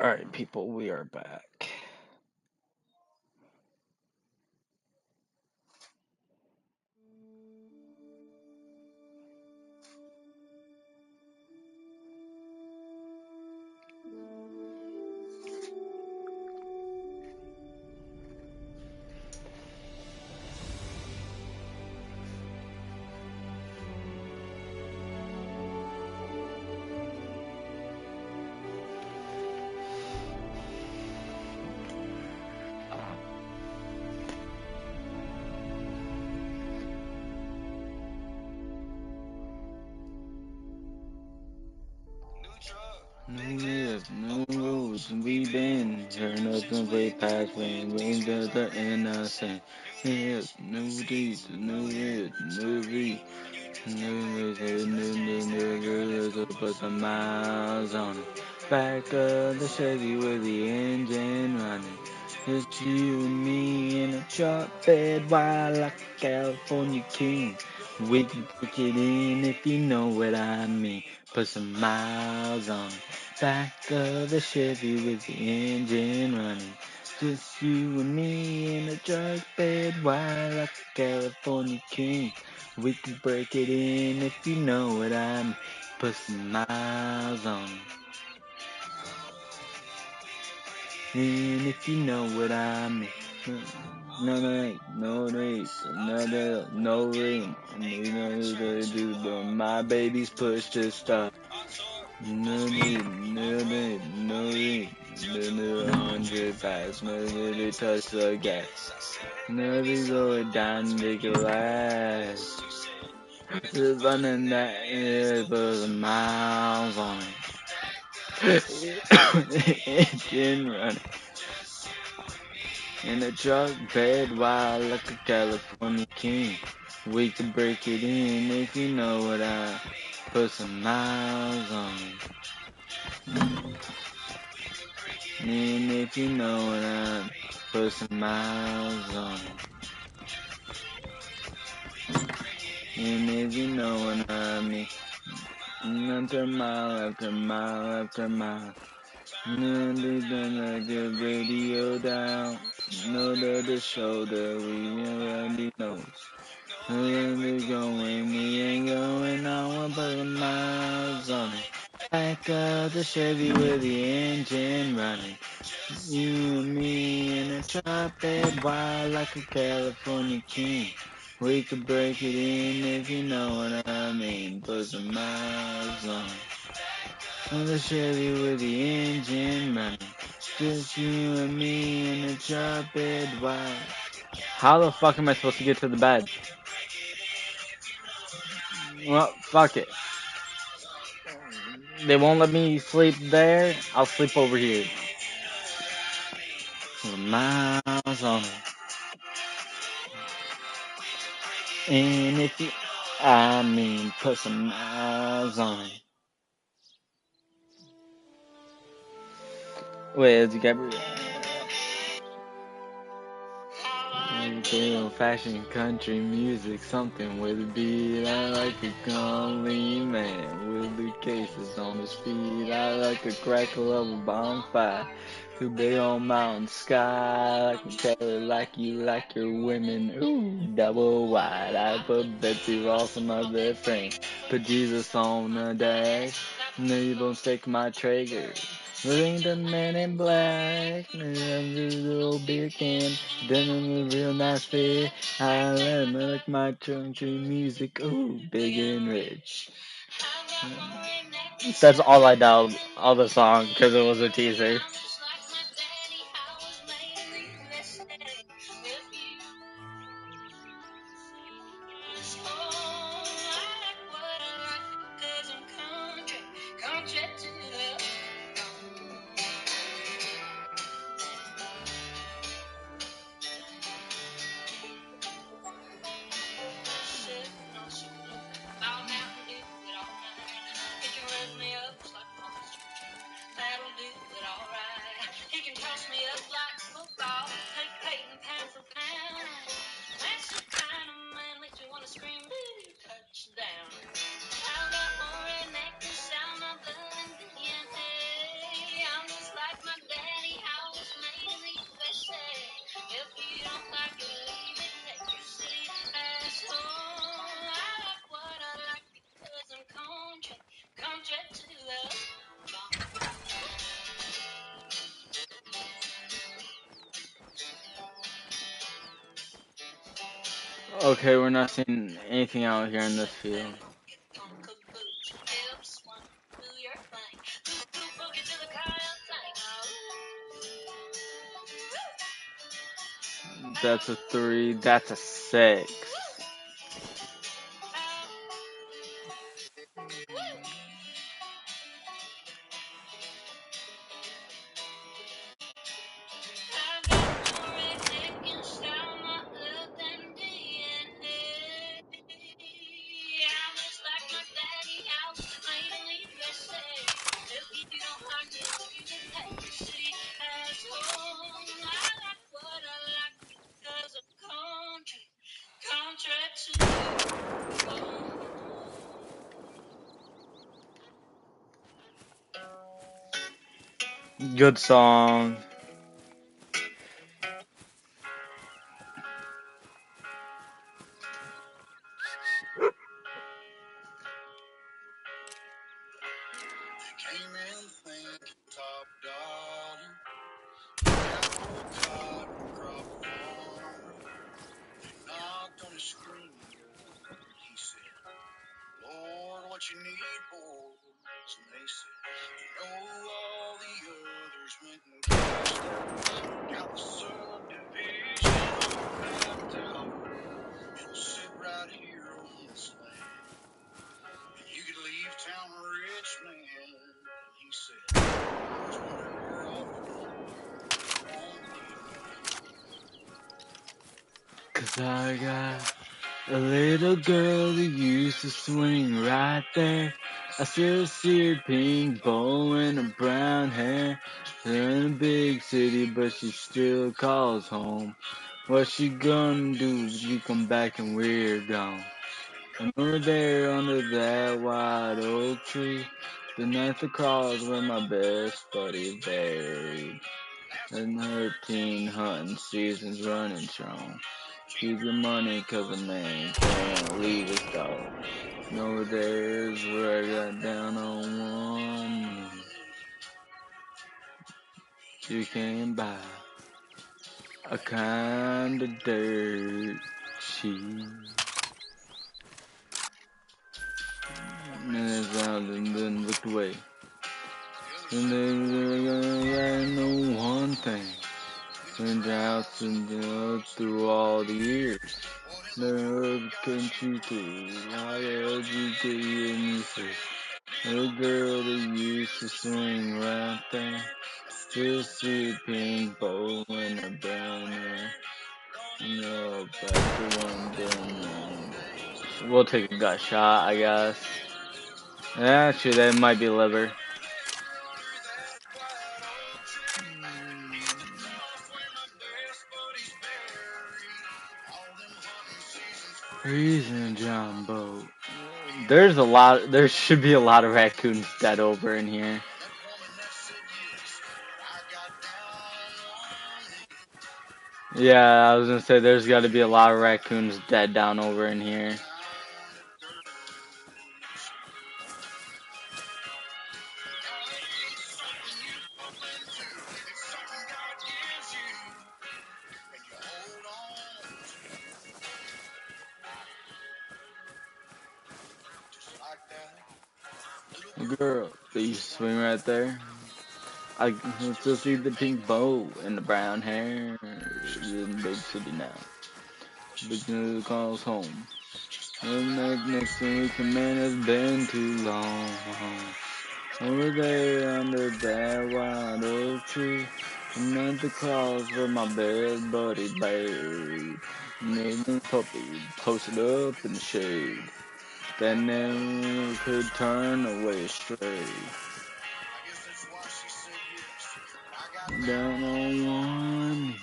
Alright, people, we are back. New roads, we been turn up and way past when we the innocent. Yes, new deeds, new hit, new beat, new put some miles on it. Back of the Chevy with the engine running. It's you and me in a truck bed wild like a California king. We can put it in if you know what I mean. Put some miles on it. Back of the Chevy with the engine running. Just you and me in a truck bed wild like a California king. We can break it in if you know what I mean. Put some miles on it. And if you know what I mean. No race, no ring. You know what they do, but my baby's push to stop. No need, no ring. No 100 pass, no really touch the gas. No they go down the glass. Just running that air, put miles on it. Engine running. In a truck bed wild like a California king. We could break it in if you know what I put some miles on it. And if you know what I put some miles on it. And if you know what I mean. After mile after mile after mile. And they done let the radio down. Know that the shoulder we already knows. And we going, we ain't going on, we'll put the miles on it. Back of the Chevy with the engine running. You and me in a truck bed wild like a California king. We could break it in if you know what I mean. Put some miles on it. On the Chevy with the engine running. Just you and me in a truck bed wild. How the fuck am I supposed to get to the bed? Well, fuck it. They won't let me sleep there. I'll sleep over here. Miles on it. And if you, I mean, put some miles on it. With Gabriel. Real fashion, country music, something with a beat. I like a comely man with the cases on his feet. I like the crackle of a bonfire. Too big on mountain sky. I can tell it like you like your women. Ooh, double wide. I put Betsy Ross on my bed frame. Put Jesus on the dash. No, you don't take my Traeger. Ring the man in black, and the little beer can, then I'm a real nice fit. I let him like my country music, ooh, big and rich. That's all I know of the song because it was a teaser. Okay, we're not seeing anything out here in this field. That's a 3. That's a 6. Good song. Cause I got a little girl who used to swing right there. I still see her pink bow and her brown hair. They're in a big city, but she still calls home. What she gonna do if you come back and we're gone? And over there under that white oak tree, beneath the cross where my best buddy buried. And her teen hunting season's running strong. Keep your money, 'cause a man can't leave his dog. And over there's where I got down on one knee. You can buy a kind of dirt cheap. And it's out and then looked away. And then I know one thing. Went out and through all the years. Never country through. How did you get here and you say, little girl that used to swing right there. Still see a pink bow and a brown hair. No, back to one down. We'll take a gut shot, I guess. Actually, that might be liver. Freezing Jumbo. There should be a lot of raccoons dead over in here. Yeah, I was gonna say there's gotta be a lot of raccoons dead down over in here. Girl, that you swing right there. I can still see the pink bow and the brown hair. You're in the big city now. Big news calls home. Next week, man, has been too long. Over there under that wild oak tree, and at the cross where my best buddy buried. Nathan puppy posted up in the shade, that never could turn away stray. Down on one knee.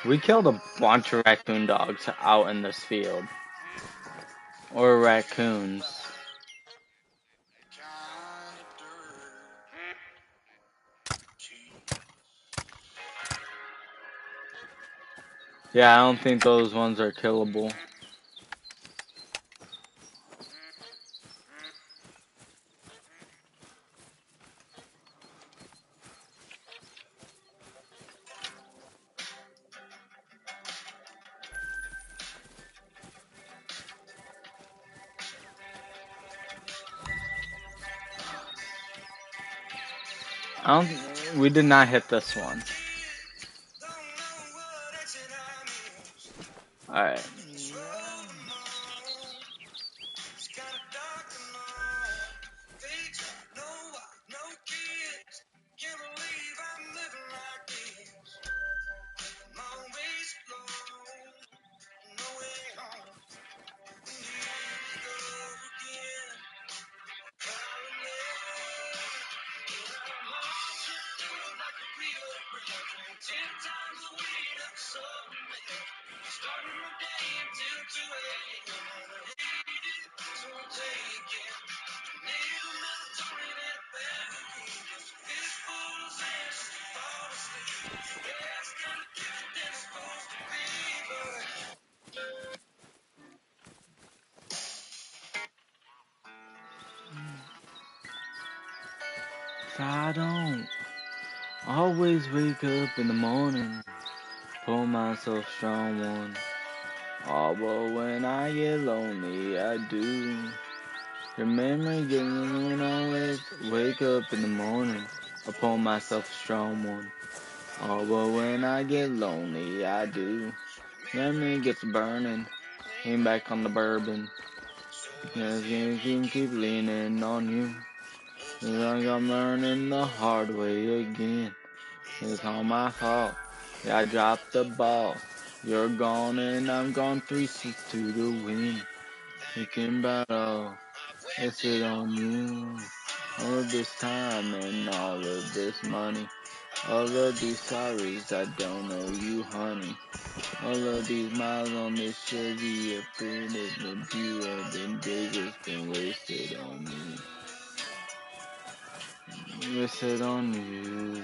We killed a bunch of raccoon dogs out in this field. Or raccoons. Yeah, I don't think those ones are killable. I don't. We did not hit this one. All right. I don't always wake up in the morning, pull myself strong one. Oh, but when I get lonely, I do. Remember getting when I wake up in the morning, I pull myself strong one. Oh, but when I get lonely, I do. Memory gets burning, lean back on the bourbon. Yes, you can keep leaning on you. It's like I'm learning the hard way again. It's all my fault. Yeah, I dropped the ball. You're gone and I'm gone 3-6 to the wind. Thinking about all, it's it on you. All of this time and all of this money. All of these sorries, I don't know you, honey. All of these miles on this Chevy have been in you have been days it's been wasted on me. Wasted on you.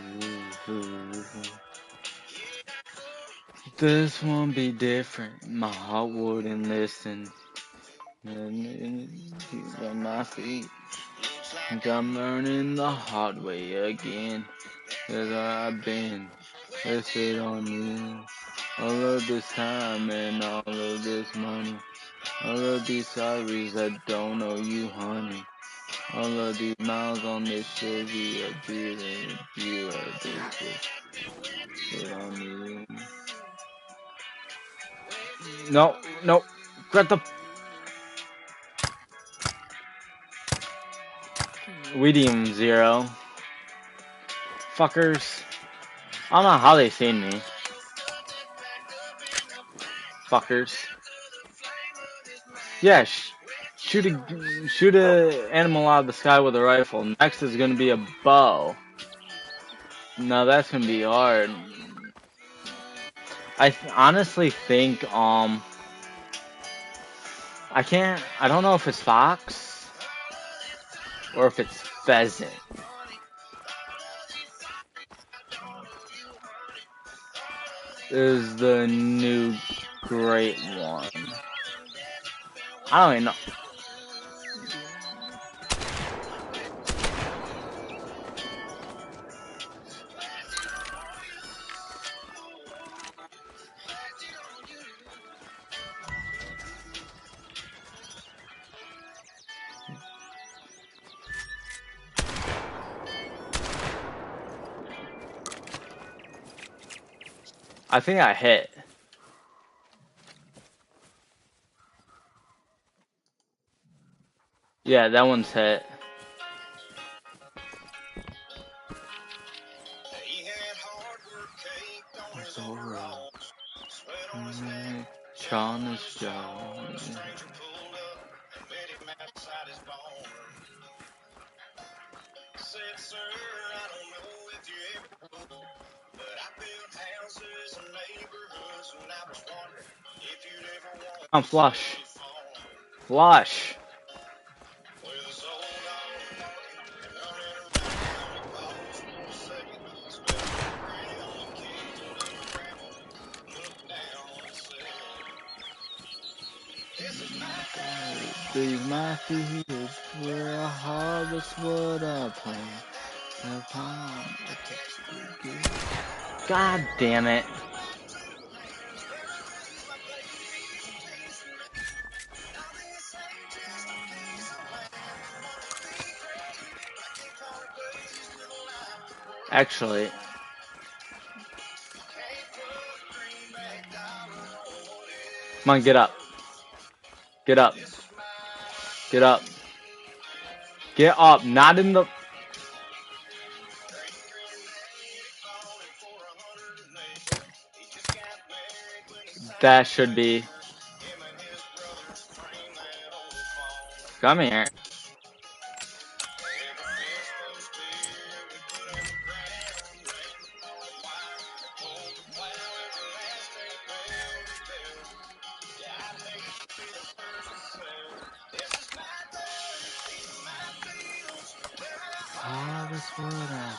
This won't be different. My heart wouldn't listen. And on my feet. Think I'm learning the hard way again. Cause I've been wasted on you. All of this time and all of this money. All of these sorries, I don't know you, honey. All of these miles on this Chevy, I did it, you, I did it on you. No, no, got the Weedium 0. Fuckers. I don't know how they seen me. Fuckers. Yeah, shoot a animal out of the sky with a rifle. Next is gonna be a bow. No, that's gonna be hard. I honestly think I don't know if it's fox or if it's pheasant. Is the new great one. I don't even know. I think I hit. Yeah, that one's hit. Chana's job. I'm flush. Flush. These my fields where I harvest what I plant. God damn it. Actually, come on, get up. Get up. Get up. Get up. Not in the. That should be. Come here. Oh, that's what I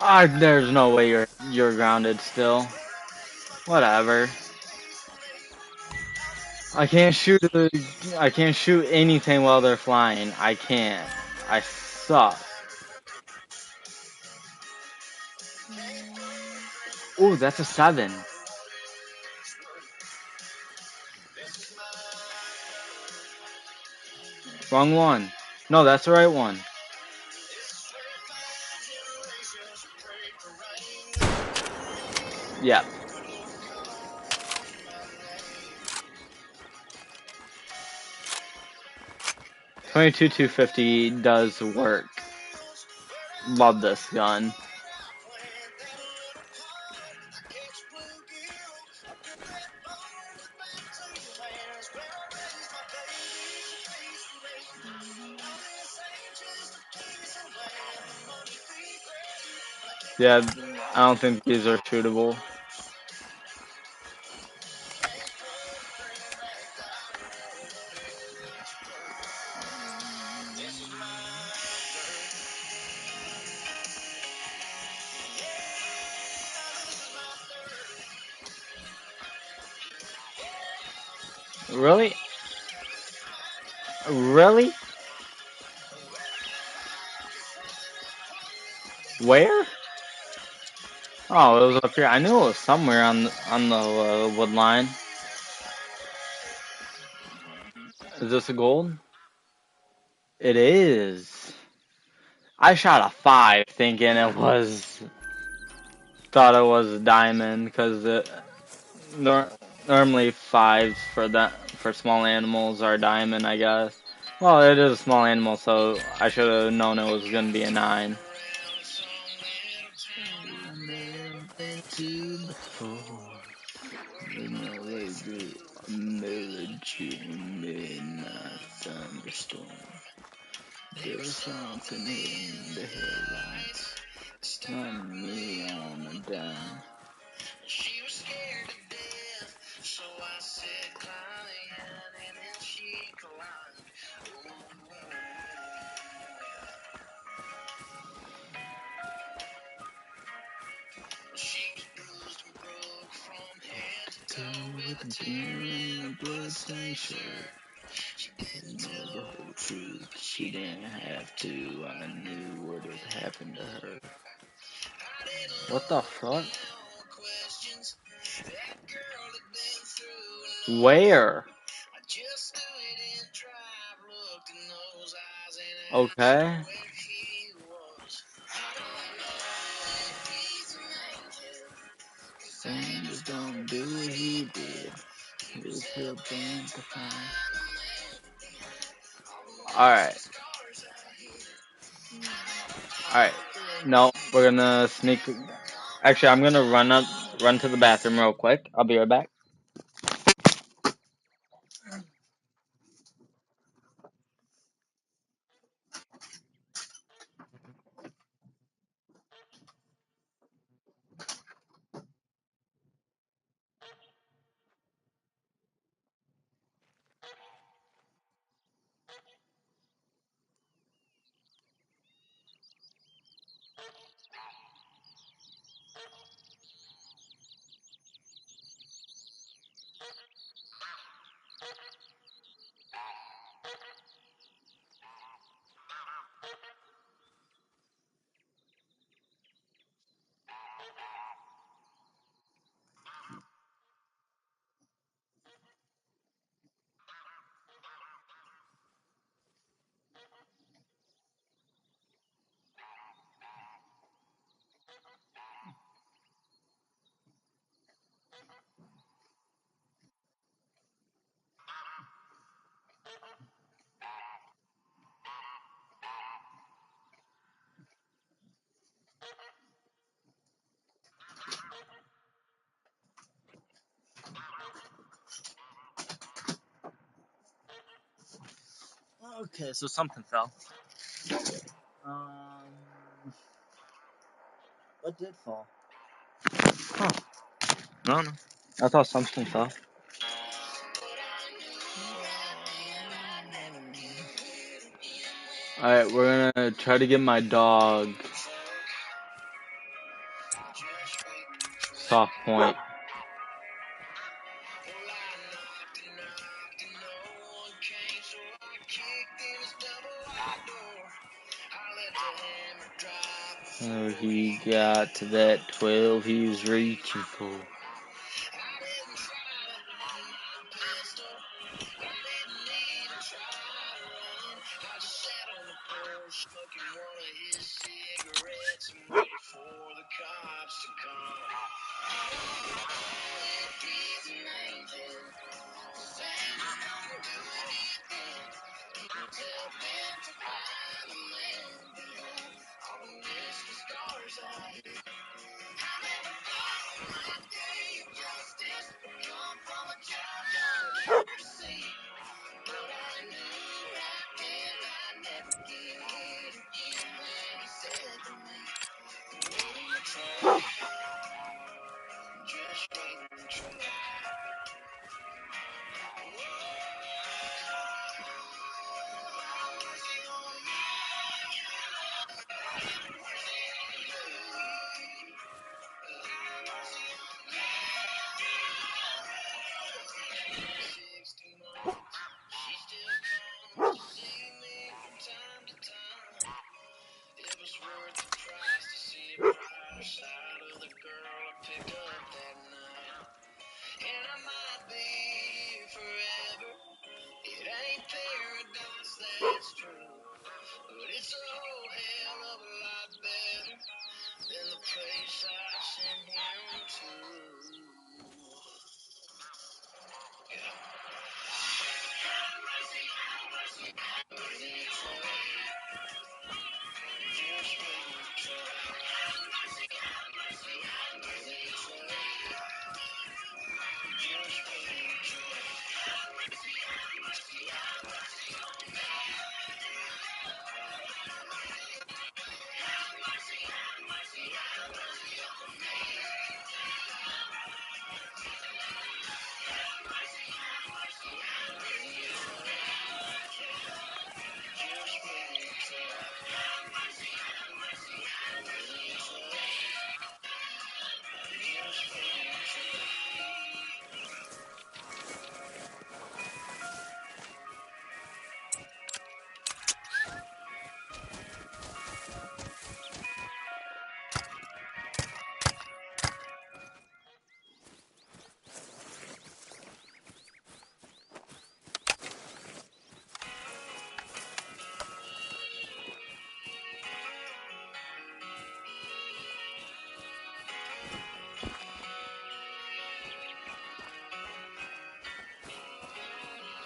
Ah, there's no way you're grounded still. Whatever. I can't shoot. I can't shoot anything while they're flying. I can't. I suck. Ooh, that's a 7. Wrong one. No, that's the right one. Yeah. 22-250 does work. Love this gun. Yeah, I don't think these are shootable. Really? Really? Where? Oh, it was up here. I knew it was somewhere on the wood line. Is this a gold? It is. I shot a 5 thinking thought it was a diamond because normally 5s for small animals are diamond, I guess. Well, it is a small animal, so I should have known it was gonna be a 9. There's something in the headlights, slowing me on a dime. She was scared to death, so I said, "Client," and then she climbed. She was bruised and broke from head to toe with a tear in a bloodstained shirt. She didn't tell the whole truth, she didn't have to. I knew what had happened to her. What the fuck? Where? Okay. Sanders don't do what he did. He'll still bend the fire. Alright. Alright. No, we're gonna sneak. Actually, I'm gonna run to the bathroom real quick. I'll be right back. Okay, so something fell. What did fall? Huh. No. I thought something fell. Alright, we're gonna try to get my dog. Soft point. Oh, he got to that 12 he was reaching for.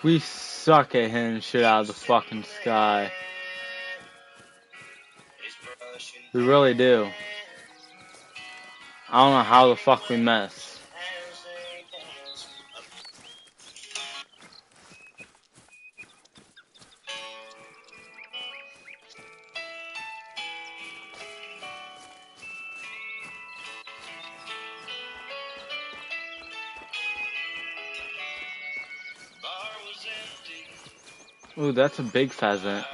We suck at hitting shit out of the fucking sky. We really do. I don't know how the fuck we miss. Ooh, that's a big pheasant.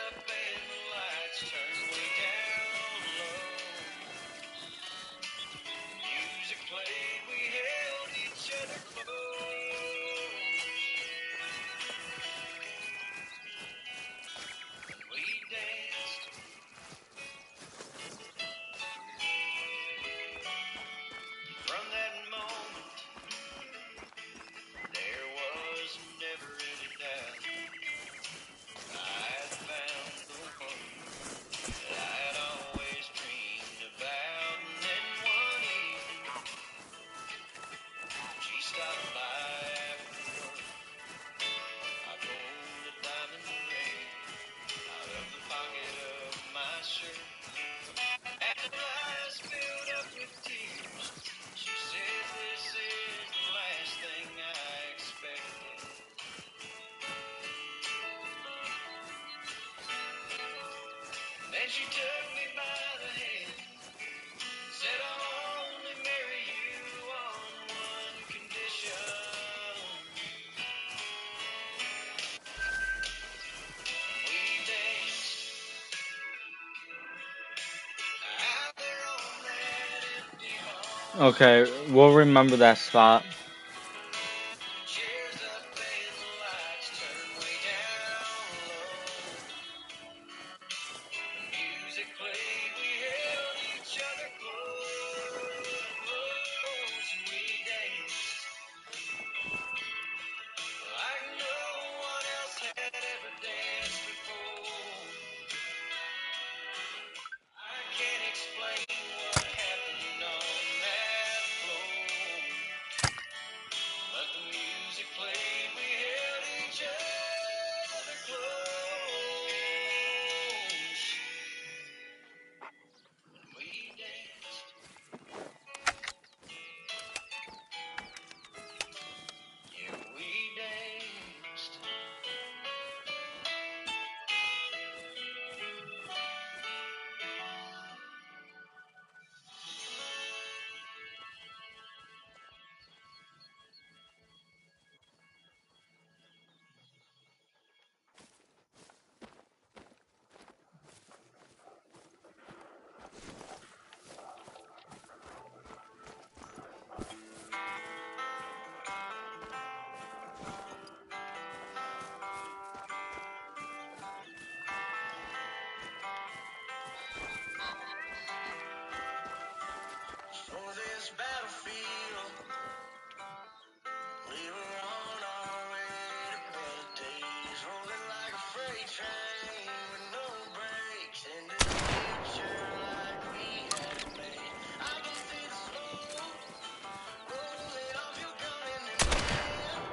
up and the lights turned way down low. Music played, we held each other close. And we danced. From that moment, there was never any doubt. I had found the one that I had always dreamed about. And then one evening, she stopped by after work. I pulled a diamond ring out of the pocket of my shirt. And her eyes filled up with tears. She said, "This is the last thing I expected." Then she took me by the hand, said, "I'll only marry you on one condition." We danced out there on that empty hall. Okay, we'll remember that spot. Chairs up and the lights turned way down low. The music played, we held each other close, and we danced like no one else had ever danced before. I can't explain what happened on that floor, but the music played, we held each other close, and we danced. Yeah, we danced. For this battlefield, we were on our way to better days, rolling like a freight train with no brakes into the future like we had it made. I can see the smoke rolling off your gun in the wind,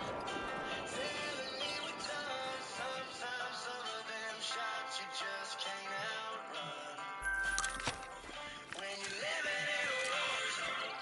filling me with tons. Sometimes some of them shots you just can't outrun. When you're living in a war zone.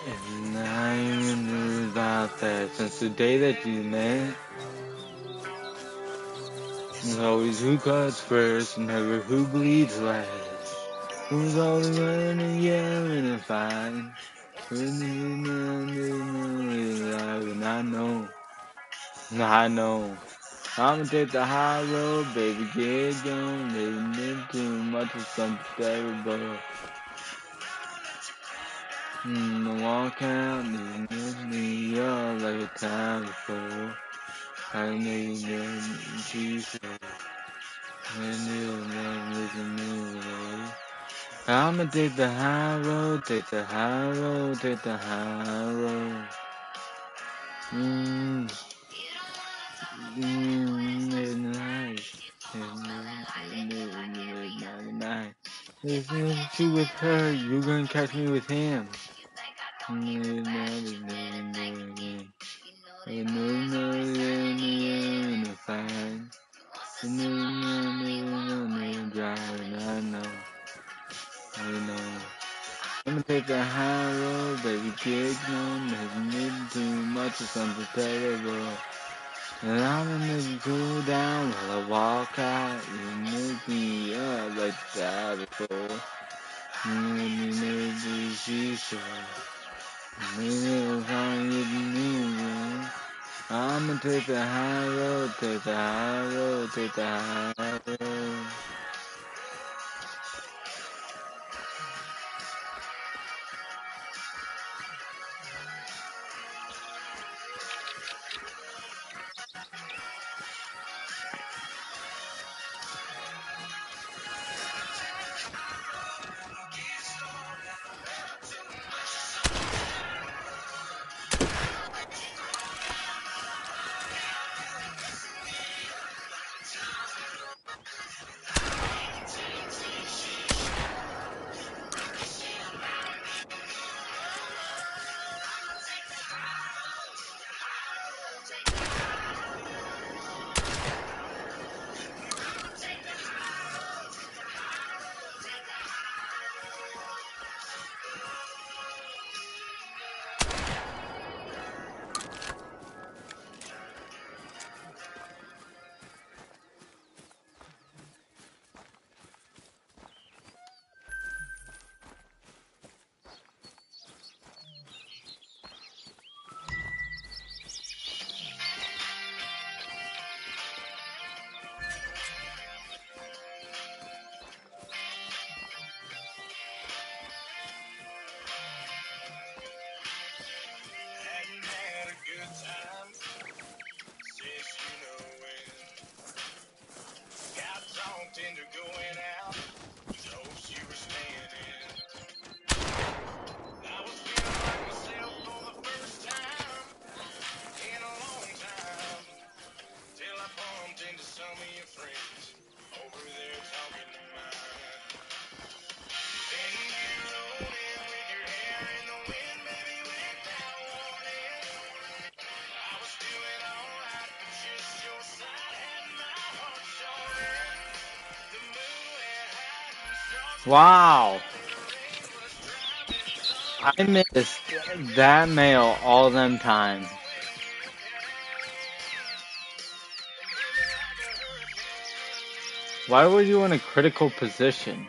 And I knew about that since the day that you met. It's always who cuts first, never who bleeds last. Who's always running and yelling and fighting. And I know. I'ma take the high road, baby, get going. Living too much of something terrible. Walk out and lift me up like a time before. I need you so. And you'll never listen me away. I'ma take the high road, take the high road, take the high road. Midnight. Midnight. If you with her, you gonna catch me with him. Midnight. Fine. Driving, I know. I'ma take the high road, baby, get on, making too much of something terrible. And I'ma make you cool down while I walk out. You make me up like that before. Maybe she's so. Maybe I'll find you new. I'ma take the high road, take the high road, take the high road. Wow. I missed that mail all them time. Why were you in a critical position?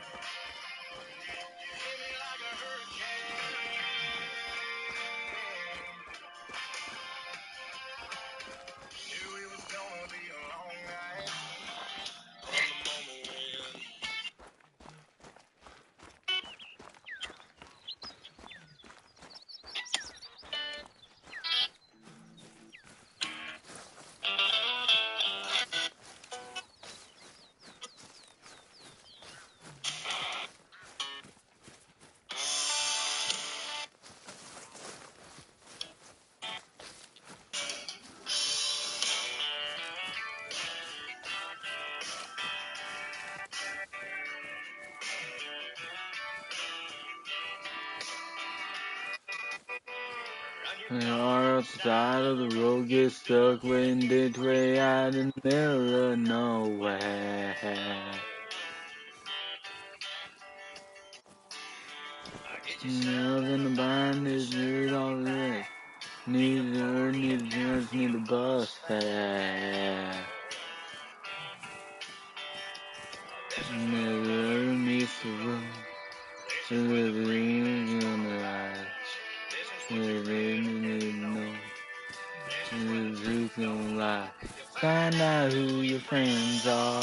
The outside of the road gets stuck when it's way out in the middle of nowhere. Nothing to bind is need all this. Need to earn, need to judge, need a bus fare. Never meets the room. Living in the light. Living in the know. The truth don't lie. Find out who your friends are.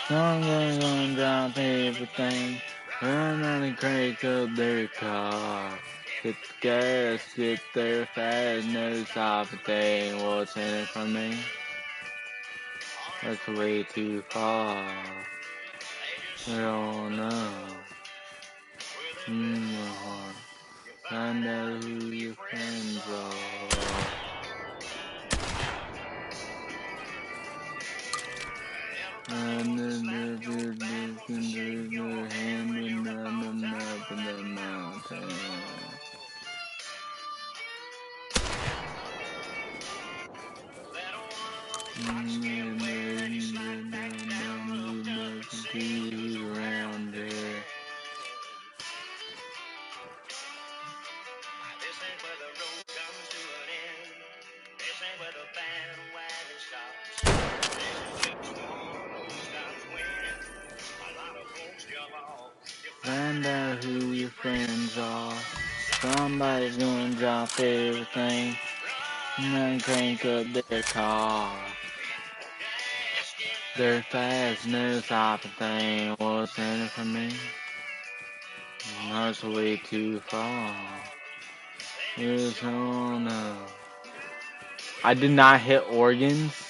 Someone's gonna drop everything. Run on and crank up their car. Hit the gas, get there fast, never stop a thing. What's in it for me? That's way too far. I don't know. In my heart. Find out who your friends are. And then there's a hand in the map of the mountain. Around there. Find out who your friends are. Somebody's gonna drop everything and then crank up their car. They're fast, no stopping thing. What's in it for me? That's way too far. It's on up. I did not hit organs.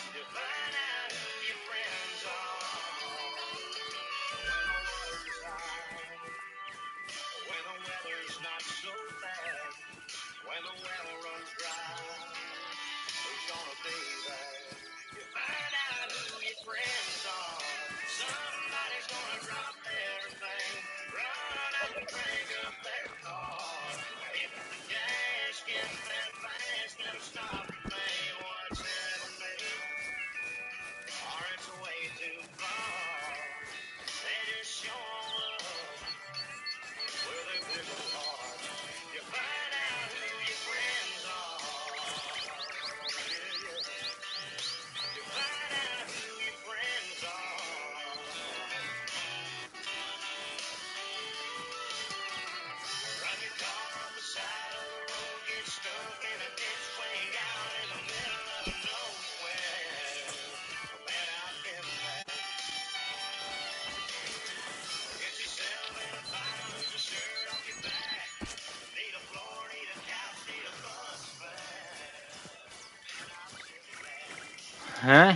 Huh?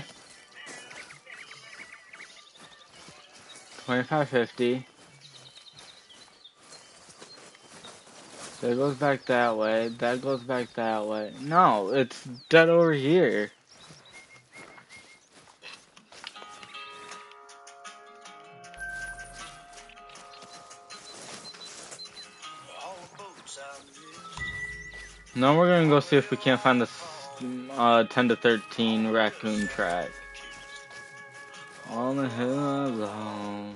2550. So it goes back that way. That goes back that way. No, it's dead over here. Now we're gonna go see if we can't find this 10 to 13 raccoon track. On the hill alone.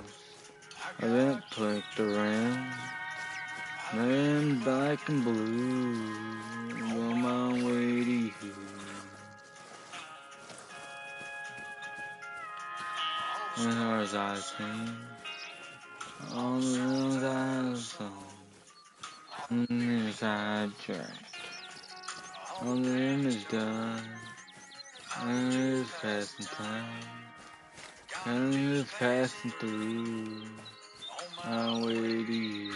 I then clicked around, then black and blue, on my way to you. And as I sing, all the hills I sung, and as I drank, all the image done, and it's passing time, and it's passing through, my way to you.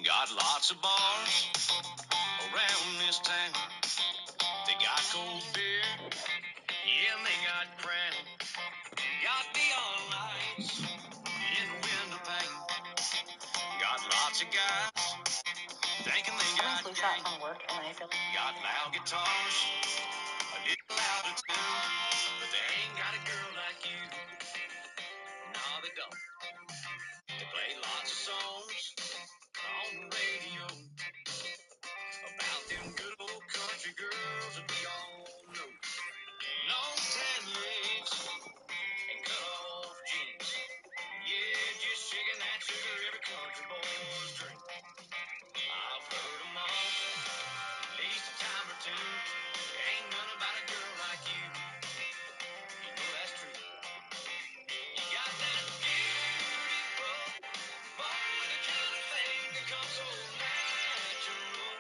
Got lots of bars around this town. They got cold beer, yeah, and they got crown. Got neon lights in the window pane. Got lots of guys thinking they got game. Got loud guitars, a little louder too, but they ain't got a girl like you. No, they don't. They play lots of songs on the radio about them good old country girls that we all know. Long tan legs and cut off jeans. Yeah, just shaking that sugar every country boy's dream. I've heard 'em all, at least a time or two. Ain't none about a girl like you. You know that's true. You got that beautiful, boy, the kind of thing that comes so natural.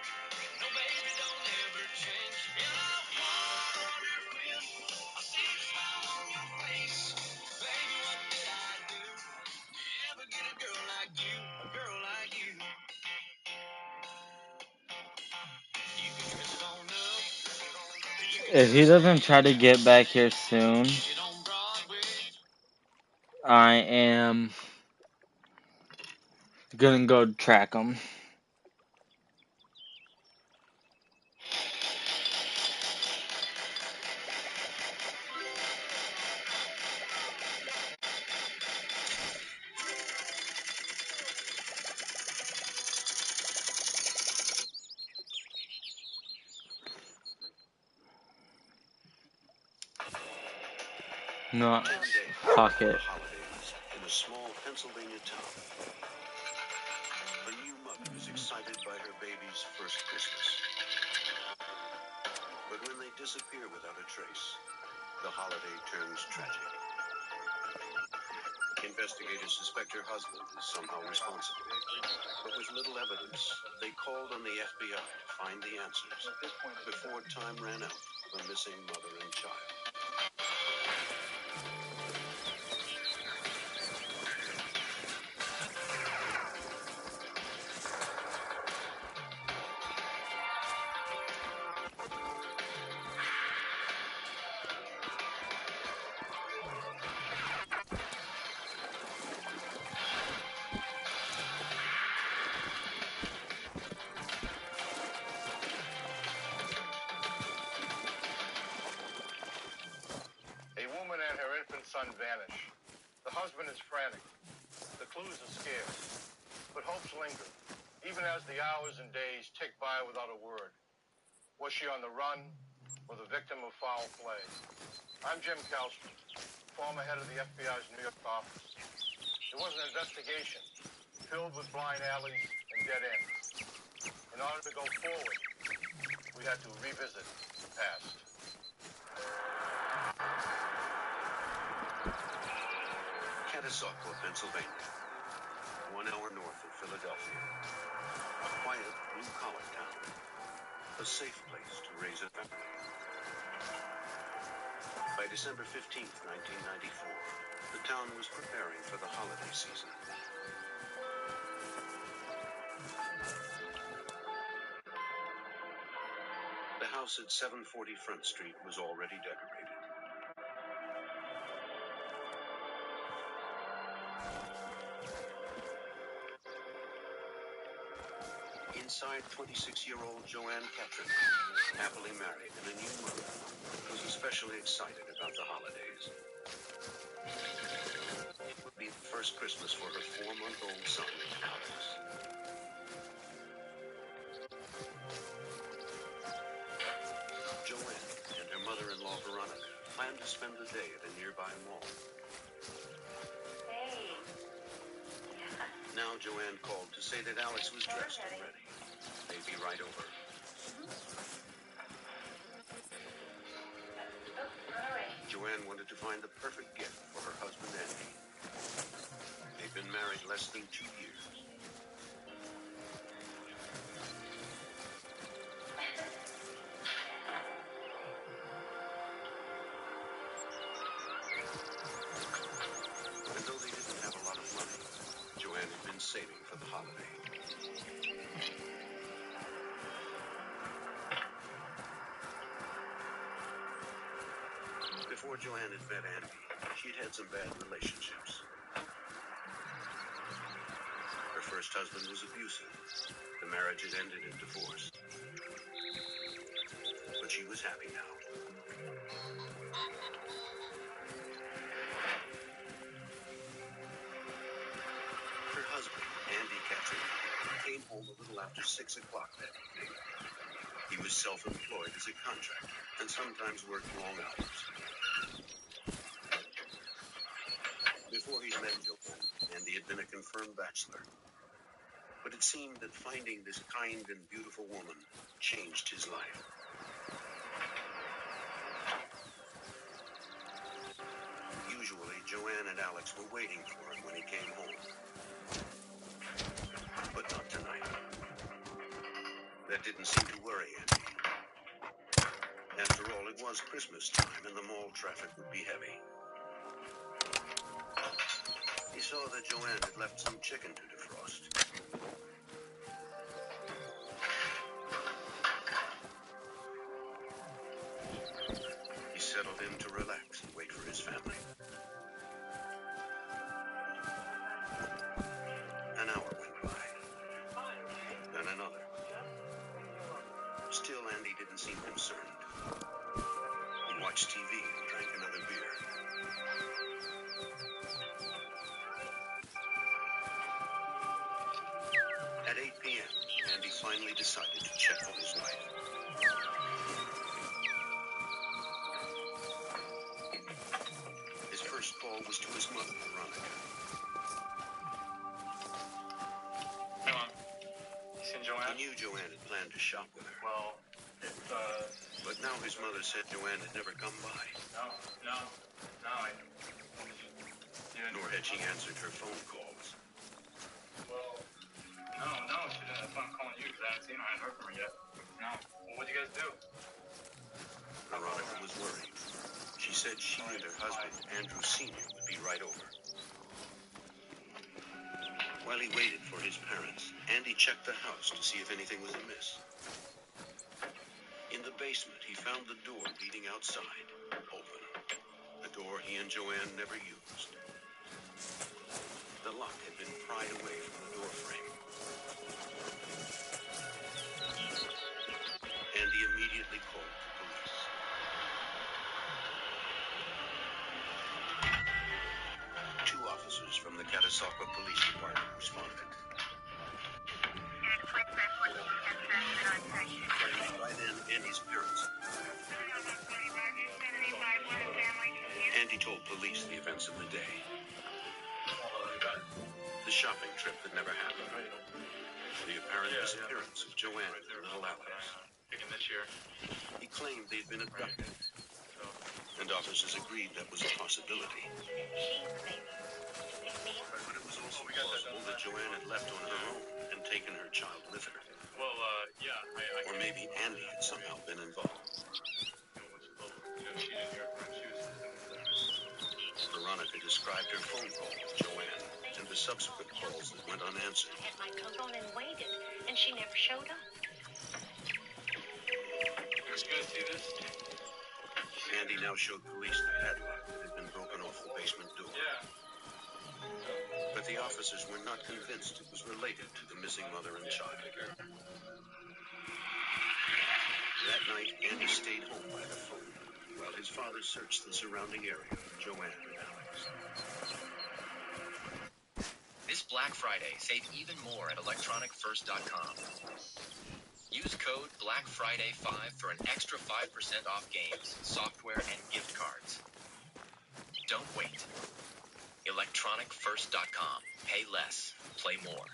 No, baby, don't ever change. If he doesn't try to get back here soon, I am gonna go track him. No, fuck it. In a small Pennsylvania town, a new mother is excited by her baby's first Christmas. But when they disappear without a trace, the holiday turns tragic. Investigators suspect her husband is somehow responsible. But with little evidence, they called on the FBI to find the answers before time ran out for the missing mother and child. A woman and her infant son vanish. The husband is frantic. The clues are scarce. But hopes linger, even as the hours and days tick by without a word. Was she on the run or the victim of foul play? I'm Jim Kallstrom, former head of the FBI's New York office. It was an investigation filled with blind alleys and dead ends. In order to go forward, we had to revisit the past. Catasauqua, Pennsylvania, 1 hour north of Philadelphia. A quiet, blue-collar town. A safe place to raise a family. By December 15th, 1994, the town was preparing for the holiday season. The house at 740 Front Street was already decorated. Inside, 26-year-old Joanne Catron, happily married and a new mother, was especially excited about the holidays. It would be the first Christmas for her 4-month-old son, Alex. Joanne and her mother-in-law, Veronica, planned to spend the day at a nearby mall. Hey. Now Joanne called to say that Alex was dressed and ready. They'd be right over. Joanne wanted to find the perfect gift for her husband, Andy. They've been married less than 2 years. And though they didn't have a lot of money, Joanne had been saving for the holiday. Before Joanne had met Andy, she'd had some bad relationships. Her first husband was abusive. The marriage had ended in divorce. But she was happy now. Her husband, Andy Catron, came home a little after 6 o'clock that evening. He was self-employed as a contractor and sometimes worked long hours. Before he met Joanne, Andy had been a confirmed bachelor. But it seemed that finding this kind and beautiful woman changed his life. Usually, Joanne and Alex were waiting for him when he came home. But not tonight. That didn't seem to worry Andy. After all, it was Christmas time and the mall traffic would be heavy. He saw that Joanne had left some chicken to defrost. him to relax and wait for his family. An hour went by. Then another. Still, Andy didn't seem concerned. He watched TV and drank another beer. At 8 p.m., Andy finally decided to check on his wife. His first call was to his mother, Veronica. Hey, Mom. You seen Joanne? He knew Joanne had planned to shop with her. Well, But now his mother said Joanne had never come by, no, I didn't. nor had she answered her phone calls. Well, no, she didn't. That's why I'm calling you, because I haven't seen her. I haven't heard from her yet. No. Well, what'd you guys do? Veronica was worried. She said she and her husband, Andrew Sr., would be right over. While he waited for his parents, Andy checked the house to see if anything was amiss. In the basement, he found the door leading outside, open. A door he and Joanne never used. The lock had been pried away from the door frame. Andy immediately called the police. Two officers from the Catasauqua Police Department responded. By then, Andy's parents. Andy told police the events of the day. The shopping trip that never happened. The apparent disappearance of Joanne and little Alex. Picking this year. He claimed they'd been abducted, and officers agreed that was a possibility. But it was also plausible that Joanne had left on her own and taken her child with her. Well, yeah, Or maybe Andy had somehow been involved. Veronica described her phone call with Joanne and the subsequent calls that went unanswered. I had my coat on and waited, and she never showed up. You guys see this? Andy now showed police the padlock that had been broken off the basement door. Yeah. But the officers were not convinced it was related to the missing mother and child. That night, Andy stayed home by the phone while his father searched the surrounding area for Joanne and Alex. This Black Friday, save even more at electronicfirst.com. Use code BLACKFRIDAY5 for an extra 5% off games, software, and gift cards. Don't wait. electronicfirst.com. Pay less, play more.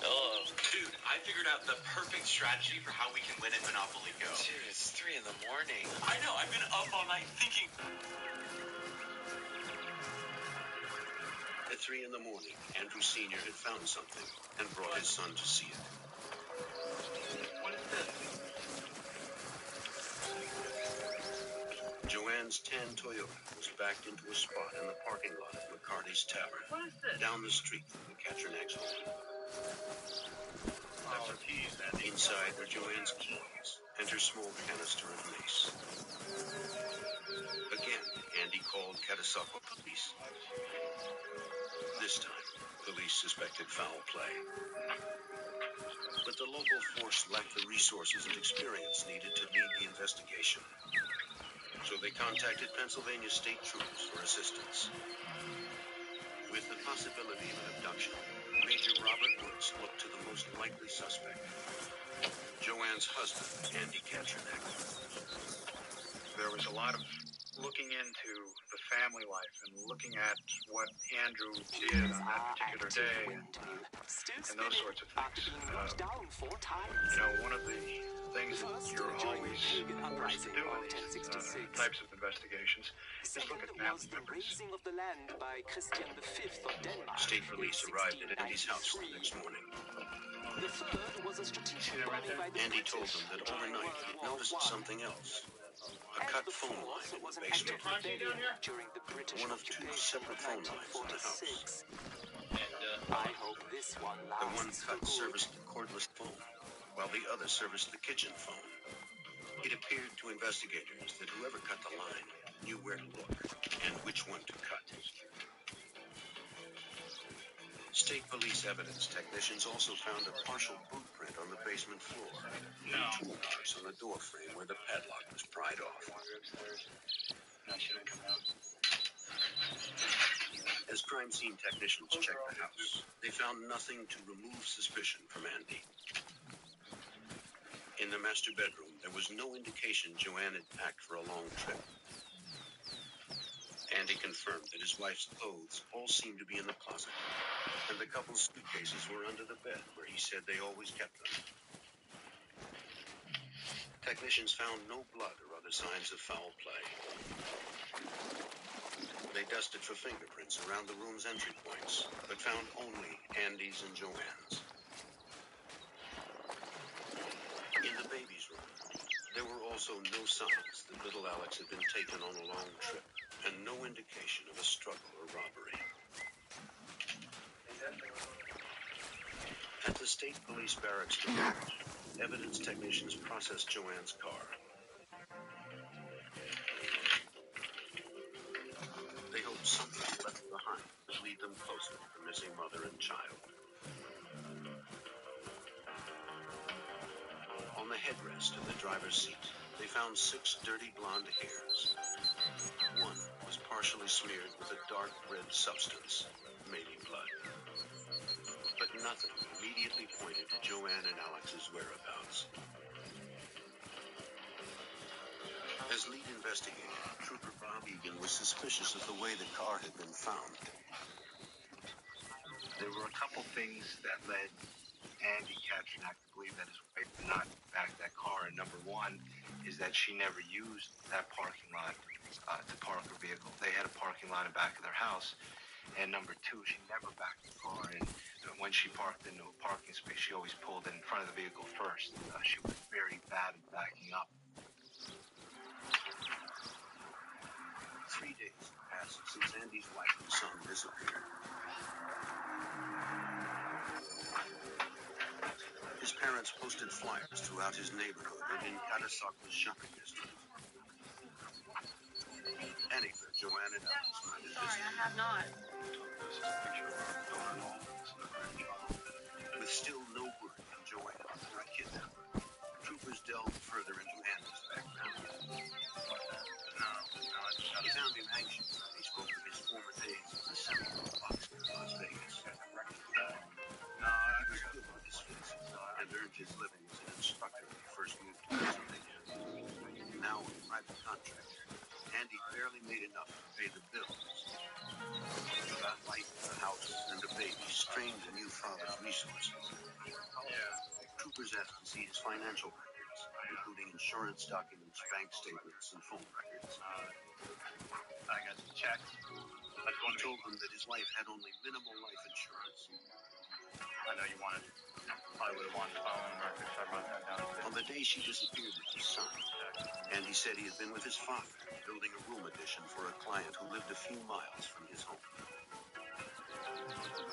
Hello. Dude, I figured out the perfect strategy for how we can win at Monopoly Go. Dude, it's 3 in the morning. I know, I've been up all night thinking. At 3 in the morning, Andrew Sr. had found something and brought his son to see it. What is this? Joanne's tan Toyota was backed into a spot in the parking lot of McCarty's Tavern, What is this? down the street from the Catronach's home. That's her keys, man. Inside were Joanne's keys and her small canister of mace. Again, Andy called Catasauqua Police. This time, police suspected foul play. But the local force lacked the resources and experience needed to lead the investigation. So they contacted Pennsylvania State Troopers for assistance. With the possibility of an abduction, Major Robert Woods looked to the most likely suspect, Joanne's husband, Andy Catronach. There was a lot of looking into the family life and looking at what Andrew did on that particular day and those sorts of things. One of the things that you're always forced to do in these types of investigations is look at family members. State police arrived at Andy's house the next morning. Andy told them that overnight he'd noticed something else. A cut phone line in the basement. One of 2 separate phone lines in the house. And, I hope this one lasts. The one cut serviced the cordless phone, while the other serviced the kitchen phone. It appeared to investigators that whoever cut the line knew where to look and which one to cut. State police evidence technicians also found a partial boot print on the basement floor and tool marks on the door frame where the padlock was pried off. As crime scene technicians checked the house, they found nothing to remove suspicion from Andy. In the master bedroom, there was no indication Joanne had packed for a long trip. Andy confirmed that his wife's clothes all seemed to be in the closet, and the couple's suitcases were under the bed where he said they always kept them. Technicians found no blood or other signs of foul play. They dusted for fingerprints around the room's entry points, but found only Andy's and Joanne's. In the baby's room, there were also no signs that little Alex had been taken on a long trip, and no indication of a struggle or robbery. At the state police barracks garage, evidence technicians processed Joanne's car. They hoped something left behind would lead them closer to the missing mother and child. On the headrest of the driver's seat, they found 6 dirty blonde hairs. One was partially smeared with a dark red substance, maybe blood. But nothing immediately pointed to Joanne and Alex's whereabouts. As lead investigator, Trooper Bob Egan was suspicious of the way the car had been found. There were a couple things that led Andy Katrinak to believe that his wife did not back that car. And number one is that she never used that parking lot to park her vehicle. They had a parking lot in back of their house. And number two, she never backed the car. And when she parked into a parking space, she always pulled in front of the vehicle first. She was very bad at backing up. 3 days passed since Andy's wife and son disappeared. His parents posted flyers throughout his neighborhood and in Catasauqua's shopping district. Annie for Joanne and Alex. Sorry, I have not. This is a picture of our daughter. With still no word from Joanne or a kidnapper, troopers delved further into Andy's background. They found him anxious. He spoke of his former days as a senator of Oxford, Las Vegas. He was good with his face and earned his living as an instructor when he first moved to Pennsylvania. Now a private contractor, Andy barely made enough to pay the bills. About life, a house, and a baby strained the new father's resources. Troopers asked to see his financial records, including insurance documents, bank statements, and phone records. I got some checks. He told them that his wife had only minimal life insurance. I know you wanted. I would have wanted to file an record, so I wrote that down. On the day she disappeared with his son, Andy said he had been with his father, building a room addition for a client who lived a few miles from his home.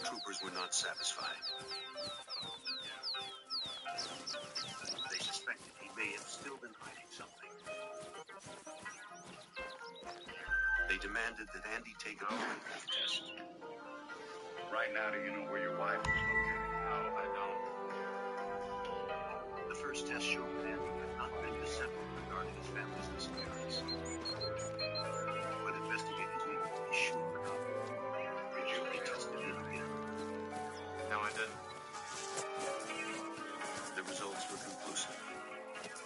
Troopers were not satisfied. They suspected he may have still been hiding something. They demanded that Andy take a polygraph test. Right now, do you know where your wife is located? No, I don't. The first test showed that Andy had not been deceptive regarding his family's disappearance. But investigators needed to be sure about it. He tested it again. No, I didn't. The results were conclusive.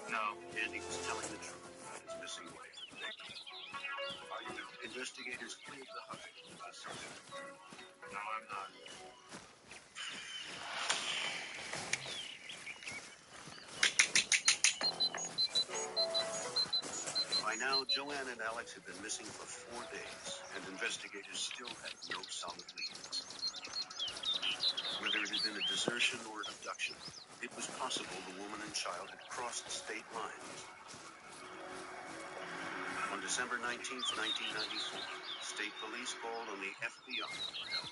No. Andy was telling the truth about his missing wife and Becky. Investigators cleared the husband of the subject. No, I'm not. By now, Joanne and Alex had been missing for 4 days, and investigators still had no solid leads. Whether it had been a desertion or an abduction, it was possible the woman and child had crossed state lines. On December 19th, 1994, state police called on the FBI for help.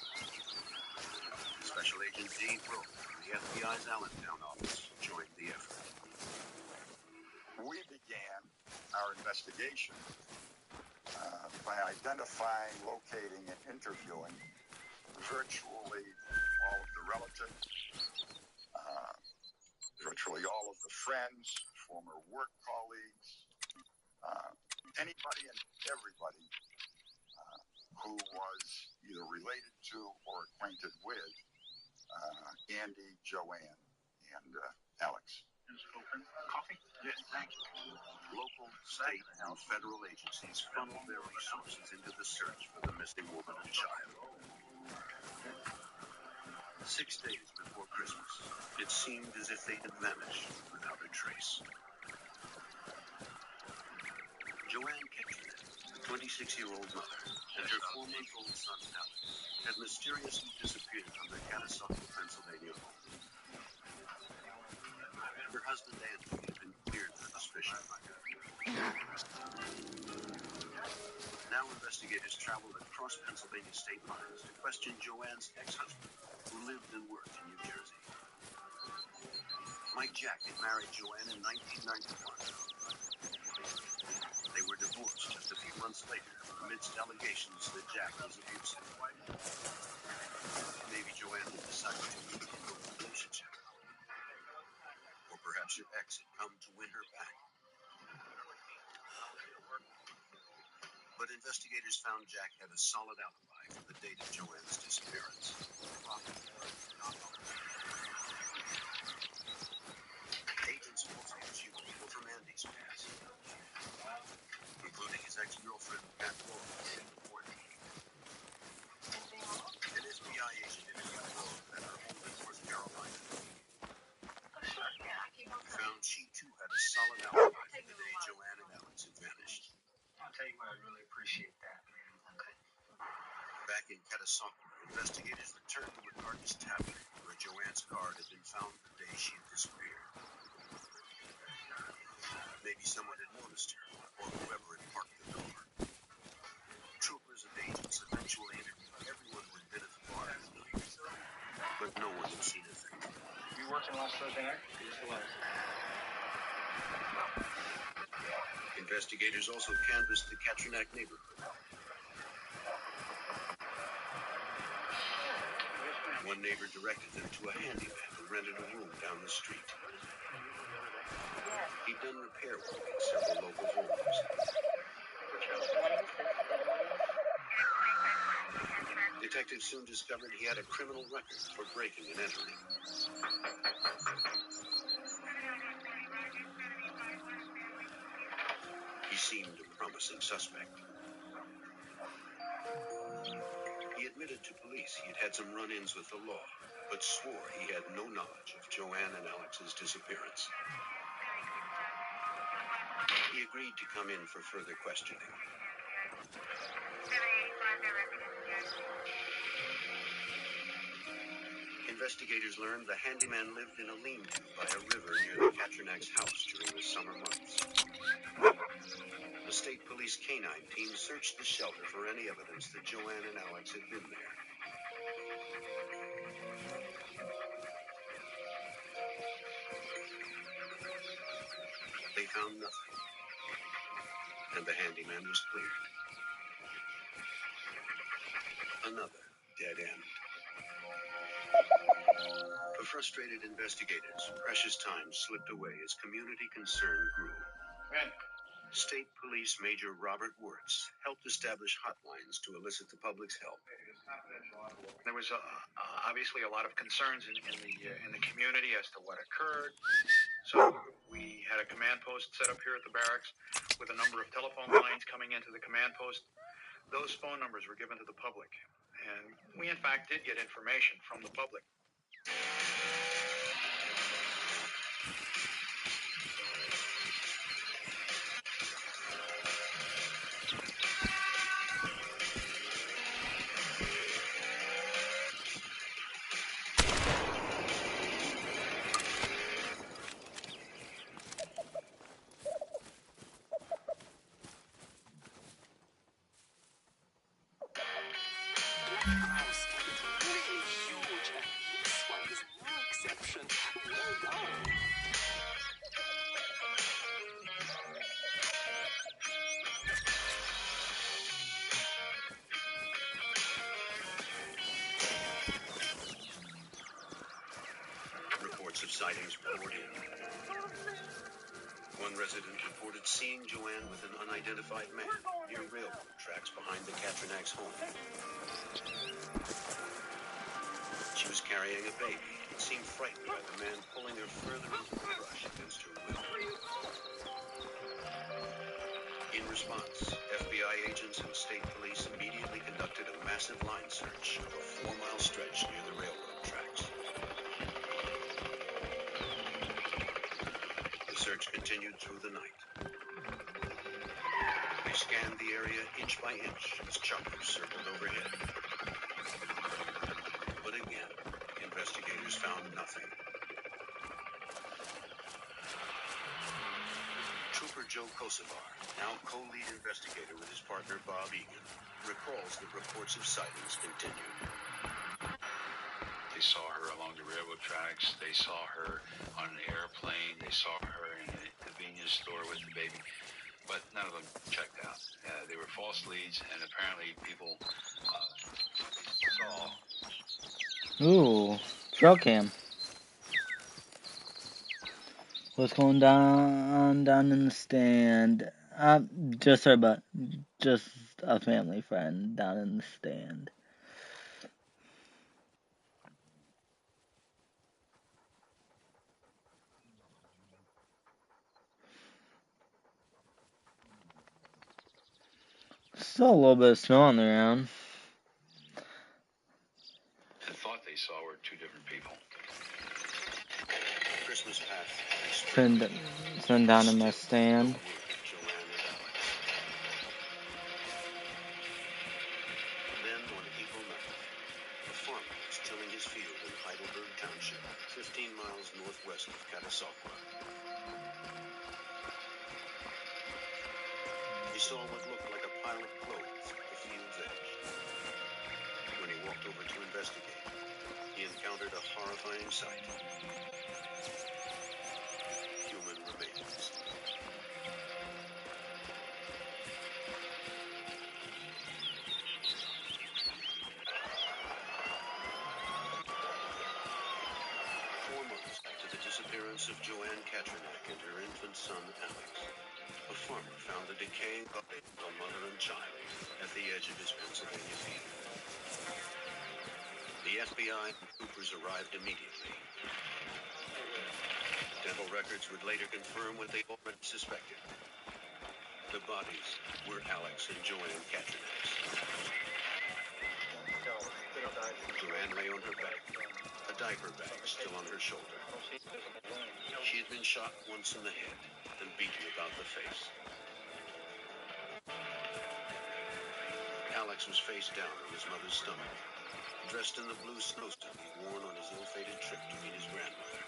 Special Agent Dave Rowe from the FBI's Allentown office joined the effort. We began our investigation by identifying, locating, and interviewing virtually all of the relatives, virtually all of the friends, former work colleagues, anybody and everybody who was either related to or acquainted with Andy, Joanne, and Alex. Coffee? Yes, thank you. Local, state, and federal agencies funneled their resources into the search for the missing woman and child. 6 days before Christmas, it seemed as if they had vanished without a trace. Joanne Ketchner, the 26-year-old mother, and her 4-month-old son, Alex, had mysteriously disappeared from their Catasauqua, Pennsylvania home. Her husband, Andy, had been cleared for suspicion. Now investigators traveled across Pennsylvania state lines to question Joanne's ex-husband, who lived and worked in New Jersey. Mike Jack had married Joanne in 1991. They were divorced just a few months later, amidst allegations that Jack was abusive. Maybe Joanne had decided to leave the relationship. Or perhaps her ex had come to win her back. But investigators found Jack had a solid alibi for the date of Joanne's disappearance. Agents also used people from Andy's past, including his ex-girlfriend, Pat Laurel. An FBI agent interviewed Laurel at her home in North Carolina. Found she too had a solid alibi for the day Joanne and Alex had vanished. I'll tell you what, I really appreciate that, man. Okay. Back in Catasauqua, investigators returned to McCartney's Tavern, where Joanne's car had been found the day she had disappeared. Maybe someone had noticed her, or whoever had parked the door. Troopers and agents eventually interviewed everyone who had been at the bar that night, but no one had seen a thing. You working last Thursday night? Yes, it was. Investigators also canvassed the Katronak neighborhood. One neighbor directed them to a handyman who rented a room down the street. He'd done repair work in several local homes. Detectives soon discovered he had a criminal record for breaking and entering. He seemed a promising suspect. He admitted to police he had had some run-ins with the law, but swore he had no knowledge of Joanne and Alex's disappearance. He agreed to come in for further questioning. Investigators learned the handyman lived in a lean-to by a river near the Katronak's house during the summer months. The state police canine team searched the shelter for any evidence that Joanne and Alex had been there. They found nothing, and the handyman was cleared. Another dead end. For frustrated investigators, precious time slipped away as community concern grew. Man. State Police Major Robert Wirtz helped establish hotlines to elicit the public's help. There was obviously a lot of concerns in the community as to what occurred. So we had a command post set up here at the barracks with a number of telephone lines coming into the command post. Those phone numbers were given to the public, and we in fact did get information from the public. House, really huge. sightings poured in. One resident reported seeing Joanne with an unidentified man near railroad tracks behind the Katrinak's home. She was carrying a baby and seemed frightened by the man pulling her further into the brush against her will. In response, FBI agents and state police immediately conducted a massive line search of a 4-mile stretch near the railroad tracks. The search continued through the night. They scanned the area inch by inch as choppers circled overhead. But again, investigators found nothing. Trooper Joe Kosovar, now co-lead investigator with his partner Bob Egan, recalls that reports of sightings continued. They saw her along the railroad tracks. They saw her on an airplane. They saw her in a convenience store with the baby. But none of them checked out. They were false leads, and apparently people saw. Ooh, trail cam. What's going down in the stand? Just a family friend down in the stand. Still a little bit of snow on the ground. The thought they saw were two different people. Christmas path. Send down in my stand. Then on April 9th, a farmer was tilling his field in Heidelberg Township, 15 miles northwest of Catasauqua. He saw what looked like a pile of clothes at the field's edge. When he walked over to investigate, he encountered a horrifying sight. Human remains. After the disappearance of Joanne Katrinak and her infant son, Alex, a farmer found a decaying body of a mother and child at the edge of his Pennsylvania field. The FBI and troopers arrived immediately. Dental records would later confirm what they already suspected. The bodies were Alex and Joanne Katrinak's. Joanne lay on her back, a diaper bag still on her shoulder. She had been shot once in the head and beaten about the face. Alex was face down on his mother's stomach, dressed in the blue snowsuit he'd worn on his ill-fated trip to meet his grandmother.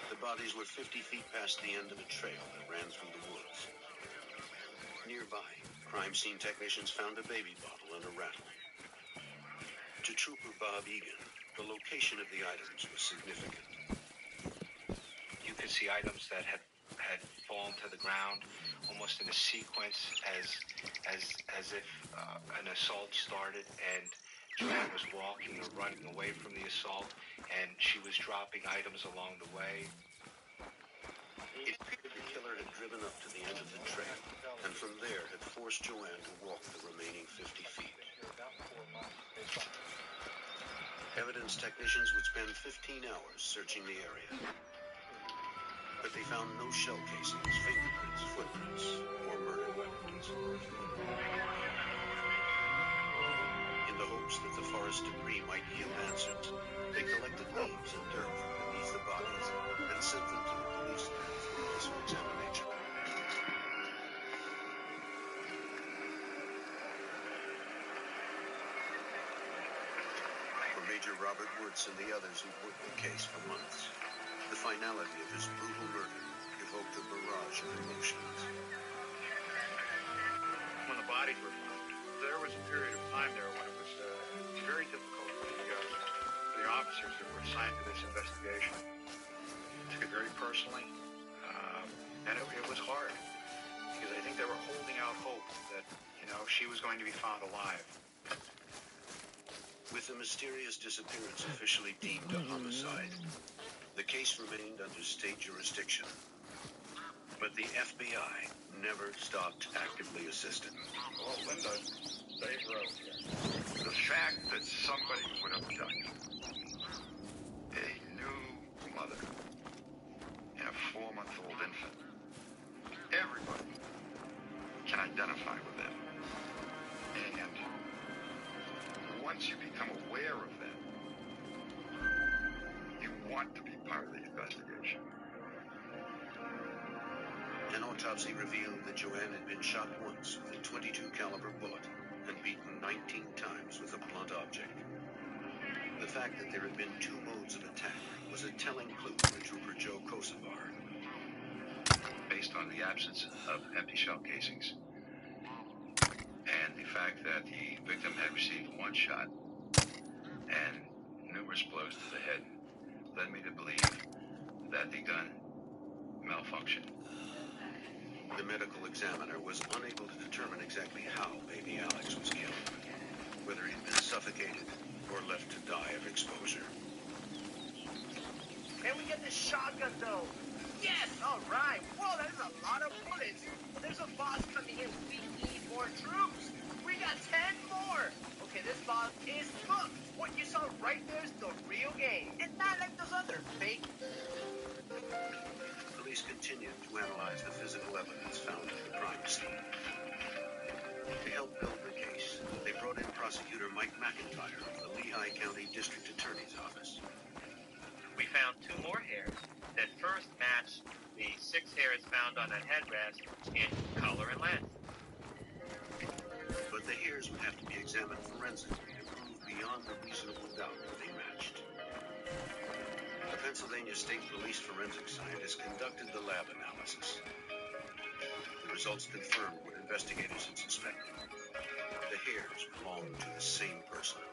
The bodies were 50 feet past the end of a trail that ran through the woods. Nearby, crime scene technicians found a baby bottle and a rattle. To Trooper Bob Egan, the location of the items was significant. You could see items that had fallen to the ground almost in a sequence as if an assault started, and Joanne was walking or running away from the assault, and she was dropping items along the way. It appeared the killer had driven up to the end of the trail, and from there had forced Joanne to walk the remaining 50 feet. Evidence technicians would spend 15 hours searching the area, but they found no shell casings, fingerprints, footprints, or murder weapons. In the hopes that the forest debris might yield answers, they collected leaves and dirt from beneath the bodies and sent them to the police lab for closer examination. For Major Robert Woods and the others who worked the case for months, the finality of his brutal murder evoked a barrage of emotions. When the bodies were found, there was a period of time there when it was very difficult for the officers that were assigned to this investigation. Took it very personally, and it was hard because I think they were holding out hope that, she was going to be found alive. With the mysterious disappearance officially deemed a homicide, The case remained under state jurisdiction, but the FBI never stopped actively assisting. Oh, Linda, Dave Rose. The fact that somebody would abduct a new mother and a 4-month-old infant, everybody can identify with them. And once you become aware of them, you want to be part of the investigation. An autopsy revealed that Joanne had been shot once with a .22 caliber bullet and beaten 19 times with a blunt object. The fact that there had been 2 modes of attack was a telling clue for Trooper Joe Kosovar. Based on the absence of empty shell casings and the fact that the victim had received 1 shot and numerous blows to the head, led me to believe that the gun malfunctioned. The medical examiner was unable to determine exactly how baby Alex was killed, whether he'd been suffocated or left to die of exposure. Can we get the shotgun though? Yes! Alright! Whoa, that is a lot of bullets! There's a boss coming in. We need more troops! We got 10 more! Okay, this boss is booked! What you saw right there is the real game, and not like those other fake. Police continued to analyze the physical evidence found at the crime scene. To help build the case, they brought in prosecutor Mike McIntyre of the Lehigh County District Attorney's Office. We found 2 more hairs that first matched the 6 hairs found on that headrest in color and length. But the hairs would have to be examined forensically to prove beyond a reasonable doubt that they matched. The Pennsylvania State Police forensic scientists conducted the lab analysis. The results confirmed what investigators had suspected. The hairs belonged to the same person.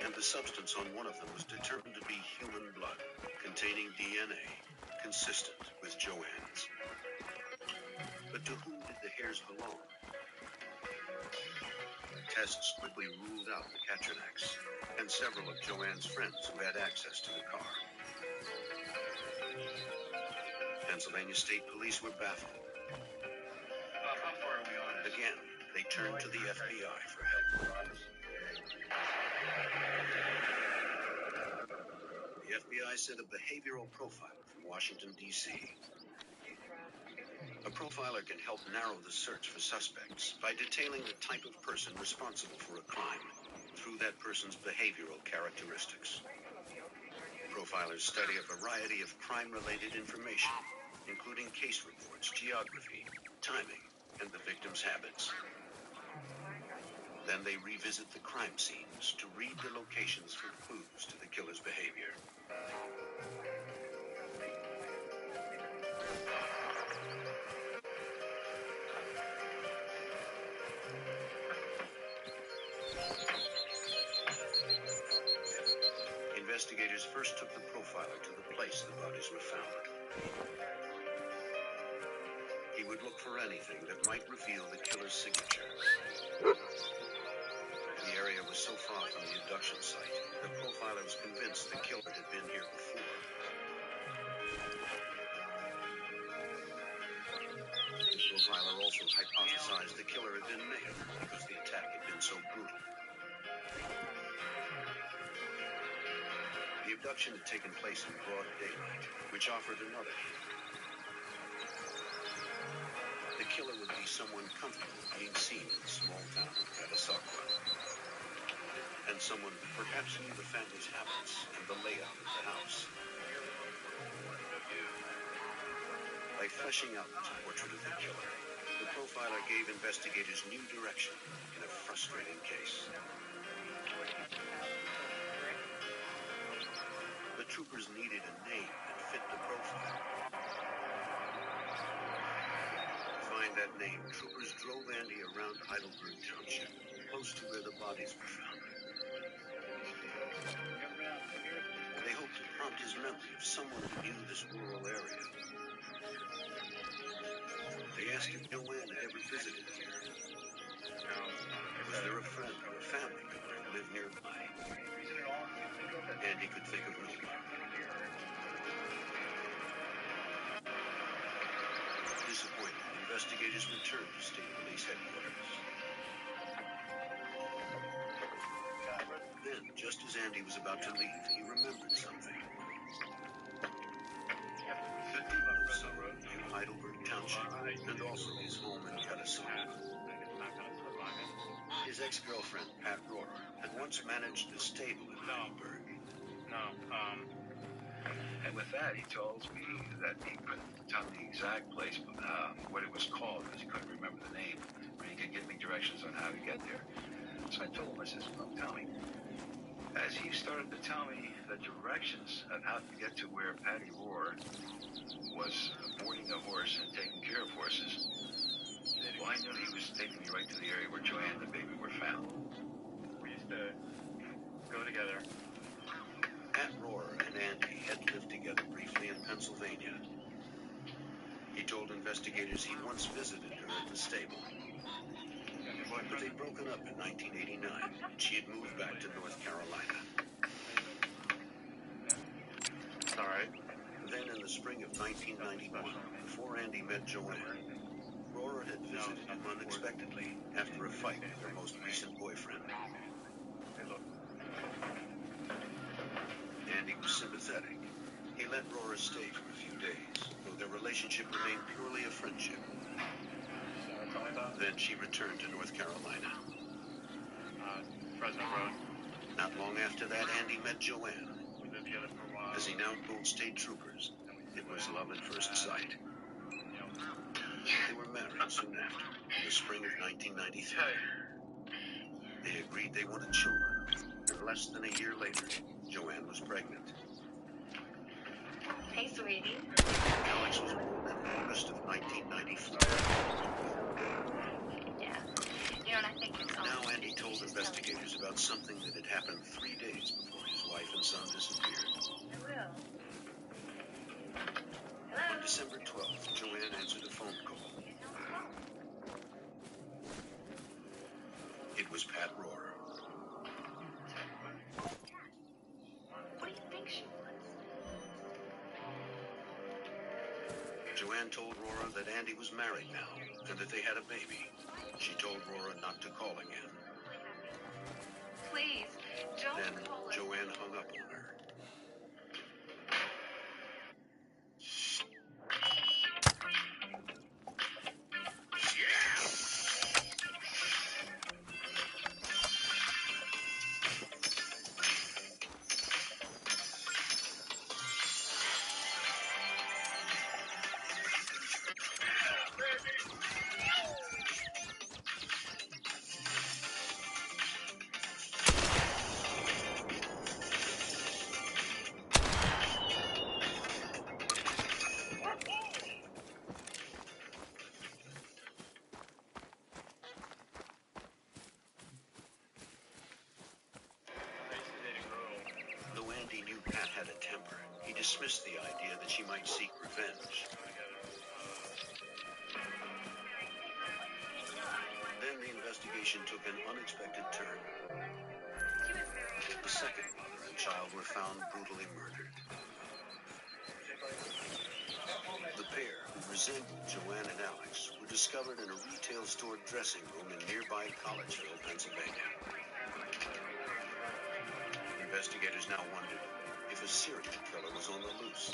And the substance on one of them was determined to be human blood, containing DNA consistent with Joanne's. But to whom did the hairs belong? Tests quickly ruled out the Katrinaks and several of Joanne's friends who had access to the car. Pennsylvania State Police were baffled. How far are we on it? Again, they turned to the FBI for help. The FBI sent a behavioral profiler from Washington, D.C. A profiler can help narrow the search for suspects by detailing the type of person responsible for a crime through that person's behavioral characteristics. Profilers study a variety of crime-related information, including case reports, geography, timing, and the victim's habits. Then they revisit the crime scenes to read the locations for clues to the killer's behavior. Investigators first took the profiler to the place the bodies were found. He would look for anything that might reveal the killer's signature. The area was so far from the abduction site, the profiler was convinced the killer had been here before. The profiler also hypothesized the killer had been male because the attack had been so brutal. The abduction had taken place in broad daylight, which offered another hint. The killer would be someone comfortable being seen in the small town of Catasauqua, and someone who perhaps knew the family's habits and the layout of the house. By fleshing out the portrait of the killer, the profiler gave investigators new direction in a frustrating case. The troopers needed a name that fit the profile. To find that name, troopers drove Andy around Heidelberg Township, close to where the bodies were found. They hoped to prompt his memory of someone who knew this rural area. They asked if Joanne had ever visited here. Was there a friend or a family member who lived nearby? And he could think of no one. investigators returned to State Police headquarters. Then, just as Andy was about to leave, he remembered something. 50 months in Heidelberg Township, and also his home in Cudahy. His ex-girlfriend, Pat Rohrer, had once managed a stable in Heidelberg. And with that, he told me that he couldn't tell me the exact place, what it was called, because he couldn't remember the name, but he could give me directions on how to get there. So I told him, I said, well, tell me. As he started to tell me the directions of how to get to where Patty Rohrer was boarding a horse and taking care of horses, well, I knew he was taking me right to the area where Joanne and the baby were found. We used to go together. Pat Rohrer and Andy had lived together briefly in Pennsylvania. He told investigators he'd once visited her at the stable. But they'd broken up in 1989. She had moved back to North Carolina. All right. Then in the spring of 1991, before Andy met Joanne, Rohrer had visited him unexpectedly after a fight with her most recent boyfriend. Andy was sympathetic. He let Rohrer stay for a few days, though their relationship remained purely a friendship. Then she returned to North Carolina. Fresno Road. Not long after that, Andy met Joanne. We lived together for a while. As he now told state troopers, it was love at first sight. They were married soon after, in the spring of 1993. They agreed they wanted children, and less than a year later, Joanne was pregnant. Hey, sweetie. Alex was born in August of 1994. Yeah. You know, and I think it's all... Now Andy told investigators about something that had happened 3 days before his wife and son disappeared. I will. On December 12th, Joanne answered a phone call. It was Pat Rohrer. What do you think she was? Joanne told Rohrer that Andy was married now, and that they had a baby. She told Rohrer not to call again. Please, don't Then call us. Joanne hung up on her. Though Andy knew Pat had a temper, he dismissed the idea that she might seek revenge. Then the investigation took an unexpected turn. The second mother and child were found brutally murdered. The pair, who resembled Joanne and Alex, were discovered in a retail store dressing room in nearby Collegeville, Pennsylvania. Investigators now wondered if a serial killer was on the loose,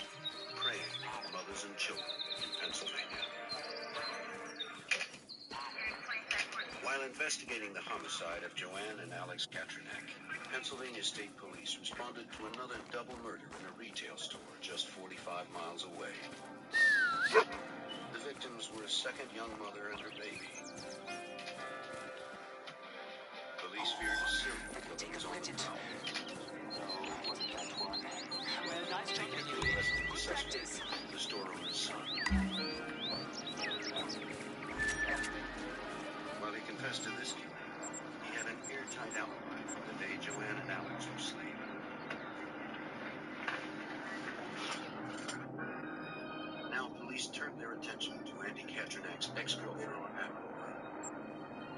preying on mothers and children in Pennsylvania. While investigating the homicide of Joanne and Alex Katrinak, Pennsylvania State Police responded to another double murder in a retail store just 45 miles away. The victims were a second young mother and her baby. Police feared a serial killer was on the prowl. Well, nice taking you. Practice. The store owner's son. While he confessed to this killing, he had an airtight alibi from the day Joanne and Alex were slain. Now police turned their attention to Andy Katrinak's ex-girlfriend, Pat Rohrer.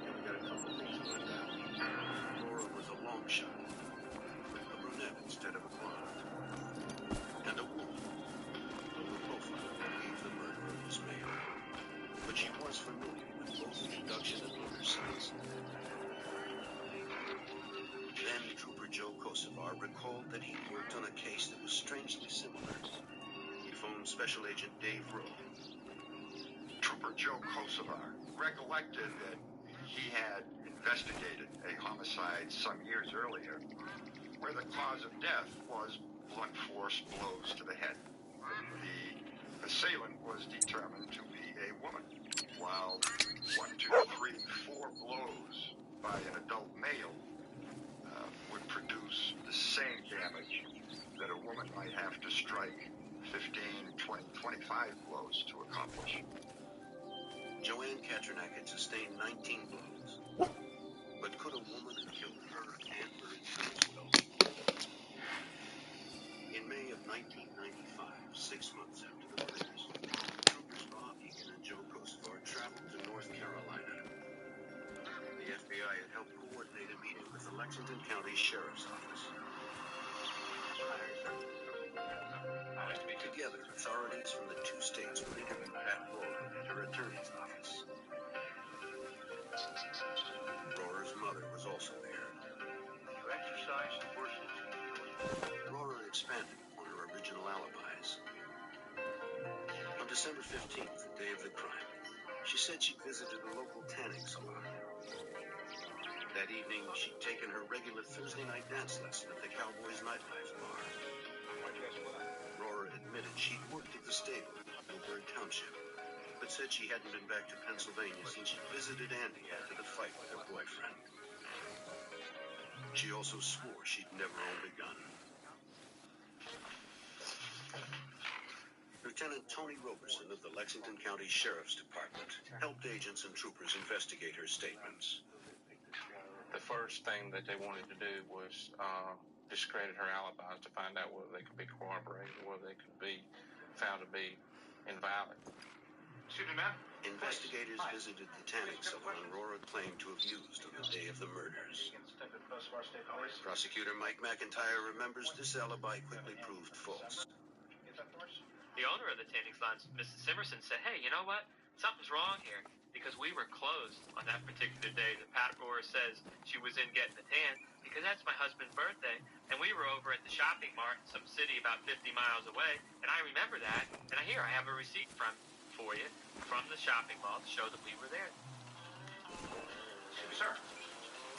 And we got a couple of things about that. Rohrer was a long shot, a brunette instead of a blonde, and a woman, though the profile believed the murderer was male. But she was was familiar with both the abduction and murder sites. Then Trooper Joe Kosovar recalled that he worked on a case that was strangely similar. He phoned Special Agent Dave Rowe. Trooper Joe Kosovar recollected that he had investigated a homicide some years earlier where the cause of death was blunt force blows to the head. The assailant was determined to be a woman, while 1, 2, 3, 4 blows by an adult male would produce the same damage that a woman might have to strike 15, 20, 25 blows to accomplish. Joanne Katranak had sustained 19 blows. But could a woman have killed her and Maritza as well? In May of 1995, 6 months after the murders, troopers Bob Egan and Joe Kosovar traveled to North Carolina. The FBI had helped coordinate a meeting with the Lexington County Sheriff's Office. Together, authorities from the 2 states would interview Pat Rohrer at her attorney's office. Rohrer's mother was also there. You exercise forces. Rohrer expanded on her original alibis. On December 15th, the day of the crime, she said she'd visited a local tanning salon. That evening, she'd taken her regular Thursday night dance lesson at the Cowboys Nightlife bar. Rohrer admitted she'd worked at the stable in Middleburg Township, but said she hadn't been back to Pennsylvania since she visited Andy after the fight with her boyfriend. She also swore she'd never owned a gun. Lieutenant Tony Roberson of the Lexington County Sheriff's Department helped agents and troopers investigate her statements. The first thing that they wanted to do was discredit her alibis to find out whether they could be corroborated or whether they could be found to be invalid. Excuse me, ma'am? Investigators visited the tanning salon Rohrer claimed to have used on the day of the murders. Prosecutor Mike McIntyre remembers this alibi quickly proved false. The owner of the tanning salon, Mrs. Simerson, said, hey, you know what? Something's wrong here because we were closed on that particular day that Pat Rohrer says she was in getting a tan because that's my husband's birthday. And we were over at the shopping mart in some city about 50 miles away. And I remember that. And I have a receipt for you from the shopping mall to show that we were there. Sir.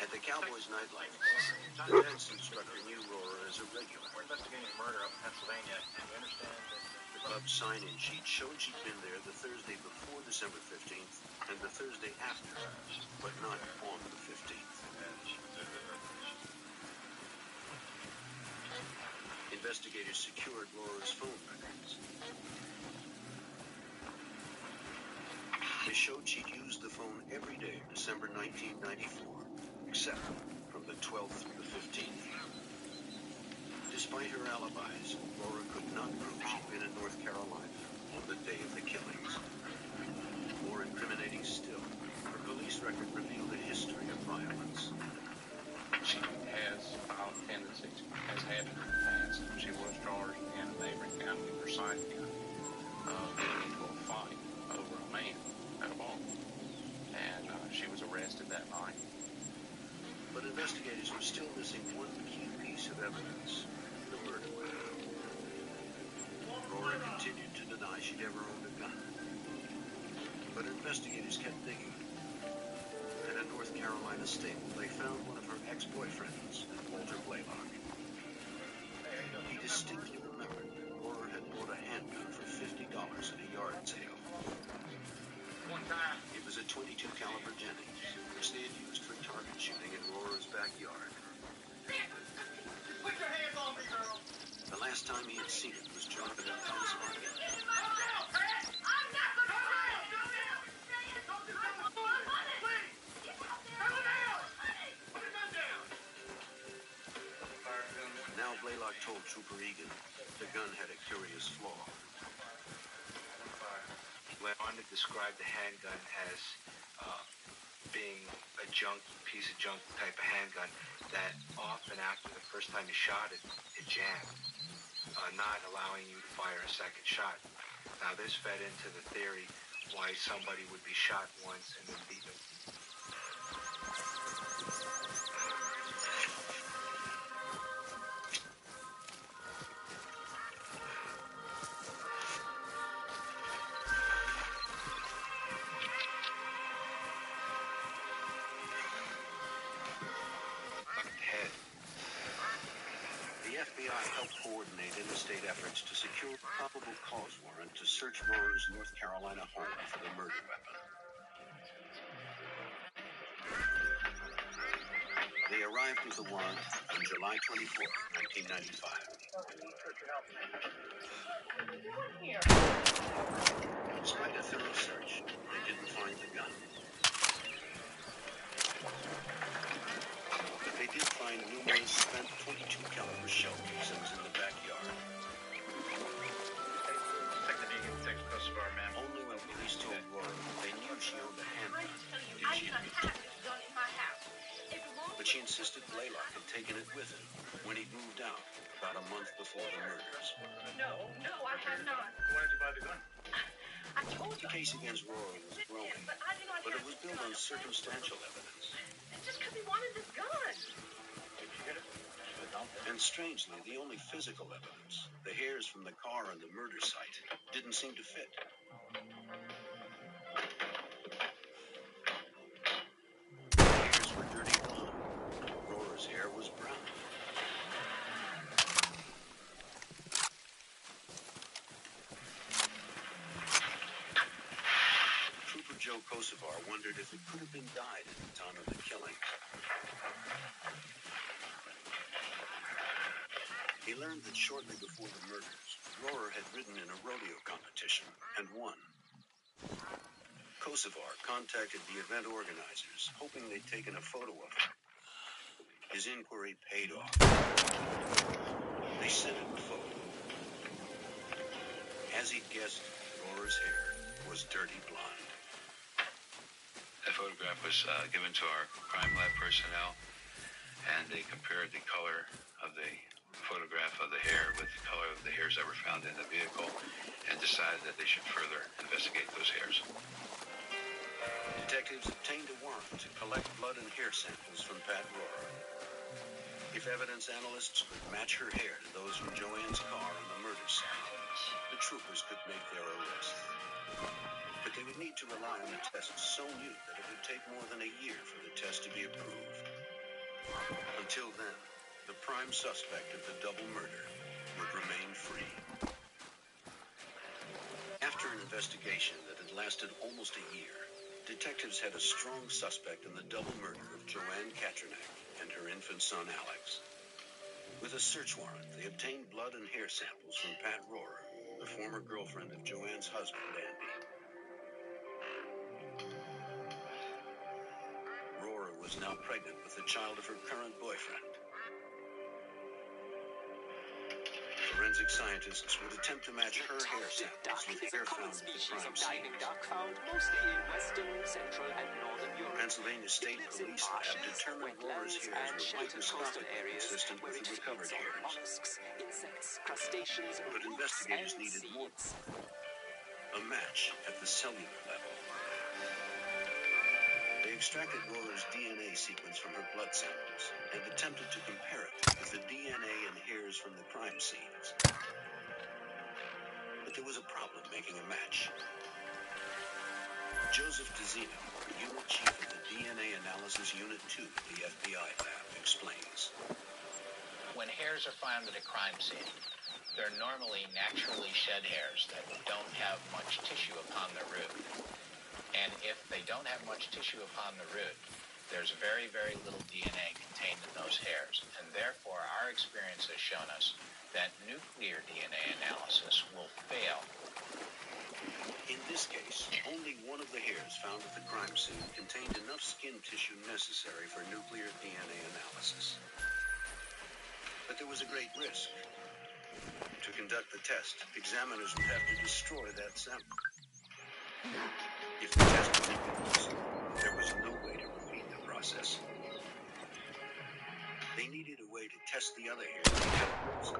At the Cowboys Nightlife bar, the dance instructor knew Rohrer as a regular. We're investigating a murder up in Pennsylvania, and we understand that the club's sign-in sheet showed she'd been there the Thursday before December 15th and the Thursday after, but not on the 15th. Investigators secured Laura's phone records. They showed she'd used the phone every day of December 1994, except from the 12th through the 15th. Despite her alibis, Laura could not prove she'd been in North Carolina on the day of the killings. More incriminating still, her police record revealed a history of violence. She has violent tendencies, has had in the past. She was charged in a neighboring county, Forsyth County, getting into a fight over a man at a bar. And she was arrested that night. But investigators were still missing one key piece of evidence, the murder weapon. Laura continued to deny she'd ever owned a gun. But investigators kept digging. At a North Carolina stable, they found one of her ex-boyfriends, Walter Blaylock. He distinctly remembered that Laura had bought a handgun for $50 at a yard sale. one time. It was a .22 caliber Jennings, which they had used for target shooting in Laura's backyard. Put your hands on me, girl. The last time he had seen it was during the Pennsylvania. Now Blaylock told Trooper Egan the gun had a curious flaw. Leonda described the handgun as being a piece of junk type of handgun that often after the first time you shot it, it jammed, not allowing you to fire a second shot. Now this fed into the theory why somebody would be shot once and then beaten. Head. The FBI helped coordinate interstate efforts to secure a probable cause warrant to search Rohrer's North Carolina home for the murder weapon. They arrived with the warrant on July 24, 1995. Despite a thorough search, they didn't find the gun. But they did find numerous spent .22 caliber shell casings in the backyard. Only when police told Rohrer they knew she owned a handgun did she admit. But she insisted Blaylock had taken it with him when he moved out about a month before the murders. No, I have not. Why did you buy the gun? I told you. The case against Rohrer was growing, but it was built on circumstantial evidence. It's just because he wanted this gun. Did you get it? And strangely, the only physical evidence, the hairs from the car on the murder site, didn't seem to fit. The hairs were dirty blonde. Rohrer's hair was brown. Trooper Joe Kosovar wondered if it could have been dyed at the time of the killing. He learned that shortly before the murders, Rohrer had ridden in a rodeo competition and won. Kosovar contacted the event organizers, hoping they'd taken a photo of him. His inquiry paid off. They sent him a photo. As he'd guessed, Rohrer's hair was dirty blonde. The photograph was given to our crime lab personnel, and they compared the color of the photograph of the hair with the color of the hairs that were found in the vehicle, and decided that they should further investigate those hairs. Detectives obtained a warrant to collect blood and hair samples from Pat Rohrer. If evidence analysts could match her hair to those from Joanne's car on the murder site, the troopers could make their arrest. But they would need to rely on a test so new that it would take more than a year for the test to be approved. Until then, the prime suspect of the double murder would remain free. After an investigation that had lasted almost a year, detectives had a strong suspect in the double murder of Joanne Katranek and her infant son Alex. With a search warrant, they obtained blood and hair samples from Pat Rohrer, the former girlfriend of Joanne's husband, Andy. Rohrer was now pregnant with the child of her current boyfriend. Forensic scientists would attempt to match her hair samples with hair found at the crime scene. Found mostly in western, central, and northern Europe. Pennsylvania State Police Lab determined Rohrer's hairs were microscopically consistent with the recovered hairs. Mollusks, insects, crustaceans, But investigators needed more. A match at the cellular level. They extracted Rohrer's DNA sequence from her blood samples and attempted to compare it with the DNA and hairs from the crime scenes. But there was a problem making a match. Joseph DeZino, unit chief of the DNA Analysis Unit 2 at the FBI lab, explains. When hairs are found at a crime scene, they're normally naturally shed hairs that don't have much tissue upon the root. And if they don't have much tissue upon the root, there's very, very little DNA contained in those hairs. And therefore, our experience has shown us that nuclear DNA analysis will fail. In this case, only one of the hairs found at the crime scene contained enough skin tissue necessary for nuclear DNA analysis. But there was a great risk. To conduct the test, examiners would have to destroy that sample. If the test was inconclusive, there was no way to repeat the process. They needed a way to test the other hairs.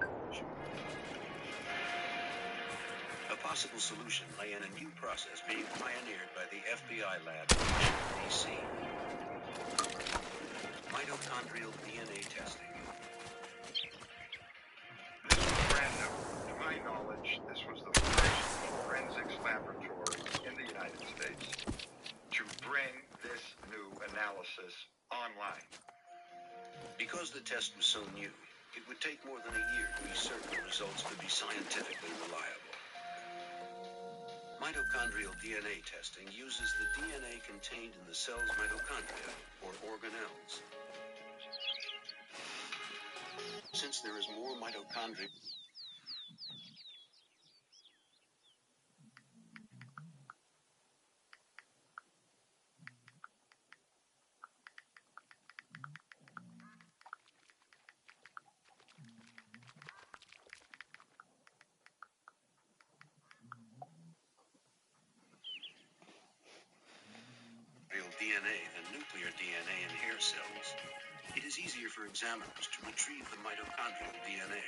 A possible solution lay in a new process being pioneered by the FBI lab in Washington, D.C. Mitochondrial DNA testing. This was brand new. To my knowledge, this was the first forensics laboratory in the United States to bring this new analysis online. Because the test was so new, it would take more than a year to be certain the results could be scientifically reliable. Mitochondrial DNA testing uses the DNA contained in the cell's mitochondria, or organelles. Since there is more mitochondria... DNA than nuclear DNA in hair cells, it is easier for examiners to retrieve the mitochondrial DNA.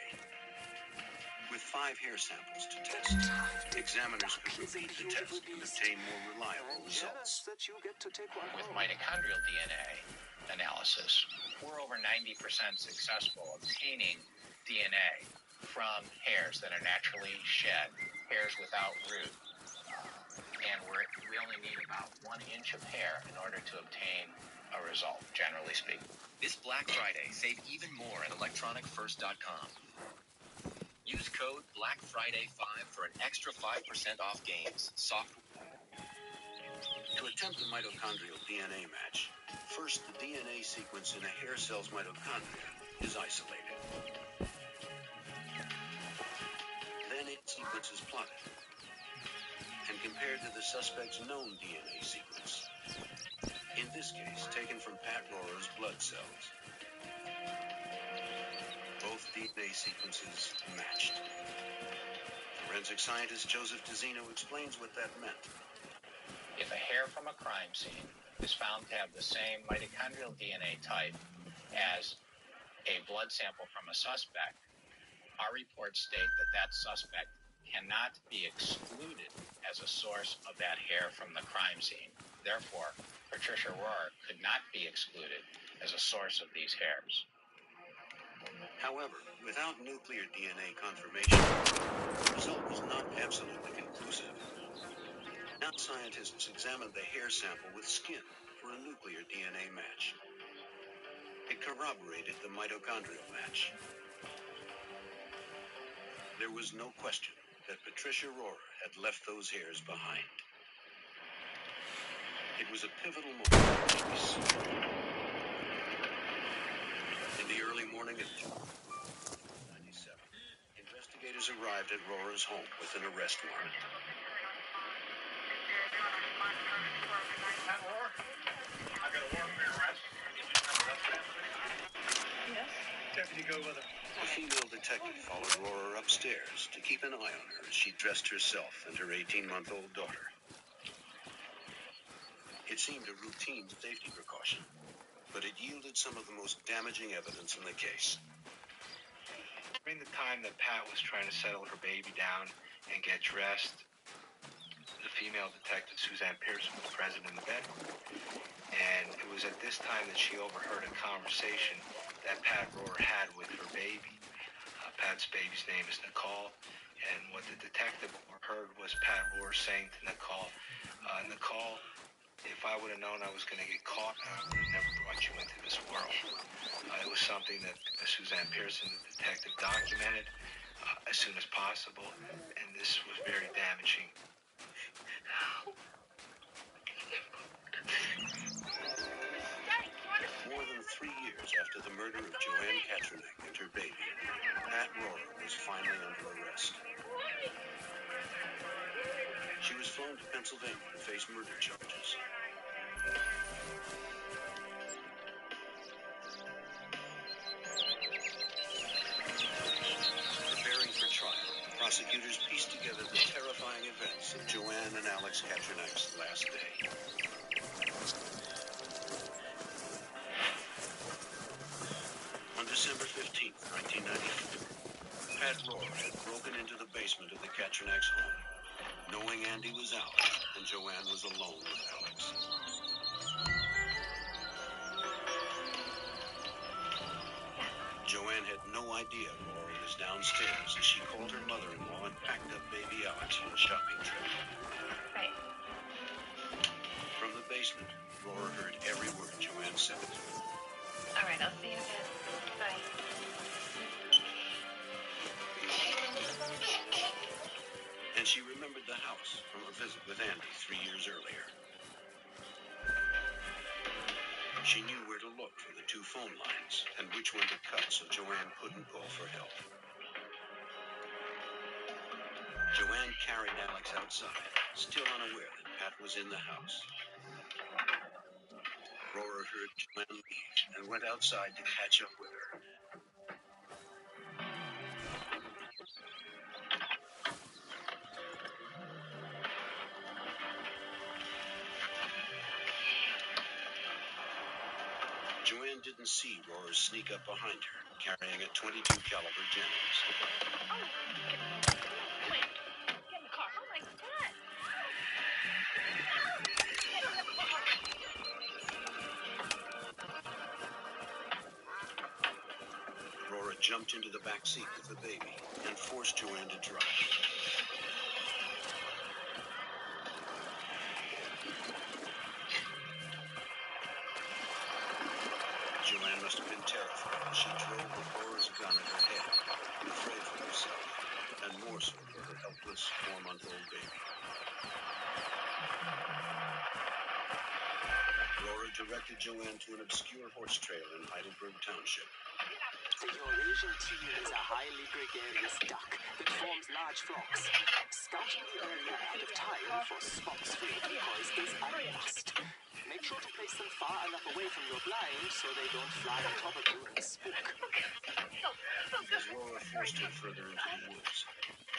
With 5 hair samples to test, examiners could repeat the test and obtain more reliable results. With mitochondrial DNA analysis, we're over 90% successful obtaining DNA from hairs that are naturally shed, hairs without root. And we only need about 1 inch of hair in order to obtain a result, generally speaking. This Black Friday, save even more at electronicfirst.com. Use code BLACKFRIDAY5 for an extra 5% off games, software. To attempt a mitochondrial DNA match, first the DNA sequence in a hair cell's mitochondria is isolated. Then its sequence is plotted and compared to the suspect's known DNA sequence, in this case taken from Pat Rohrer's blood cells. Both DNA sequences matched. Forensic scientist Joseph DeZino explains what that meant. If a hair from a crime scene is found to have the same mitochondrial DNA type as a blood sample from a suspect, our reports state that that suspect cannot be excluded as a source of that hair from the crime scene. Therefore, Patricia Rohrer could not be excluded as a source of these hairs. However, without nuclear DNA confirmation, the result was not absolutely conclusive. Now scientists examined the hair sample with skin for a nuclear DNA match. It corroborated the mitochondrial match. There was no question that Patricia Rohrer had left those hairs behind. It was a pivotal moment for the case. In the early morning of 1997, investigators arrived at Rohrer's home with an arrest warrant. Pat Rohrer, I got a warrant for your arrest. Yes? Deputy, go with her. A female detective followed Rohrer upstairs to keep an eye on her as she dressed herself and her 18-month-old daughter. It seemed a routine safety precaution, but it yielded some of the most damaging evidence in the case. During the time that Pat was trying to settle her baby down and get dressed, the female detective, Suzanne Pearson, was present in the bedroom. And it was at this time that she overheard a conversation that Pat Rohrer had with her baby. Pat's baby's name is Nicole, and what the detective heard was Pat Rohrer saying to Nicole, Nicole, if I would have known I was going to get caught, I would have never brought you into this world. It was something that Suzanne Pearson, the detective, documented as soon as possible, and this was very damaging. More than 3 years after the murder of Joanne Katrinek and her baby, Pat Rohrer was finally under arrest. She was flown to Pennsylvania to face murder charges. Preparing for trial, prosecutors pieced together the terrifying events of Joanne and Alex Katrinek's last day. On December 15th, 1994, Pat Rohrer had broken into the basement of the Katrinek's home Andy was out, and Joanne was alone with Alex. Joanne had no idea Laura was downstairs as she called her mother-in-law and packed up baby Alex for a shopping trip. Right. From the basement, Laura heard every word Joanne said. All right, I'll see you in a bit. Bye. And she remembered the house from a visit with Andy 3 years earlier. She knew where to look for the 2 phone lines and which one to cut so Joanne couldn't call for help. Joanne carried Alex outside, still unaware that Pat was in the house. Laura heard Joanne leave and went outside to catch up with her. Joanne didn't see Laura sneak up behind her, carrying a .22 caliber Jennings. Wait, get in the car. Oh my God! Laura jumped into the back seat with the baby and forced Joanne to drive. Joanne must have been terrified as she drove with Laura's gun at her head, afraid for herself, and more so for her helpless 4-month-old baby. Laura directed Joanne to an obscure horse trail in Heidelberg Township. The Eurasian teal is a highly gregarious duck that forms large flocks. Scouting the area ahead of time for spots for your decoys is a must. Make sure to place them far enough away from your blind so they don't fly on top of you and spook. As Laura forced her further into the woods,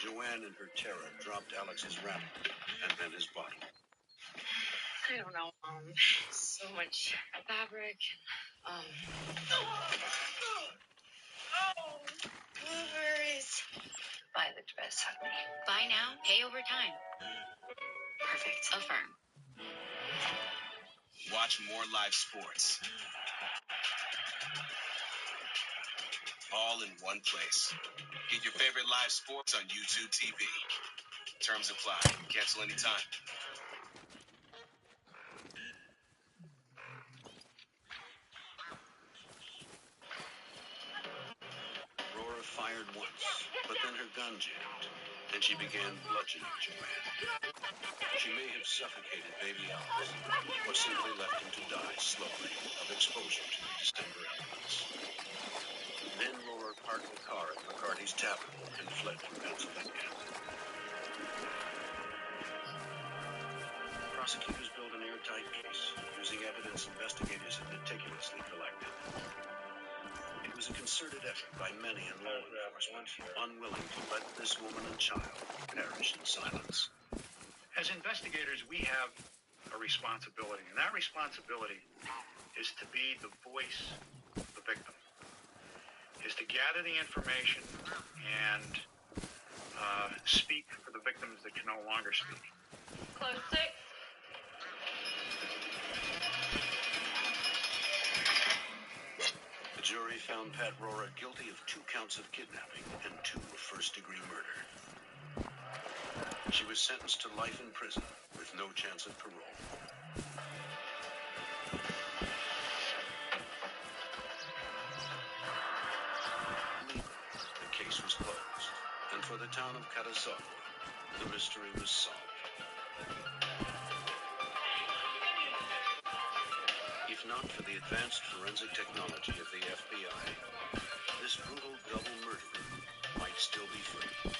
Joanne in her terror dropped Alex's rattle and then his body. I don't know, so much fabric. Blueberries. Buy the dress, honey. Buy now, pay over time. Perfect. Affirm. Watch more live sports. All in one place. Get your favorite live sports on YouTube TV. Terms apply. Cancel anytime. Laura fired once, but then her gun jammed, and she began bludgeoning Joanne. She may have suffocated baby Alex, or simply left him to die slowly of exposure to the December elements. Then Laura parked the car at McCarty's Tavern and fled from Pennsylvania. Prosecutors built an airtight case using evidence investigators had meticulously collected. It was a concerted effort by many in law enforcement, unwilling to let this woman and child perish in silence. As investigators, we have a responsibility, and that responsibility is to be the voice of the victim, is to gather the information and speak for the victims that can no longer speak. Close 6. The jury found Pat Rohrer guilty of 2 counts of kidnapping and 2 of first-degree murder. She was sentenced to life in prison with no chance of parole. The case was closed, and for the town of Katasova, the mystery was solved. If not for the advanced forensic technology of the FBI, this brutal double murderer might still be free.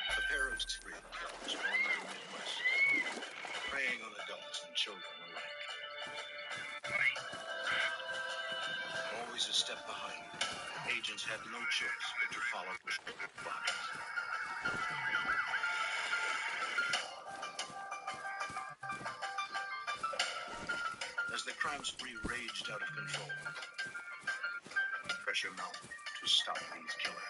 A pair of serial killers roam the Midwest, preying on adults and children alike. always a step behind. Agents had no choice but to follow the bodies. As the crime spree raged out of control, pressure mounted to stop these killers.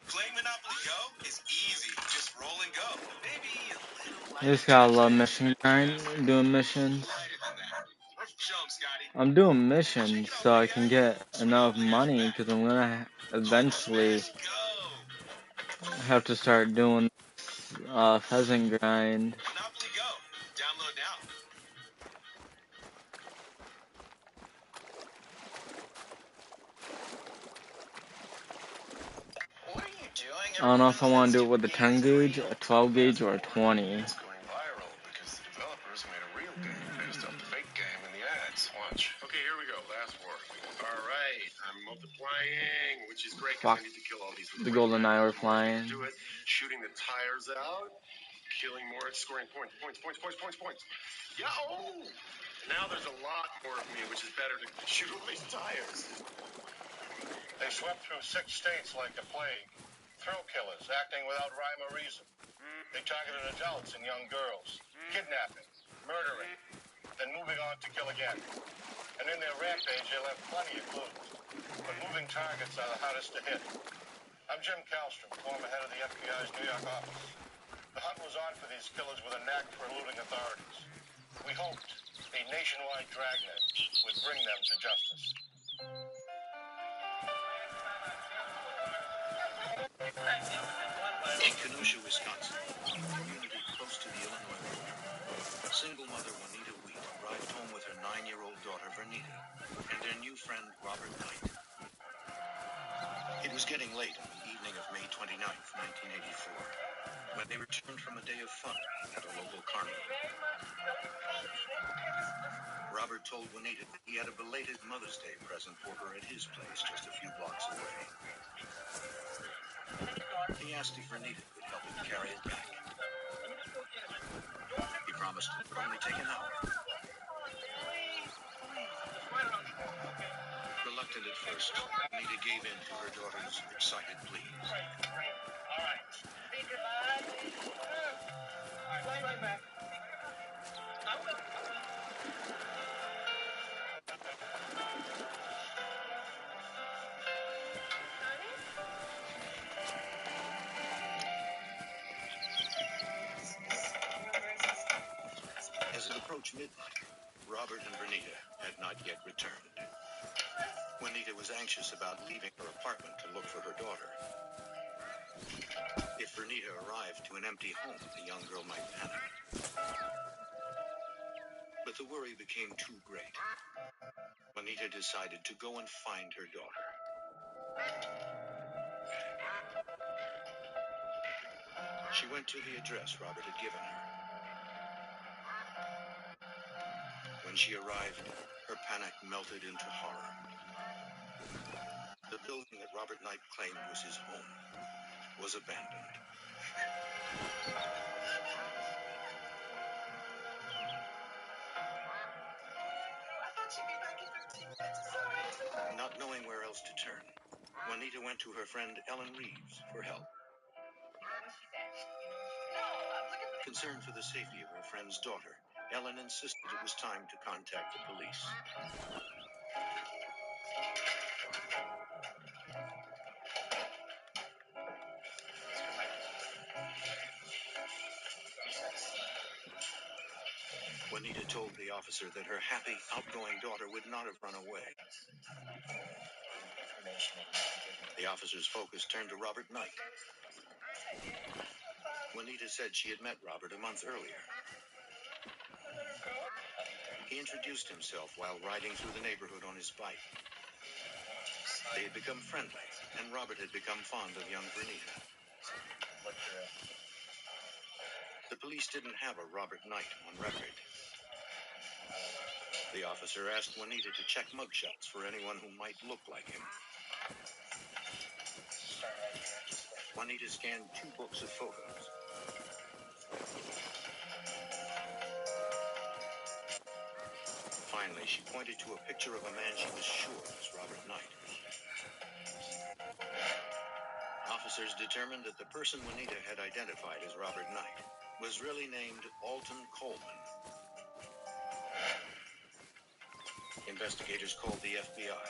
Playing Monopoly Go is easy. Just roll and go. Maybe a little I just gotta love mission grind, doing missions. Show 'em, Scotty. I'm doing missions so I can get enough money because I'm gonna eventually have to start doing pheasant grind. Monopoly Go. Download now. What are you doing? I don't know if I want to do it with a 10 gauge, a 12 gauge, or a 20. It's going viral because the developers made a real game based off the fake game in the ads. Watch. Okay, here we go. Last war. All right, I'm multiplying, which is great because Fuck. I need to kill all these. The golden eye were flying. Do it. Shooting the tires out. Killing more. Scoring points. Yeah. Oh. Now there's a lot more of me, which is better to shoot all these tires. They swept through 6 states like a plague. Thrill killers, acting without rhyme or reason. They targeted adults and young girls. Kidnapping, murdering, then moving on to kill again. And in their rampage, they left plenty of clues. But moving targets are the hardest to hit. I'm Jim Kallstrom, former head of the FBI's New York office. The hunt was on for these killers with a knack for eluding authorities. We hoped a nationwide dragnet would bring them to justice. In Kenosha, Wisconsin, a community close to the Illinois border, single mother Juanita Wheat arrived home with her 9-year-old daughter Vernita and their new friend Robert Knight. It was getting late on the evening of May 29th, 1984, when they returned from a day of fun at a local carnival. Robert told Juanita that he had a belated Mother's Day present for her at his place just a few blocks away. He asked if Vernita could help him carry it back. He promised it would only take an hour. Reluctant at first, Vernita gave in to her daughter's excited pleas. All right. Say goodbye. Right back. I will. As it approached midnight, Robert and Vernita had not yet returned. Juanita was anxious about leaving her apartment to look for her daughter. If Vernita arrived to an empty home, the young girl might panic. But the worry became too great. Juanita decided to go and find her daughter. She went to the address Robert had given her. When she arrived, her panic melted into horror. The building that Robert Knight claimed was his home was abandoned. Not knowing where else to turn, Juanita went to her friend Ellen Reeves for help. Concerned for the safety of her friend's daughter, Ellen insisted it was time to contact the police. Juanita told the officer that her happy, outgoing daughter would not have run away. The officer's focus turned to Robert Knight. Juanita said she had met Robert a month earlier. He He introduced himself while riding through the neighborhood on his bike. They had become friendly, and Robert had become fond of young Vernita. The police didn't have a Robert Knight on record. The officer asked Juanita to check mugshots for anyone who might look like him. Juanita scanned 2 books of photos. Finally, she pointed to a picture of a man she was sure was Robert Knight. Officers determined that the person Juanita had identified as Robert Knight was really named Alton Coleman. Investigators called the FBI.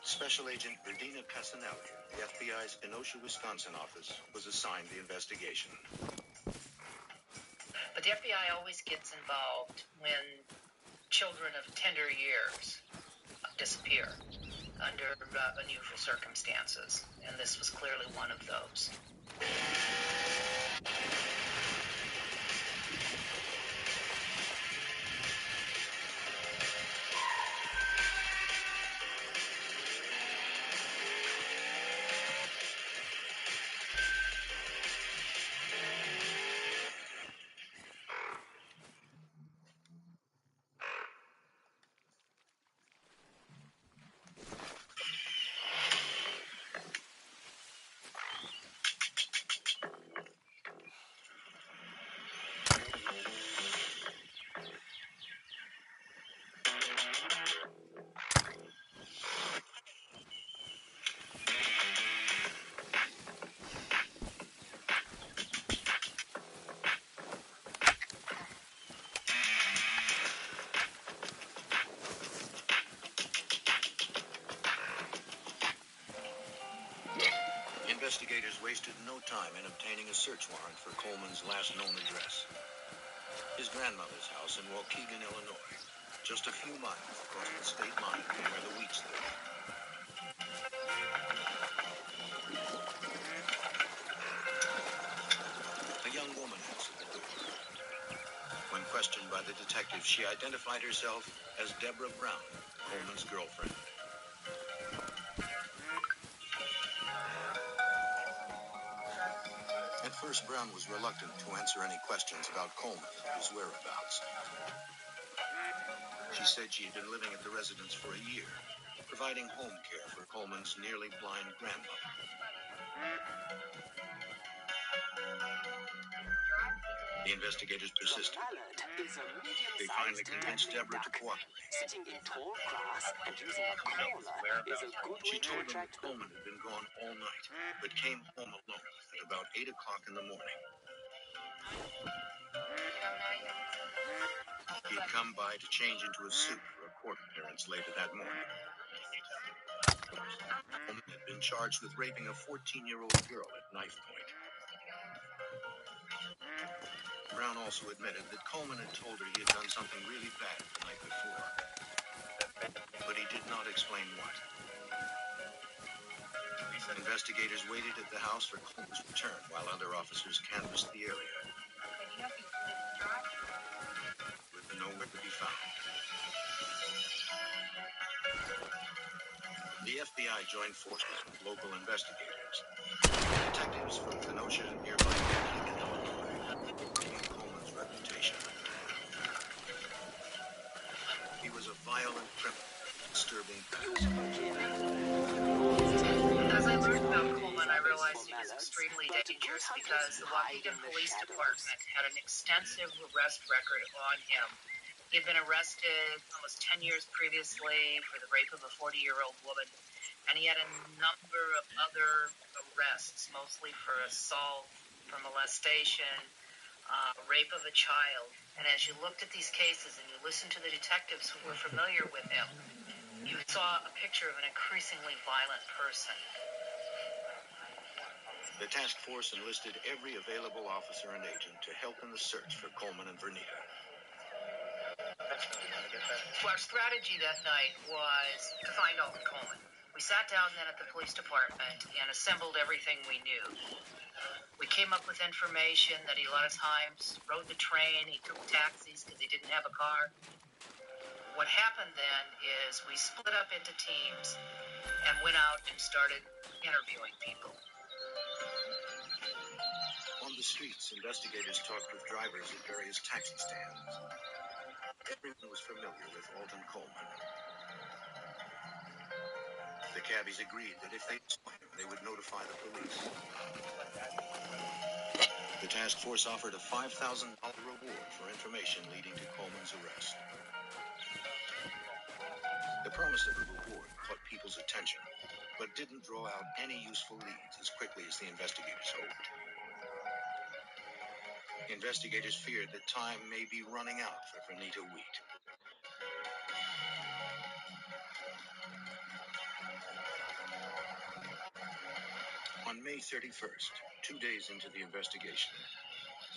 Special Agent Verdina Casanelli, the FBI's Kenosha, Wisconsin office, was assigned the investigation. But the FBI always gets involved when children of tender years disappear under unusual circumstances, and this was clearly one of those. Investigators wasted no time in obtaining a search warrant for Coleman's last known address. His grandmother's house in Waukegan, Illinois, just a few miles across the state line from where the Wheats lived. A young woman answered the door. When questioned by the detective, she identified herself as Deborah Brown, Coleman's girlfriend. At first, Brown was reluctant to answer any questions about Coleman and his whereabouts. She said she had been living at the residence for a year, providing home care for Coleman's nearly blind grandmother. The investigators persisted. They finally convinced Deborah to cooperate. Sitting in tall grass and using a collar is a good She way to told them that attract them. Coleman had been gone all night, but came home alone at about 8 o'clock in the morning. He'd come by to change into a suit for a court appearance later that morning. Coleman had been charged with raping a 14-year-old girl at knife point. Brown also admitted that Coleman had told her he had done something really bad the night before, but he did not explain what. Investigators waited at the house for Coleman's return while other officers canvassed the area. With nowhere to be found. The FBI joined forces with local investigators. Detectives from Kenosha and nearby Waukegan, Illinois, gained Coleman's reputation. He was a violent criminal, disturbing past. As I learned about Coleman, I realized he was extremely dangerous because the Waukegan Police Department had an extensive arrest record on him. He had been arrested almost 10 years previously for the rape of a 40-year-old woman, and he had a number of other arrests, mostly for assault, for molestation, rape of a child. And as you looked at these cases and you listened to the detectives who were familiar with him, you saw a picture of an increasingly violent person. The task force enlisted every available officer and agent to help in the search for Coleman and Vernita. Our strategy that night was to find Alton Coleman. We sat down then at the police department and assembled everything we knew. We came up with information that he a lot of times rode the train, he took taxis because he didn't have a car. What happened then is we split up into teams and went out and started interviewing people. On the streets, investigators talked with drivers at various taxi stands. Everyone was familiar with Alton Coleman. The cabbies agreed that if they saw him, they would notify the police. The task force offered a $5,000 reward for information leading to Coleman's arrest. The promise of the reward caught people's attention, but didn't draw out any useful leads as quickly as the investigators hoped. Investigators feared that time may be running out for Vernita Wheat. On May 31st, 2 days into the investigation,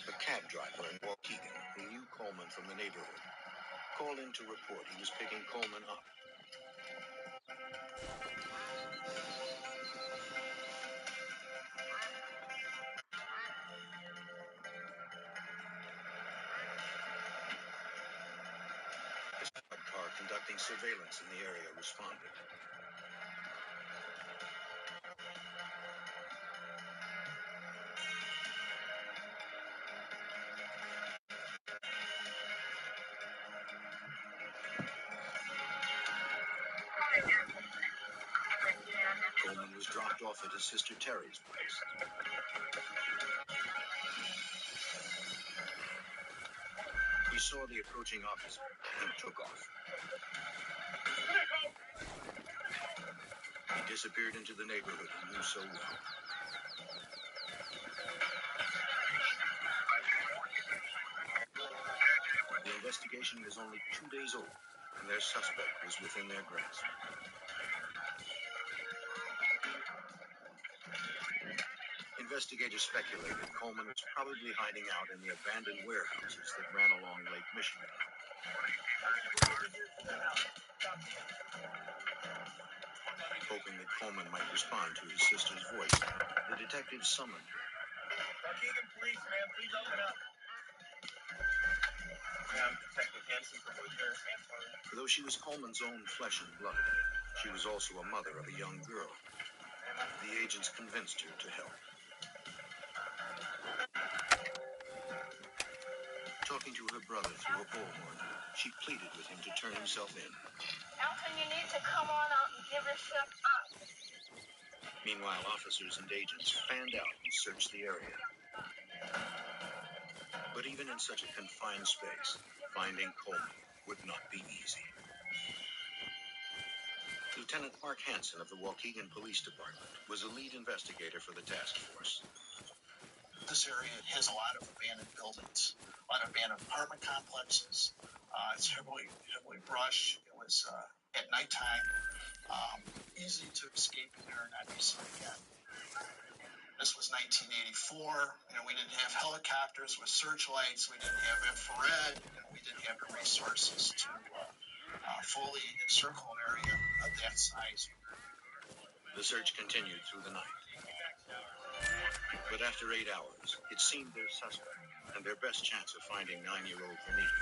a cab driver in Waukegan who knew Coleman from the neighborhood called in to report he was picking Coleman up. A squad car conducting surveillance in the area responded. Coleman was dropped off at his sister Terry's place. He saw the approaching officer and took off. He disappeared into the neighborhood he knew so well. The investigation was only 2 days old, and their suspect was within their grasp. Investigators speculated Coleman was probably hiding out in the abandoned warehouses that ran along Lake Michigan. Hoping that Coleman might respond to his sister's voice, the detective summoned her. Waukegan Police, man, please open up. I'm Detective Hansen from Lieutenant. Though she was Coleman's own flesh and blood, she was also a mother of a young girl. The agents convinced her to help. Talking to her brother through a bullhorn, she pleaded with him to turn himself in. Alton, you need to come on out and give yourself up. Meanwhile, officers and agents fanned out and searched the area. But even in such a confined space, finding Coleman would not be easy. Lieutenant Mark Hansen of the Waukegan Police Department was the lead investigator for the task force. This area has a lot of abandoned buildings, a lot of abandoned apartment complexes. It's heavily brushed. It was at nighttime, easy to escape in there and not be seen again. This was 1984. We didn't have helicopters with searchlights. We didn't have infrared. We didn't have the resources to fully encircle an area of that size. The search continued through the night. But after 8 hours, it seemed their suspect and their best chance of finding 9-year-old Vernita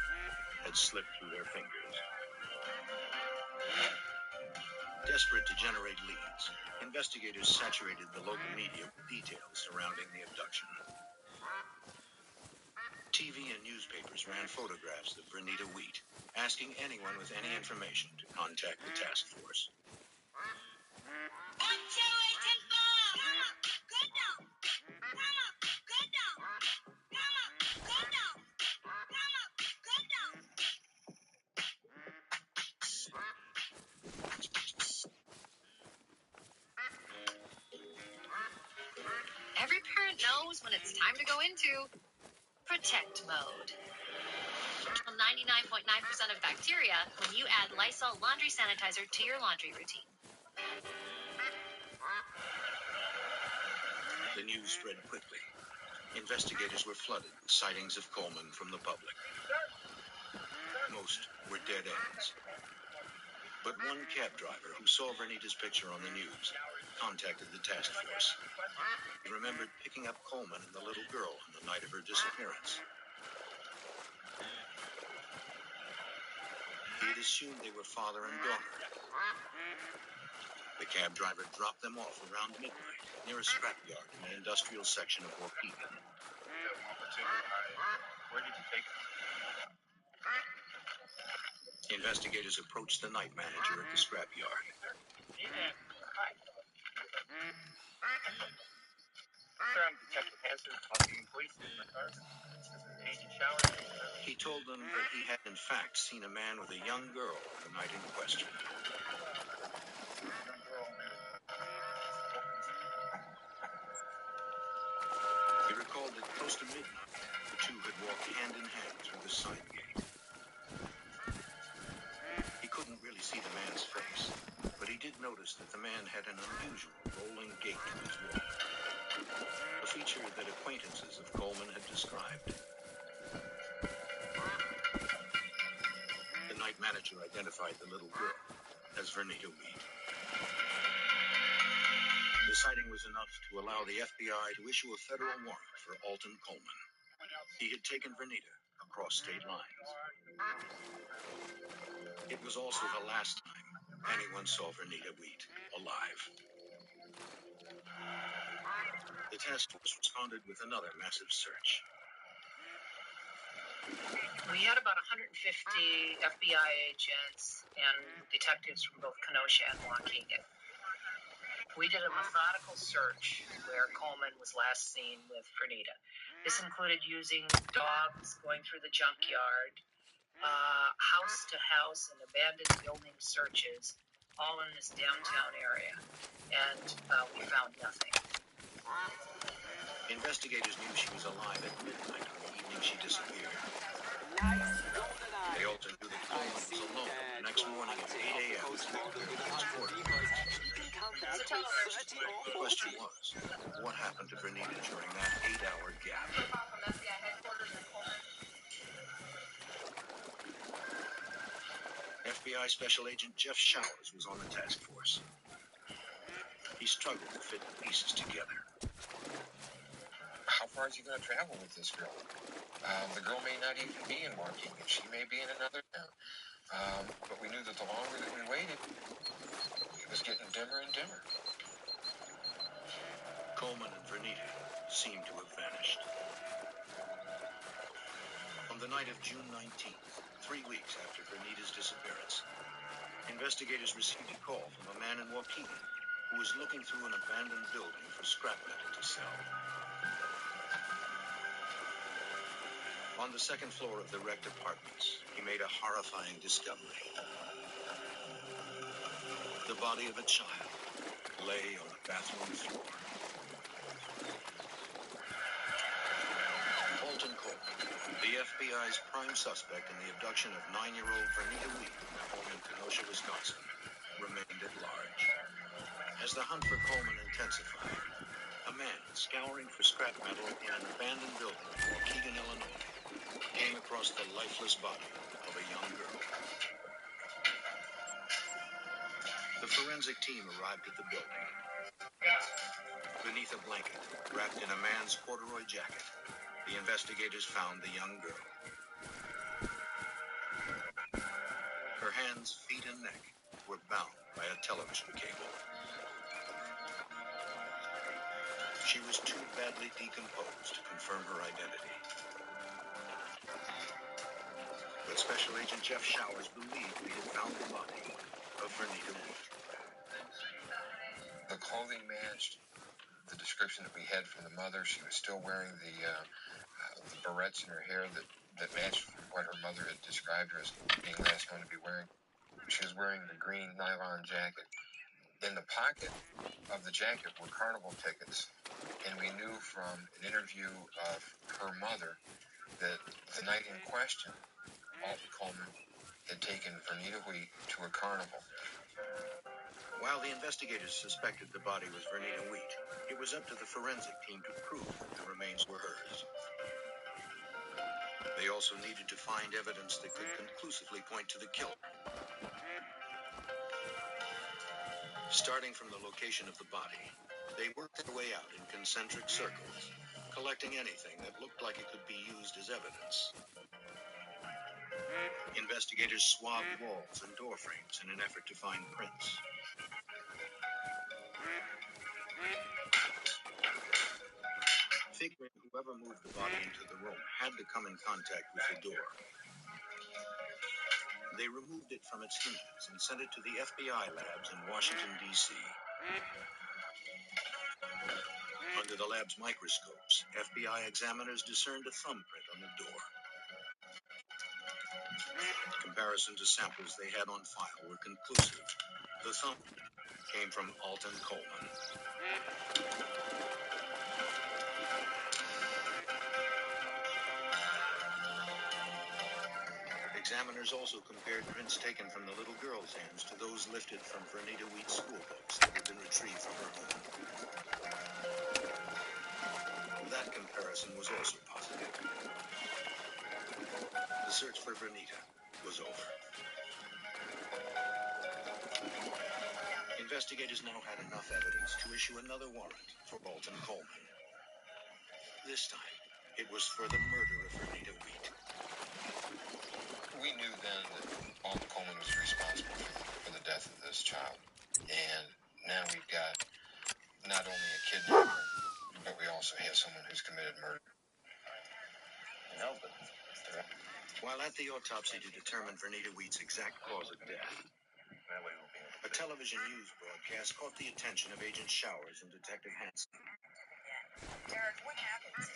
had slipped through their fingers. Desperate to generate leads, investigators saturated the local media with details surrounding the abduction. TV and newspapers ran photographs of Vernita Wheat, asking anyone with any information to contact the task force. 1, 2, 8, 10, 5. Good now. Come up. Good now. Come up. Good now. Come up. Good now. Every parent knows when it's time to go into protect mode. Kill 99.9% of bacteria when you add Lysol laundry sanitizer to your laundry routine. The news spread quickly. Investigators were flooded with sightings of Coleman from the public. Most were dead ends. But one cab driver who saw Vernita's picture on the news contacted the task force. He remembered picking up Coleman and the little girl on the night of her disappearance. He had assumed they were father and daughter. The cab driver dropped them off around midnight near a scrapyard in the industrial section of Waukegan. Where did you take him? Investigators approached the night manager at the scrapyard. Yeah. Hi. Sir, I'm Detective Hanson, Waukegan Police in my car. Agent Showers. He told them that he had in fact seen a man with a young girl the night in question. He recalled that close to midnight, the two had walked hand in hand through the side gate. He couldn't really see the man's face, but he did notice that the man had an unusual rolling gait to his walk, a feature that acquaintances of Coleman had described. The night manager identified the little girl as Vernita Weed. The sighting was enough to allow the FBI to issue a federal warrant for Alton Coleman. He had taken Vernita across state lines. It was also the last time anyone saw Vernita Weed alive. The task force responded with another massive search. We had about 150 FBI agents and detectives from both Kenosha and Waukegan. We did a methodical search where Coleman was last seen with Vernita. This included using dogs, going through the junkyard, house to house and abandoned building searches, all in this downtown area. And we found nothing. Investigators knew she was alive at midnight on the evening she disappeared. They also knew that Coleman was alone the next morning at 8 a.m. with his quarterback. The question was, what happened to Vernita during that 8-hour gap? FBI Special Agent Jeff Showers was on the task force. He struggled to fit the pieces together. How far is he going to travel with this girl? The girl may not even be in Waukegan. She may be in another town. But we knew that the longer that we waited, it was getting dimmer and dimmer. Coleman and Vernita seemed to have vanished. On the night of June 19th, 3 weeks after Vernita's disappearance, investigators received a call from a man in Waukegan who was looking through an abandoned building for scrap metal to sell. On the second floor of the wrecked apartments, he made a horrifying discovery. The body of a child lay on the bathroom floor. Alton Coleman, the FBI's prime suspect in the abduction of 9-year-old Vernita Weed from her home in Kenosha, Wisconsin, remained at large. As the hunt for Coleman intensified, a man scouring for scrap metal in an abandoned building in Waukegan, Illinois, came across the lifeless body of a young girl. The forensic team arrived at the building. Beneath a blanket, wrapped in a man's corduroy jacket, the investigators found the young girl. Her hands, feet, and neck were bound by a television cable. She was too badly decomposed to confirm her identity. But Special Agent Jeff Showers believed we had found the body of Vernita Weed. The clothing matched the description that we had from the mother. She was still wearing the barrettes in her hair that matched what her mother had described her as being last known to be wearing. She was wearing the green nylon jacket. In the pocket of the jacket were carnival tickets, and we knew from an interview of her mother that the night in question, Alton Coleman had taken Vernita Weed to a carnival. While the investigators suspected the body was Vernita Weed, it was up to the forensic team to prove that the remains were hers. They also needed to find evidence that could conclusively point to the killer. Starting from the location of the body, they worked their way out in concentric circles, collecting anything that looked like it could be used as evidence. Investigators swabbed walls and door frames in an effort to find prints. Figuring whoever moved the body into the room had to come in contact with the door. They removed it from its hinges and sent it to the FBI labs in Washington, D.C. Under the lab's microscopes, FBI examiners discerned a thumbprint on the door. Comparison to samples they had on file were conclusive. The thumbprint came from Alton Coleman. Examiners also compared prints taken from the little girl's hands to those lifted from Vernita Wheat's school books that had been retrieved from her home. That comparison was also positive. The search for Vernita was over. Investigators now had enough evidence to issue another warrant for Alton Coleman. This time, it was for the murder of Vernita Wheat. We knew then that Alton Coleman was responsible for the death of this child. And now we've got not only a kidnapper, but we also have someone who's committed murder. No, but while at the autopsy to determine Vernita Wheat's exact cause of death, a television news broadcast caught the attention of Agent Showers and Detective Hanson. Derek, what happened?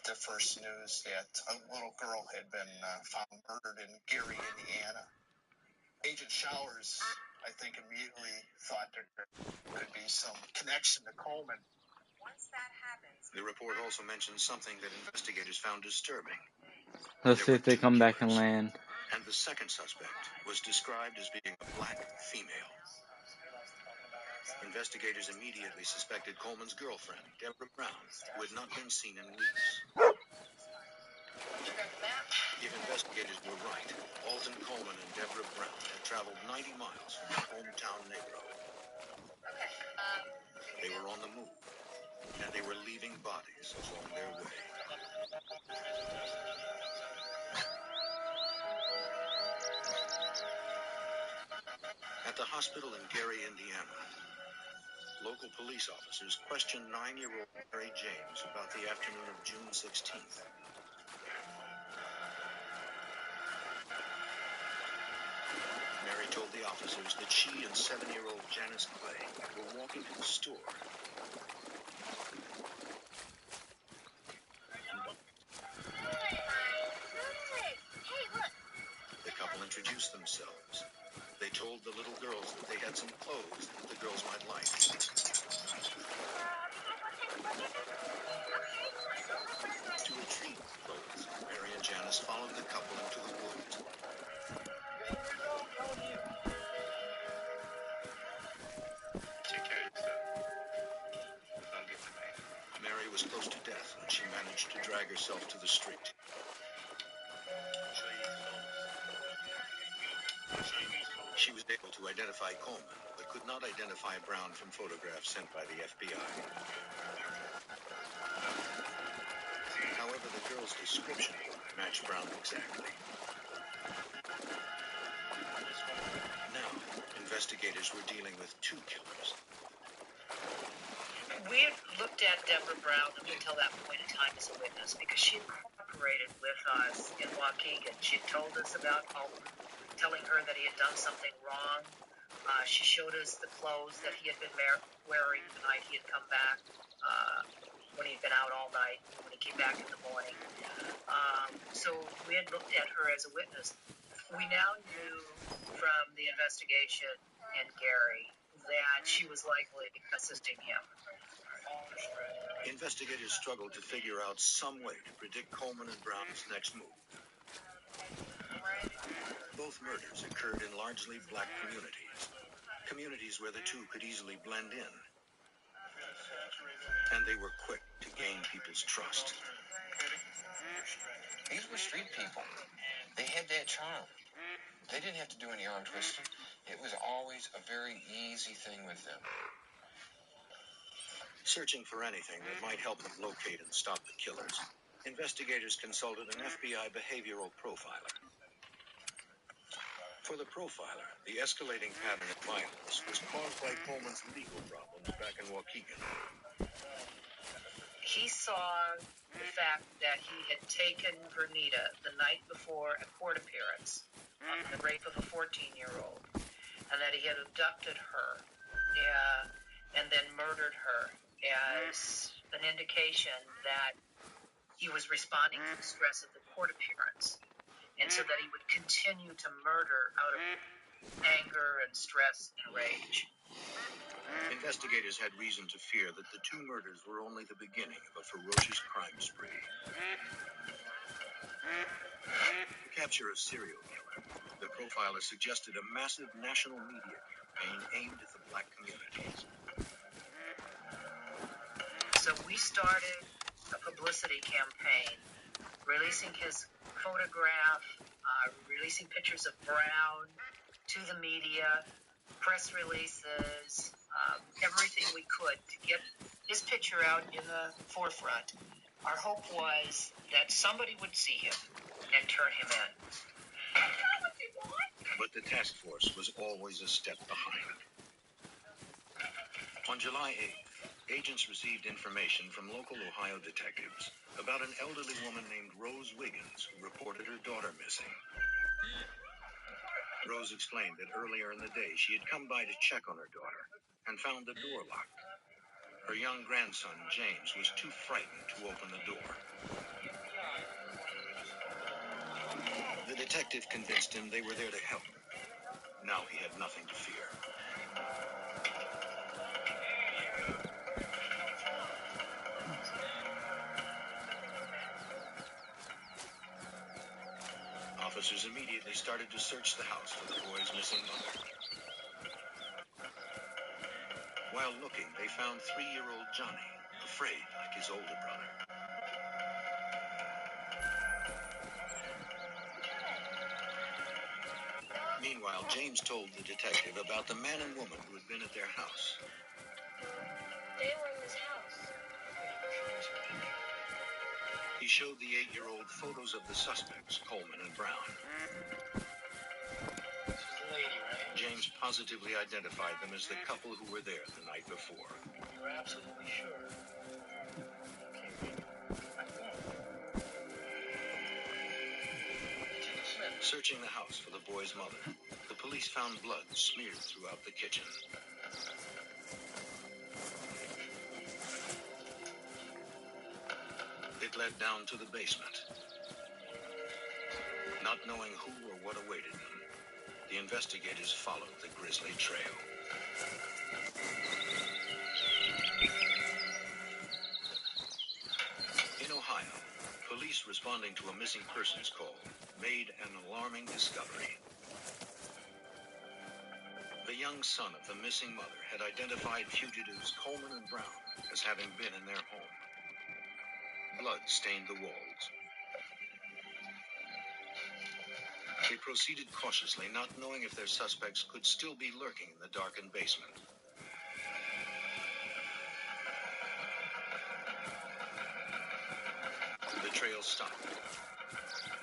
The first news that a little girl had been found murdered in Gary, Indiana. Agent Showers, I think, immediately thought there could be some connection to Coleman. Once that happens... The report also mentioned something that investigators found disturbing. Let's see if they come back and land. And the second suspect was described as being a black female. Investigators immediately suspected Coleman's girlfriend, Deborah Brown, who had not been seen in weeks. If investigators were right, Alton Coleman and Deborah Brown had traveled 90 miles from their hometown neighborhood. They were on the move, and they were leaving bodies along their way. At the hospital in Gary, Indiana, local police officers questioned 9-year-old Mary James about the afternoon of June 16th. Mary told the officers that she and 7-year-old Janice Clay were walking to the store. The couple introduced themselves. They told the little girls that they had some clothes that the girls might like. To retrieve the clothes, Mary and Janice followed the couple into the woods. Take care of yourself. Don't get too mad. Mary was close to death when she managed to drag herself to the street. She was able to identify Coleman, but could not identify Brown from photographs sent by the FBI. However, the girl's description matched Brown exactly. Now, investigators were dealing with two killers. We had looked at Deborah Brown up until that point in time as a witness because she had cooperated with us in Waukegan. She had told us about Alton, telling her that he had done something wrong. She showed us the clothes that he had been wearing the night he had come back, when he'd been out all night, when he came back in the morning. So we had looked at her as a witness. We now knew from the investigation and Gary that she was likely assisting him. Investigators struggled to figure out some way to predict Coleman and Brown's next move. Both murders occurred in largely black communities where the two could easily blend in. And they were quick to gain people's trust. These were street people. They had that charm. They didn't have to do any arm twisting. It was always a very easy thing with them. Searching for anything that might help them locate and stop the killers, investigators consulted an FBI behavioral profiler. For the profiler, the escalating pattern of violence was caused by Coleman's legal problems back in Waukegan. He saw the fact that he had taken Vernita the night before a court appearance on the rape of a 14-year-old, and that he had abducted her and then murdered her as an indication that he was responding to the stress of the court appearance, and so that he would continue to murder out of anger and stress and rage. Investigators had reason to fear that the two murders were only the beginning of a ferocious crime spree. To capture a serial killer, the profiler suggested a massive national media campaign aimed at the black communities. So we started a publicity campaign, releasing his photograph, releasing pictures of Brown to the media, press releases, everything we could to get his picture out in the forefront. Our hope was that somebody would see him and turn him in. But the task force was always a step behind. On July 8th, agents received information from local Ohio detectives about an elderly woman named Rose Wiggins who reported her daughter missing. Rose explained that earlier in the day she had come by to check on her daughter and found the door locked. Her young grandson, James, was too frightened to open the door. The detective convinced him they were there to help. Now he had nothing to fear. Officers immediately started to search the house for the boy's missing mother. While looking, they found 3-year-old Johnny, afraid like his older brother. Meanwhile, James told the detective about the man and woman who had been at their house. They were in this house. He showed the 8-year-old photos of the suspects, Coleman and Brown. James positively identified them as the couple who were there the night before. You're absolutely sure. Searching the house for the boy's mother, the police found blood smeared throughout the kitchen. It led down to the basement. Not knowing who or what awaited them, the investigators followed the grisly trail. In Ohio, police responding to a missing persons call made an alarming discovery. The young son of the missing mother had identified fugitives Coleman and Brown as having been in their home. Blood stained the walls. They proceeded cautiously, not knowing if their suspects could still be lurking in the darkened basement. The trail stopped,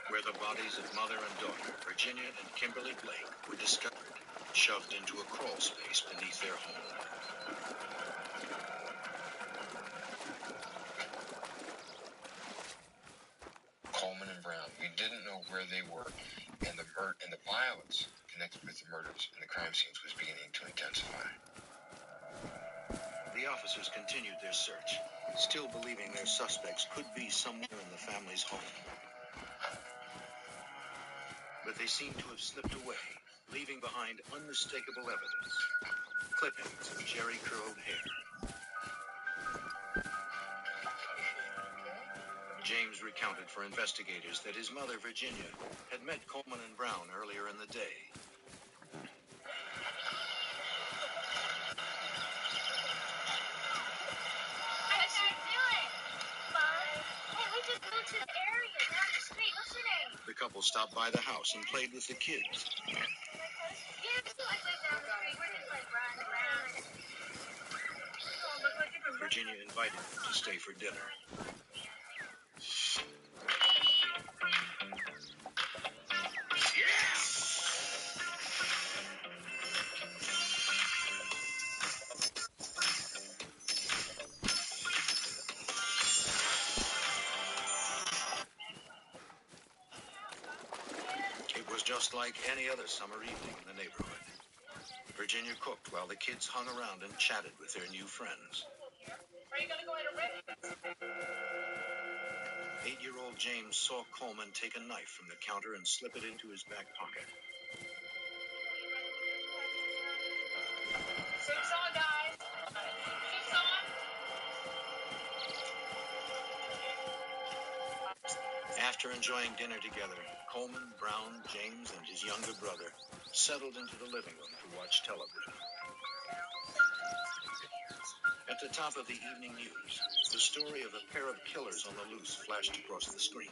where the bodies of mother and daughter, Virginia and Kimberly Blake, were discovered, shoved into a crawl space beneath their home. Coleman and Brown, we didn't know where they were, and the violence connected with the murders and the crime scenes was beginning to intensify. The officers continued their search, still believing their suspects could be somewhere in the family's home. But they seemed to have slipped away, leaving behind unmistakable evidence. Clippings of jerry-curled hair. James recounted for investigators that his mother, Virginia, had met Coleman and Brown earlier in the day. What are you doing? Mom? Hey, we just moved to the area down the street. What's your name? The couple stopped by the house and played with the kids. Yeah, like Virginia invited him to stay for dinner. It was just like any other summer evening in the neighborhood. Virginia cooked while the kids hung around and chatted with their new friends. Are you gonna go into Rick? 8-year-old James saw Coleman take a knife from the counter and slip it into his back pocket. Six on, guys. 6 on. After enjoying dinner together, Coleman, Brown, James, and his younger brother settled into the living room to watch television. At the top of the evening news, the story of a pair of killers on the loose flashed across the screen.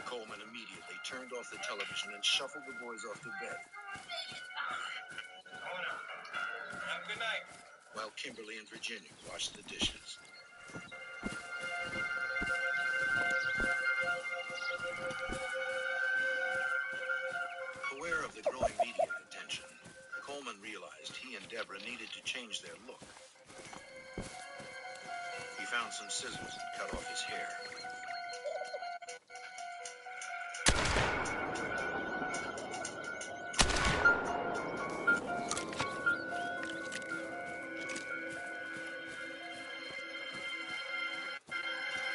Coleman immediately turned off the television and shuffled the boys off to bed. Have a good night. While Kimberly and Virginia washed the dishes. Aware of the growing media attention, Coleman realized he and Deborah needed to change their look. He found some scissors and cut off his hair.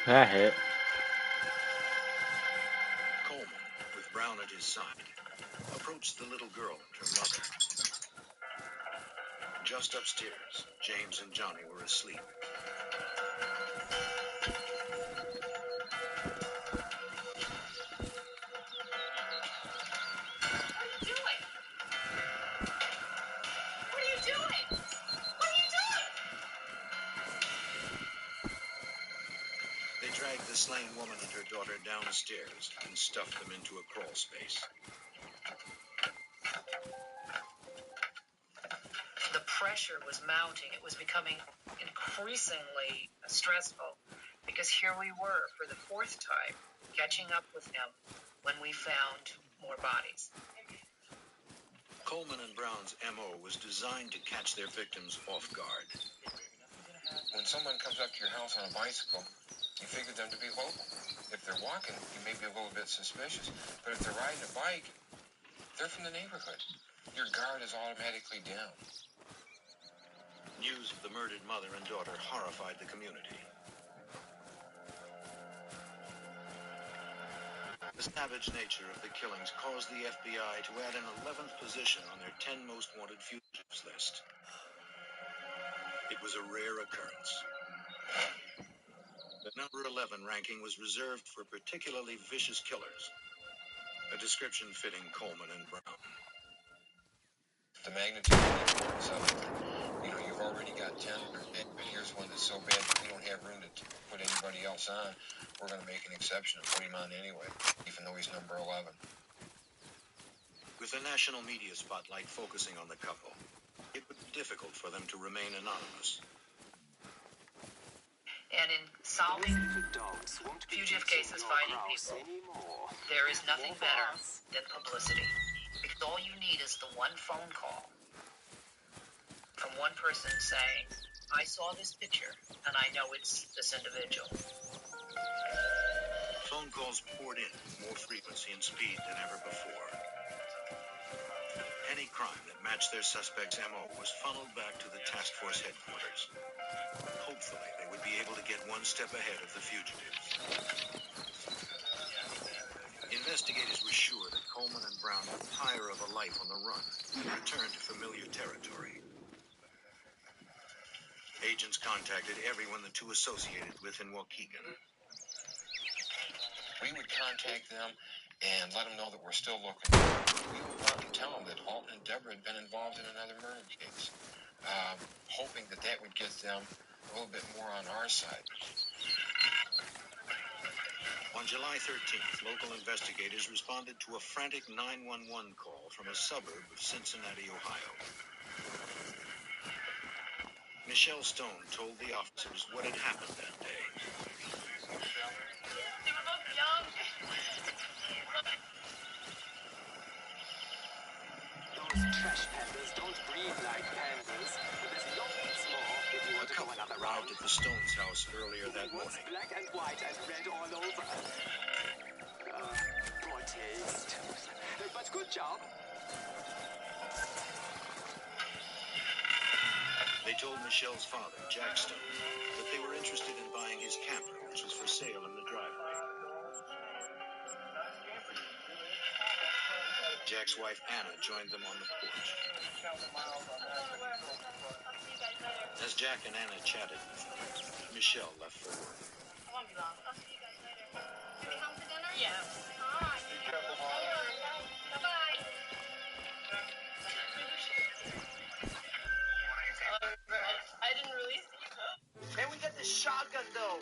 That hit. Coleman, with Brown at his side, approached the little girl and her mother. Just upstairs, James and Johnny were asleep. They dragged the slain woman and her daughter downstairs and stuffed them into a crawl space. The pressure was mounting. It was becoming increasingly stressful because here we were for the 4th time catching up with him when we found more bodies. Coleman and Brown's M.O. was designed to catch their victims off guard. When someone comes up to your house on a bicycle, you figure them to be local. If they're walking, you may be a little bit suspicious. But if they're riding a bike, they're from the neighborhood. Your guard is automatically down. News of the murdered mother and daughter horrified the community. The savage nature of the killings caused the FBI to add an 11th position on their 10 most wanted fugitives list. It was a rare occurrence. The number 11 ranking was reserved for particularly vicious killers, a description fitting Coleman and Brown. The magnitude and the importance of it. You've already got 10, but here's one that's so bad that we don't have room to put anybody else on. We're going to make an exception and put him on anyway, even though he's number 11. With the national media spotlight focusing on the couple, it would be difficult for them to remain anonymous. And in solving fugitive cases, finding people, there is nothing better than publicity. Because all you need is the one phone call from one person saying, I saw this picture, and I know it's this individual. Phone calls poured in with more frequency and speed than ever before. Any crime that matched their suspect's M.O. was funneled back to the task force headquarters. Hopefully, they would be able to get one step ahead of the fugitives. Investigators were sure that Coleman and Brown would tire of a life on the run and return to familiar territory. Agents contacted everyone the two associated with in Waukegan. We would contact them and let them know that we're still looking. We would want to tell them that Alton and Deborah had been involved in another murder case, hoping that that would get them a little bit more on our side. On July 13th, local investigators responded to a frantic 911 call from a suburb of Cincinnati, Ohio. Michelle Stone told the officers what had happened that day. They were both young. Those trash pandas don't breathe like pandas, but there's lots more if you want to go another round. Arrived at the Stones' house earlier that It was morning. black and white and red all over. Poor taste. But good job. They told Michelle's father, Jack Stone, that they were interested in buying his camper, which was for sale in the driveway. Jack's wife, Anna, joined them on the porch. As Jack and Anna chatted, Michelle left for work. I won't be long. I'll see you guys later. Can we come to dinner? Yeah. Bye. Bye-bye. I didn't really see you. And we got the shotgun though.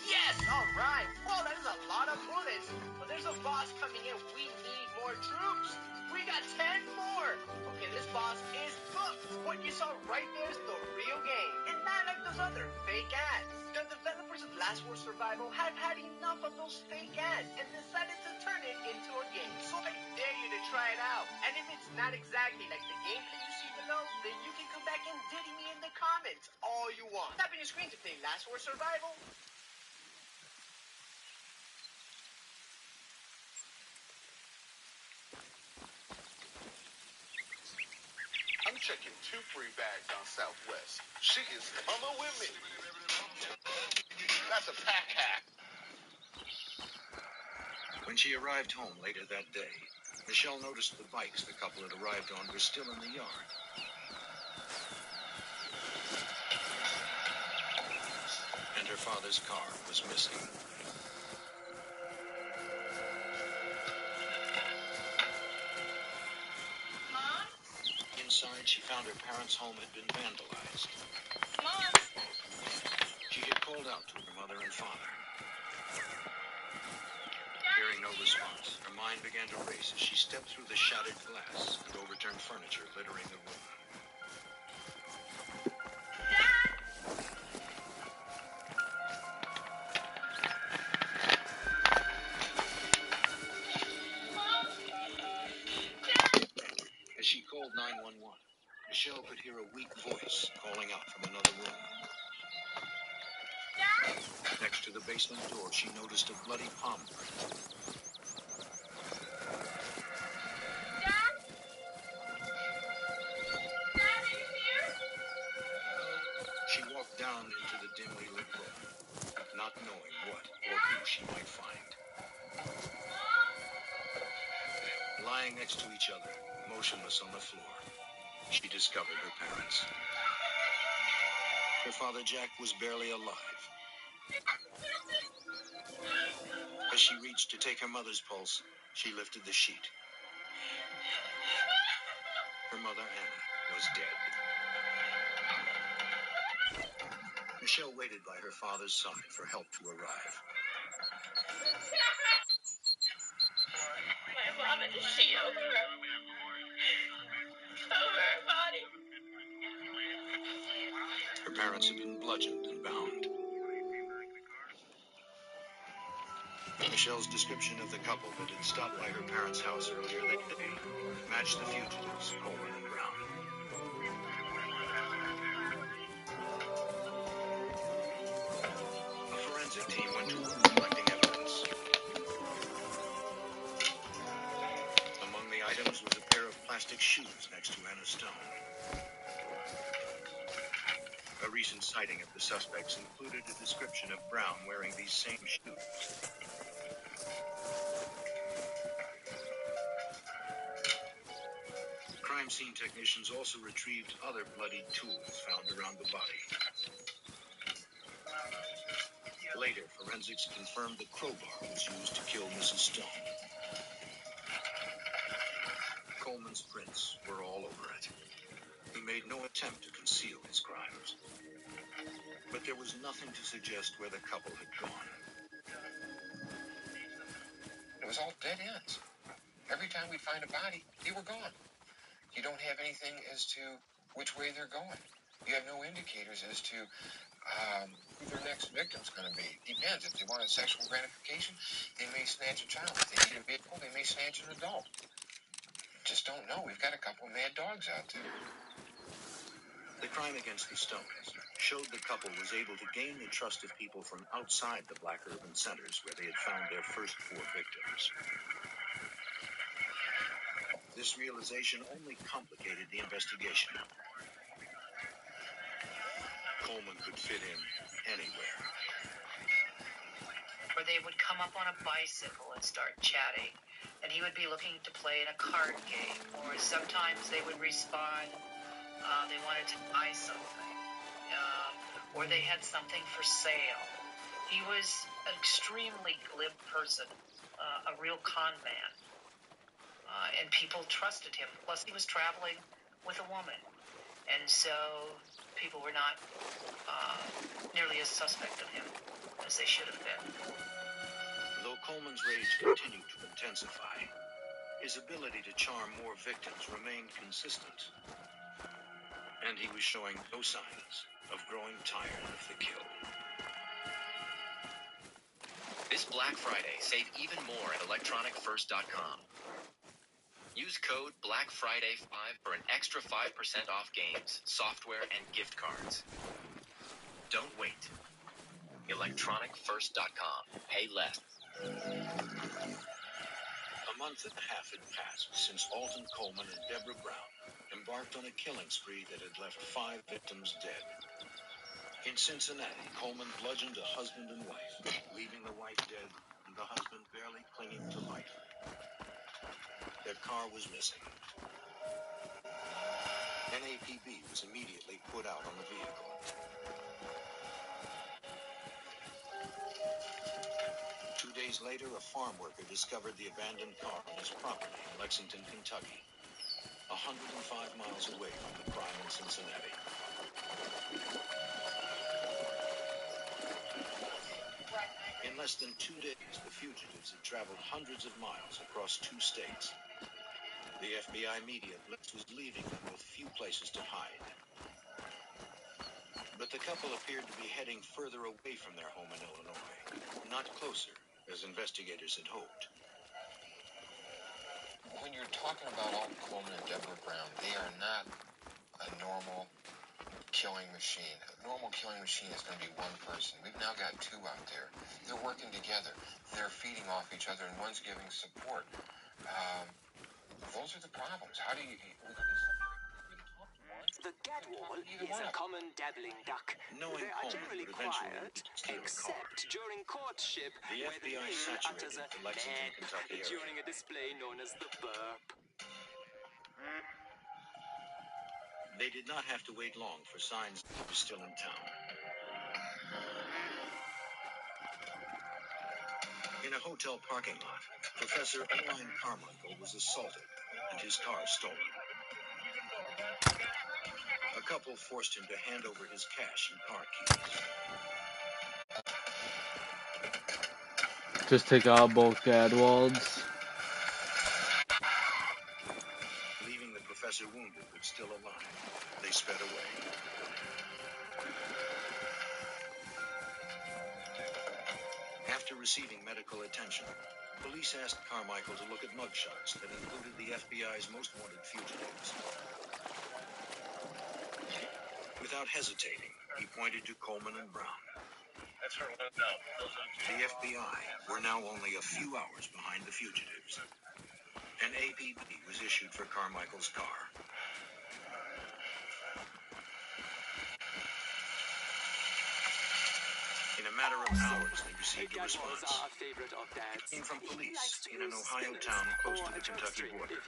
Yes! Alright. Well, that is a lot of bullets. But there's a boss coming in. We need more troops. We got 10 more. Okay, this boss is cooked. What you saw right there is the real game. And not like those other fake ads. The developers of Last War Survival have had enough of those fake ads and decided to turn it into a game. So I dare you to try it out. And if it's not exactly like the gameplay you see below, then you can come back and diddy me in the comments all you want. Tap on your screen to play Last War Survival. I'm checking 2 free bags on Southwest. She is coming with me. That's a pack hack. When she arrived home later that day, Michelle noticed the bikes the couple had arrived on were still in the yard. And her father's car was missing. Mom? Inside, she found her parents' home had been vandalized. Mom? She had called out to her mother and father. Hearing no response, her mind began to race as she stepped through the shattered glass and overturned furniture littering the room. As she called 911, Michelle could hear a weak voice calling out from another room. Next to the basement door, she noticed a bloody palm print. She walked down into the dimly lit room, not knowing what or who she might find. Lying next to each other, motionless on the floor, she discovered her parents. Her father, Jack, was barely alive. As she reached to take her mother's pulse, she lifted the sheet. Her mother, Anna, was dead. Michelle waited by her father's side for help to arrive. My mom had a sheet over her body. Her parents had been bludgeoned and bound. Michelle's description of the couple that had stopped by her parents' house earlier that day matched the fugitives, Coleman and Brown. A forensic team went to work collecting evidence. Among the items was a pair of plastic shoes next to Anna Stone. A recent sighting of the suspects included a description of Brown wearing these same shoes. Crime scene technicians also retrieved other bloodied tools found around the body. Later, forensics confirmed the crowbar was used to kill Mrs. Stone. Coleman's prints were all over it. He made no attempt to conceal his crimes. But there was nothing to suggest where the couple had gone. It was all dead ends. Every time we'd find a body, they were gone. You don't have anything as to which way they're going. You have no indicators as to who their next victim's going to be. Depends. If they want a sexual gratification, they may snatch a child. If they need a vehicle, they may snatch an adult. Just don't know. We've got a couple of mad dogs out there. The crime against the Stones showed the couple was able to gain the trust of people from outside the black urban centers where they had found their first 4 victims. This realization only complicated the investigation. Coleman could fit in anywhere. Or they would come up on a bicycle and start chatting, and he would be looking to play in a card game, or sometimes they would respond, they wanted to buy something, or they had something for sale. He was an extremely glib person, a real con man, and people trusted him. Plus, he was traveling with a woman, and so people were not nearly as suspect of him as they should have been. Though Coleman's rage continued to intensify, his ability to charm more victims remained consistent, and he was showing no signs of growing tired of the kill. This Black Friday, save even more at electronicfirst.com. Use code BLACKFRIDAY5 for an extra 5% off games, software, and gift cards. Don't wait. electronicfirst.com. Pay less. A month and a half had passed since Alton Coleman and Deborah Brown embarked on a killing spree that had left 5 victims dead. In Cincinnati, Coleman bludgeoned a husband and wife, leaving the wife dead and the husband barely clinging to life. Their car was missing. NAPB was immediately put out on the vehicle. Two days later, a farm worker discovered the abandoned car on his property in Lexington, Kentucky, 105 miles away from the crime in Cincinnati. In less than 2 days, the fugitives had traveled hundreds of miles across 2 states. The FBI media blitz was leaving them with few places to hide. But the couple appeared to be heading further away from their home in Illinois, not closer, as investigators had hoped. When you're talking about Alton Coleman and Deborah Brown, they are not a normal killing machine. A normal killing machine is going to be one person. We've now got 2 out there. They're working together. They're feeding off each other, and one's giving support. Those are the problems. How do you... The gadwall is a common dabbling duck. Knowing They are Coleman generally would eventually quiet, steal a car, except during courtship, the where the FBI male utters saturated a the Lexington, meh Kentucky area. during a display known as the burp. They did not have to wait long for signs that he was still in town. In a hotel parking lot, Professor Oline Carmichael was assaulted and his car stolen. A couple forced him to hand over his cash and car keys. Just take out both Gadwalds. Leaving the professor wounded but still alive, they sped away. After receiving medical attention, police asked Carmichael to look at mugshots that included the FBI's most wanted fugitives. Without hesitating, he pointed to Coleman and Brown. That's her one out. The FBI were now only a few hours behind the fugitives. An APB was issued for Carmichael's car. In a matter of hours, they received a response. It came from police in an Ohio town close to the Kentucky border.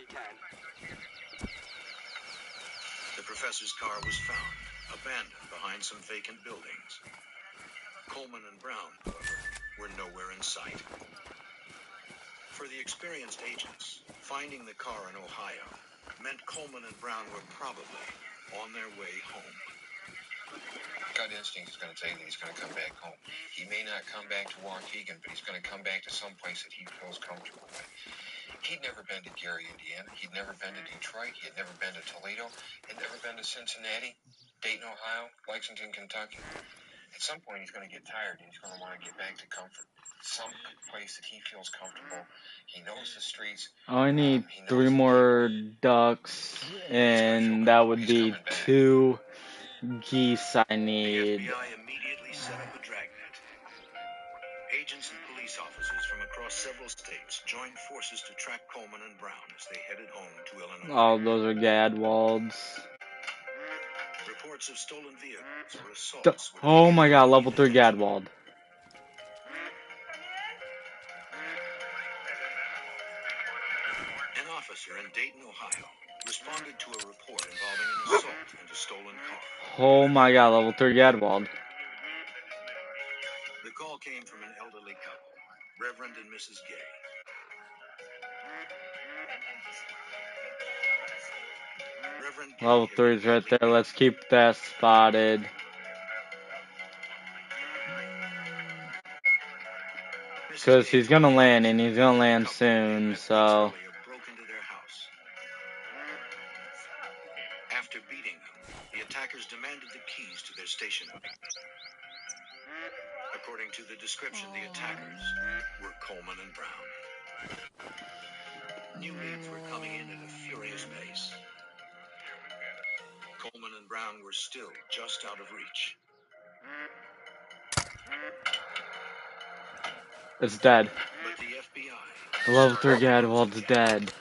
The professor's car was found, abandoned behind some vacant buildings. Coleman and Brown, however, were nowhere in sight. For the experienced agents, finding the car in Ohio meant Coleman and Brown were probably on their way home. Gut instinct is going to tell you that he's going to come back home. He may not come back to Waukegan, but he's going to come back to some place that he feels comfortable with. He'd never been to Gary, Indiana. He'd never been to Detroit. He had never been to Toledo. He'd never been to Cincinnati. Dayton, Ohio, Lexington, Kentucky. At some point, he's going to get tired and he's going to want to get back to comfort. Some place that he feels comfortable. He knows the streets. I need 3 more ducks, and that would be 2 geese I need. The FBI immediately set up a dragnet. Agents and police officers from across several states joined forces to track Coleman and Brown as they headed home to Illinois. Oh, those are Gadwalds. Reports of stolen vehicles or assaults. Oh my god, level 3 Gadwald. An officer in Dayton, Ohio, responded to a report involving an assault and a stolen car. Oh my god, level 3 Gadwald. The call came from an elderly couple, Reverend and Mrs. Gay. Reverend Gay Level 3 is right there. Let's keep that spotted. Because he's gonna land, and he's gonna land soon, so. broke into their house. After beating them, the attackers demanded the keys to their stationery. According to the description, the attackers were Coleman and Brown. New leads were coming in at a furious pace. Coleman and Brown were still just out of reach. It's dead. But the FBI. Level 3 Gadwald's dead.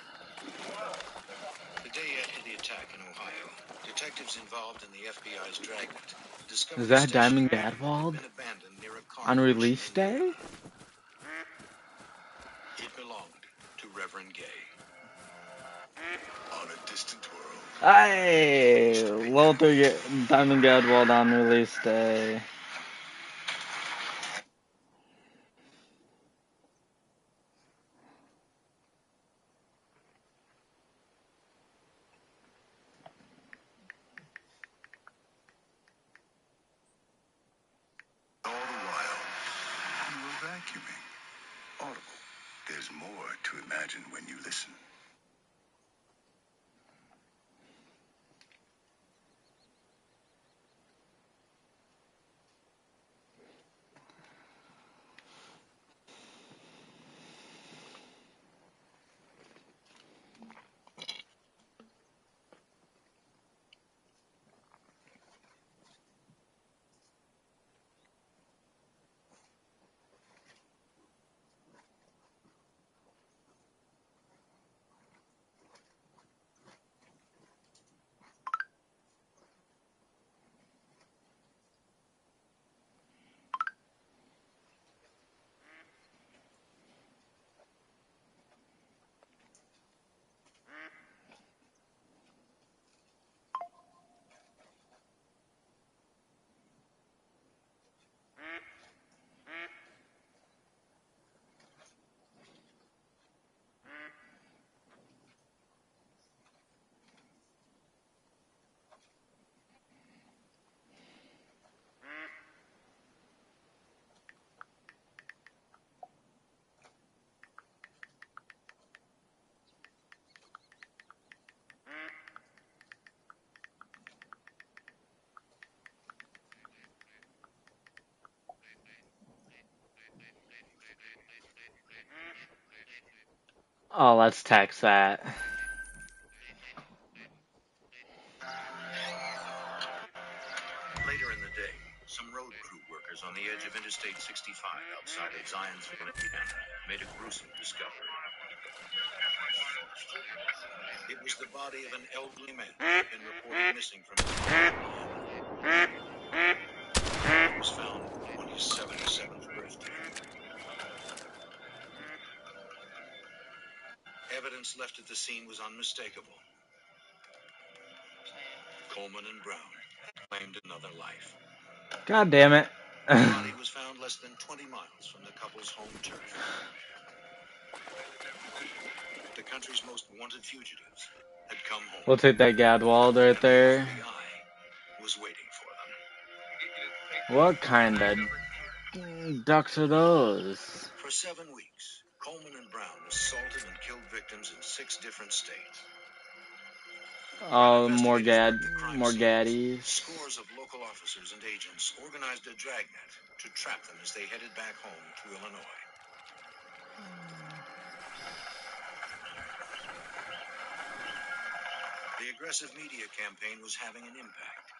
The day after the attack in Ohio, detectives involved in the FBI's dragnet discovered Is that Diamond Gadwald? On release day? It belonged to Reverend Gay. On a distant world. Hey, level 3 Diamond Gadwald on release day. All the while, you were vacuuming. Audible. There's more to imagine when you listen. Oh, let's text that. Later in the day, some road crew workers on the edge of Interstate 65 outside of Zionsville, Indiana, made a gruesome discovery. It was the body of an elderly man who had been reported missing from his home. He was found on his 77th birthday. Evidence left at the scene was unmistakable. Coleman and Brown claimed another life. God damn it. The body was found less than 20 miles from the couple's home turf. The country's most wanted fugitives had come home. We'll take that Gadwald right there. The FBI was waiting for them. What kind of ducks are those? For 7 weeks, Coleman and Brown assaulted and killed victims in 6 different states. More gaddies. Scores of local officers and agents organized a dragnet to trap them as they headed back home to Illinois. The aggressive media campaign was having an impact.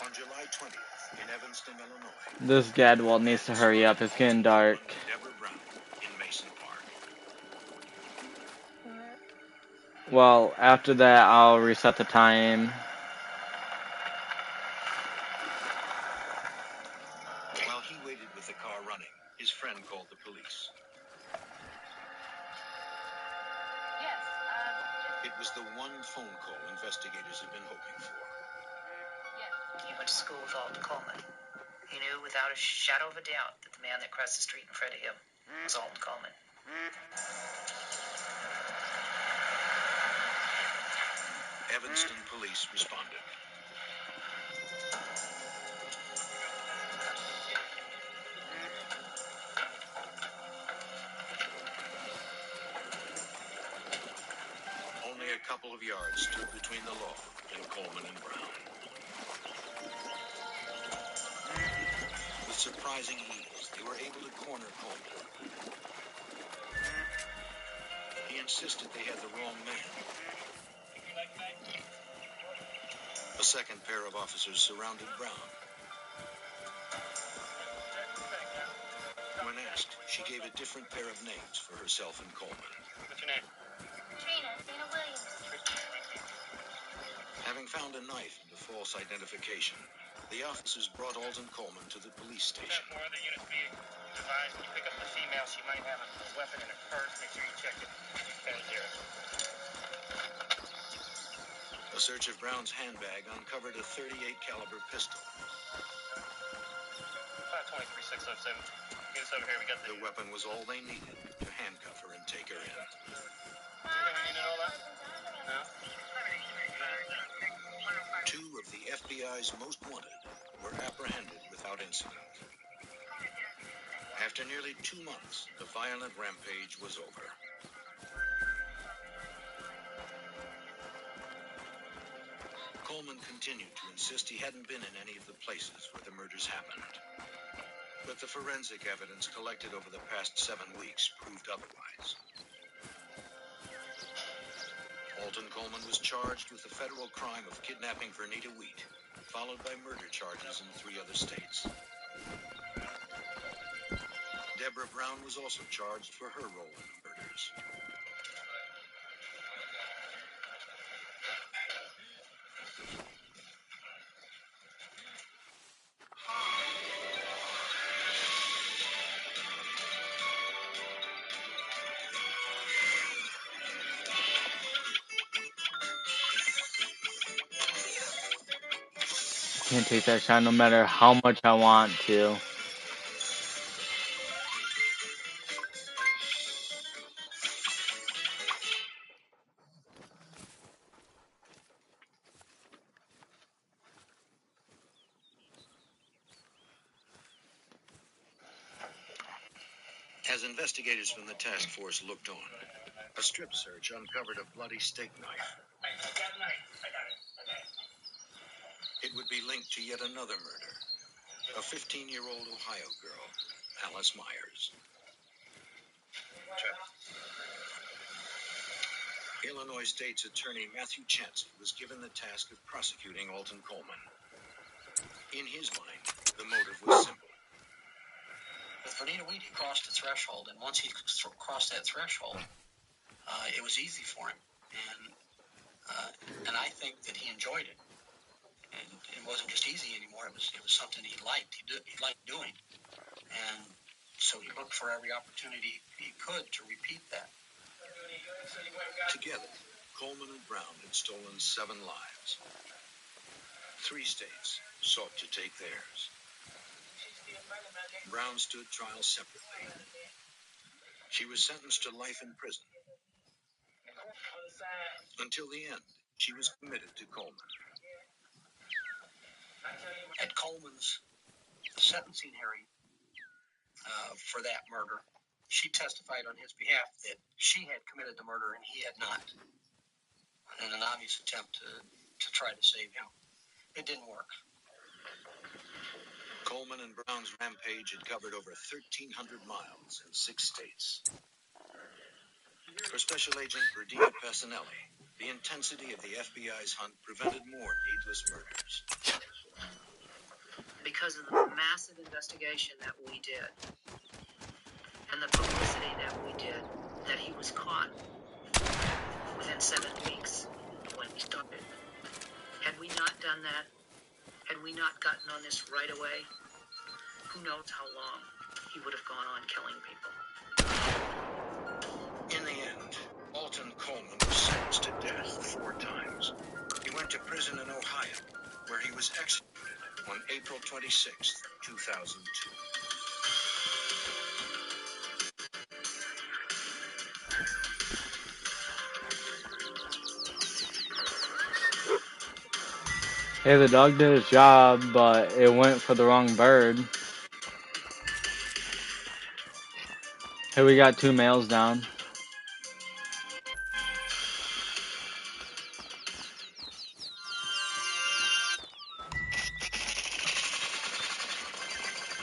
On July 20th, in Evanston, Illinois, This Gadwall needs to hurry up. It's getting dark. Deborah Brown in Mason Park. Well, after that, I'll reset the time. While he waited with the car running, his friend called the police. It was the one phone call investigators had been hoping for. He went to school with Alton Coleman. He knew without a shadow of a doubt that the man that crossed the street in front of him was Alton Coleman. Evanston police responded. Only a couple of yards stood between the law and Coleman and Brown. With surprising ease, they were able to corner Coleman. He insisted they had the wrong man. A second pair of officers surrounded Brown. When asked, she gave a different pair of names for herself and Coleman. What's your name? Trina Williams. Having found a knife and a false identification, the officers brought Alton Coleman to the police station. More other units be advised when you pick up the female, she might have a weapon in her purse. Make sure you check it. 10-0. A search of Brown's handbag uncovered a .38 caliber pistol. 523-607. Get us over here. We got The weapon was all they needed to handcuff her and take her in. Anything we need to know about? No. Two of the FBI's most wanted were apprehended without incident. After nearly 2 months, the violent rampage was over. Coleman continued to insist he hadn't been in any of the places where the murders happened. But the forensic evidence collected over the past 7 weeks proved otherwise. Alton Coleman was charged with the federal crime of kidnapping Vernita Wheat, followed by murder charges in 3 other states. Deborah Brown was also charged for her role in the murders. Can't take that shot no matter how much I want to. As investigators from the task force looked on, a strip search uncovered a bloody steak knife. It would be linked to yet another murder, a 15-year-old Ohio girl, Alice Myers. Illinois State's Attorney Matthew Chancey was given the task of prosecuting Alton Coleman. In his mind, the motive was simple. With Vernita Wheat, he crossed a threshold, and once he crossed that threshold, it was easy for him, and I think that he enjoyed it. And it wasn't just easy anymore; it was something he liked. He liked doing, and so he looked for every opportunity he could to repeat that. Together, Coleman and Brown had stolen 7 lives. 3 states sought to take theirs. Brown stood trial separately. She was sentenced to life in prison. Until the end, she was committed to Coleman. At Coleman's sentencing hearing for that murder, She testified on his behalf that she had committed the murder and he had not, in an obvious attempt to try to save him. It didn't work. Coleman and Brown's rampage had covered over 1,300 miles in 6 states. For Special Agent Verdina Passanelli, the intensity of the FBI's hunt prevented more needless murders. Because of the massive investigation that we did and the publicity that we did, that he was caught within 7 weeks of when he started. Had we not done that, had we not gotten on this right away, who knows how long he would have gone on killing people. In the end, Alton Coleman was sentenced to death 4 times. He went to prison in Ohio, where he was executed on April 26, 2002. Hey, the dog did his job, but it went for the wrong bird. Hey, we got 2 males down.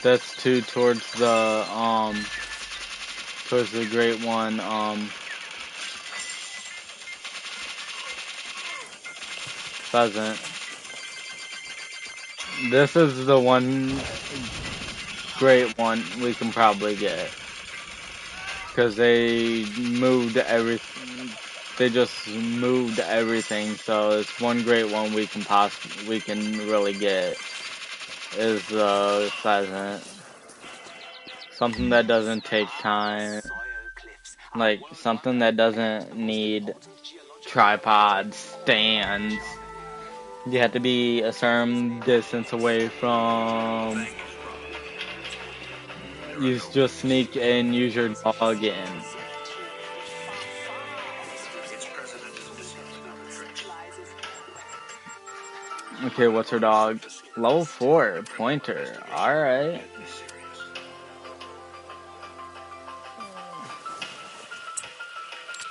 That's 2 towards the great one, pheasant. This is the one great one we can probably get. Because they moved everything. They just moved everything, so it's one great one we can really get is the pheasant. Something that doesn't take time, like something that doesn't need tripod stands. You have to be a certain distance away from. You just sneak and use your dog in. Okay, what's her dog? Level 4, pointer. Alright.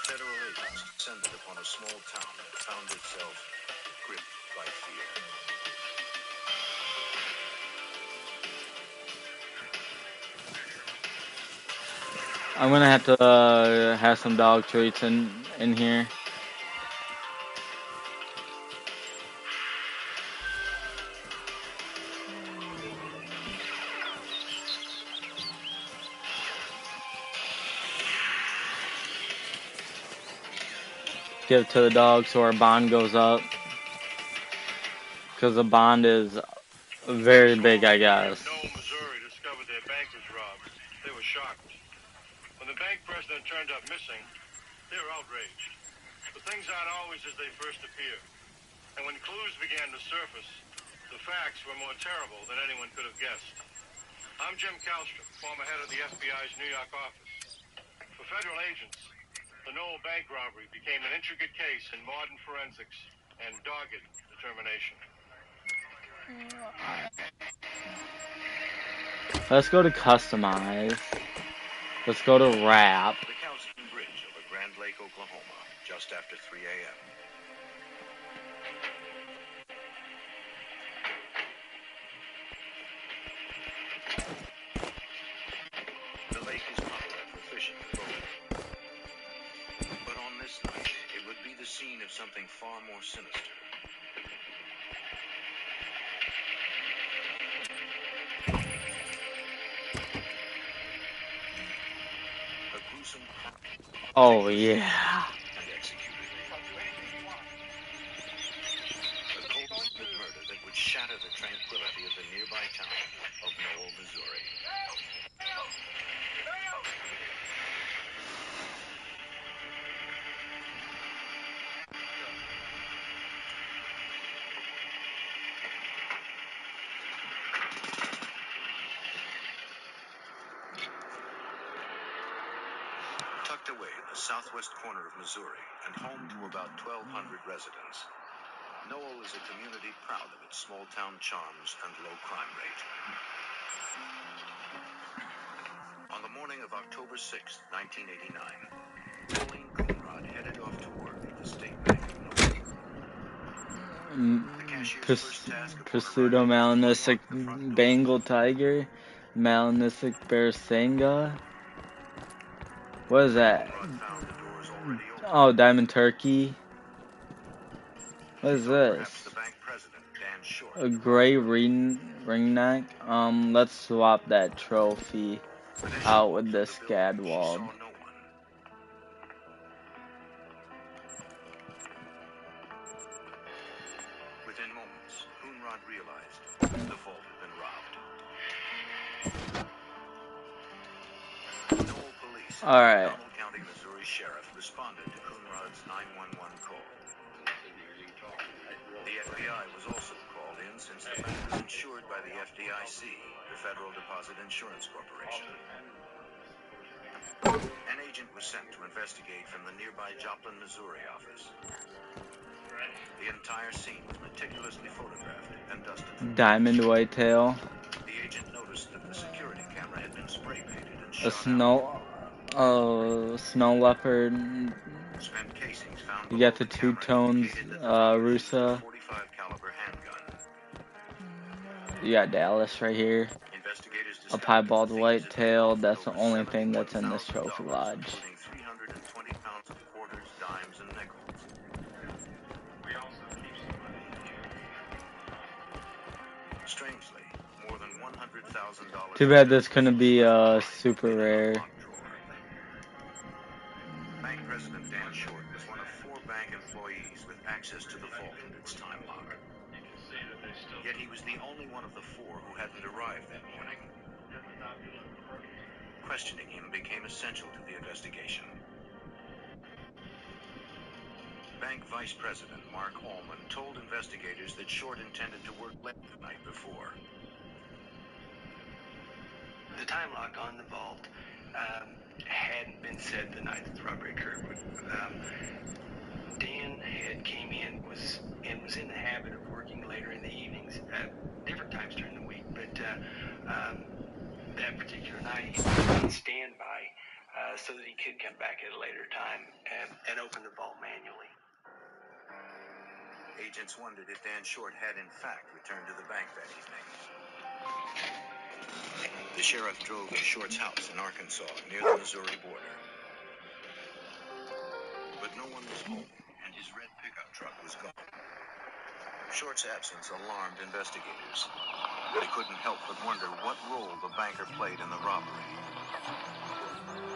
Federal agents descended upon a small town that found itself gripped by fear. I'm gonna have to have some dog treats in here. Give it to the dog so our bond goes up. Because the bond is very big, I guess. Missouri discovered their bank was robbed. They were shocked. When the bank president turned up missing, they were outraged. But things aren't always as they first appear. And when clues began to surface, the facts were more terrible than anyone could have guessed. I'm Jim Kallstrom, former head of the FBI's New York office. For federal agents, the Knoll Bank robbery became an intricate case in modern forensics and dogged determination. Let's go to customize. Let's go to wrap. The Cowston Bridge over Grand Lake, Oklahoma, just after 3 a.m. The lake is popular for fishing and boating. But on this night, it would be the scene of something far more sinister. A gruesome Oh, yeah. and executed. A cold-blooded murder that would shatter the tranquility of the nearby town of Knoll, Missouri. Tucked away in the southwest corner of Missouri and home to about 1,200 residents, Knoll is a community proud of its small-town charms and low crime rate. On the morning of October 6th, 1989, Pauline Coonrod headed off to work at the State Bank of New York. The cashier's first task upon Pseudo Melanistic Bengal Tiger, Melanistic Bear Sangha. What is that? Oh, Diamond Turkey. What is this? A gray ringneck. Let's swap that trophy out with this Gadwald. Within moments, Coonrod realized the vault had been robbed. Knoll Police, All right. Donald County, Missouri Sheriff responded to Coonrod's 911 call. The FBI was also called in since the bank was insured by the FDIC, the Federal Deposit Insurance Corporation. An agent was sent to investigate from the nearby Joplin, Missouri office. The entire scene was meticulously photographed and dusted. Diamond whitetail. The agent noticed that the security camera had been spray painted and A shot out. snow leopard. Spent casings found You got the two tones, Rusa. .45 caliber handgun. You got Dallas right here. A piebald whitetail. That's the only thing that's in this trophy lodge. 320 pounds of quarters, dimes, and nickels. Strangely, more than $100,000. Too bad this couldn't be super rare. Bank President Dan Short was one of 4 bank employees with access to the vault and its time lock. Yet he was the only one of the 4 who hadn't arrived that morning. Questioning him became essential to the investigation. Bank Vice President Mark Allman told investigators that Short intended to work late the night before. The time lock on the vault hadn't been set the night that the robbery occurred. Dan had came in was in the habit of working later in the evenings at different times during the week, but that particular night he was on standby so that he could come back at a later time and open the vault manually. Agents wondered if Dan Short had in fact returned to the bank that evening. The sheriff drove to Short's house in Arkansas, near the Missouri border. But no one was home, and his red pickup truck was gone. Short's absence alarmed investigators. They couldn't help but wonder what role the banker played in the robbery.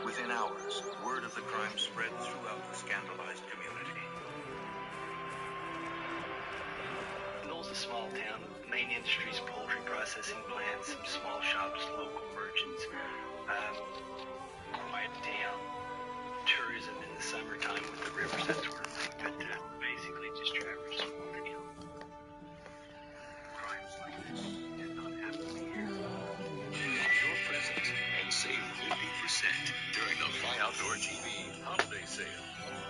Within hours, word of the crime spread throughout the scandalized community. Knoll's a small town. Main industries, poultry processing plants, some small shops, local merchants. Quiet town. Tourism in the summertime with the rivers, that sort of thing. But basically just traverse small town. Crimes like this did not happen here. Your present and save 50% during the Fly Outdoor TV holiday sale.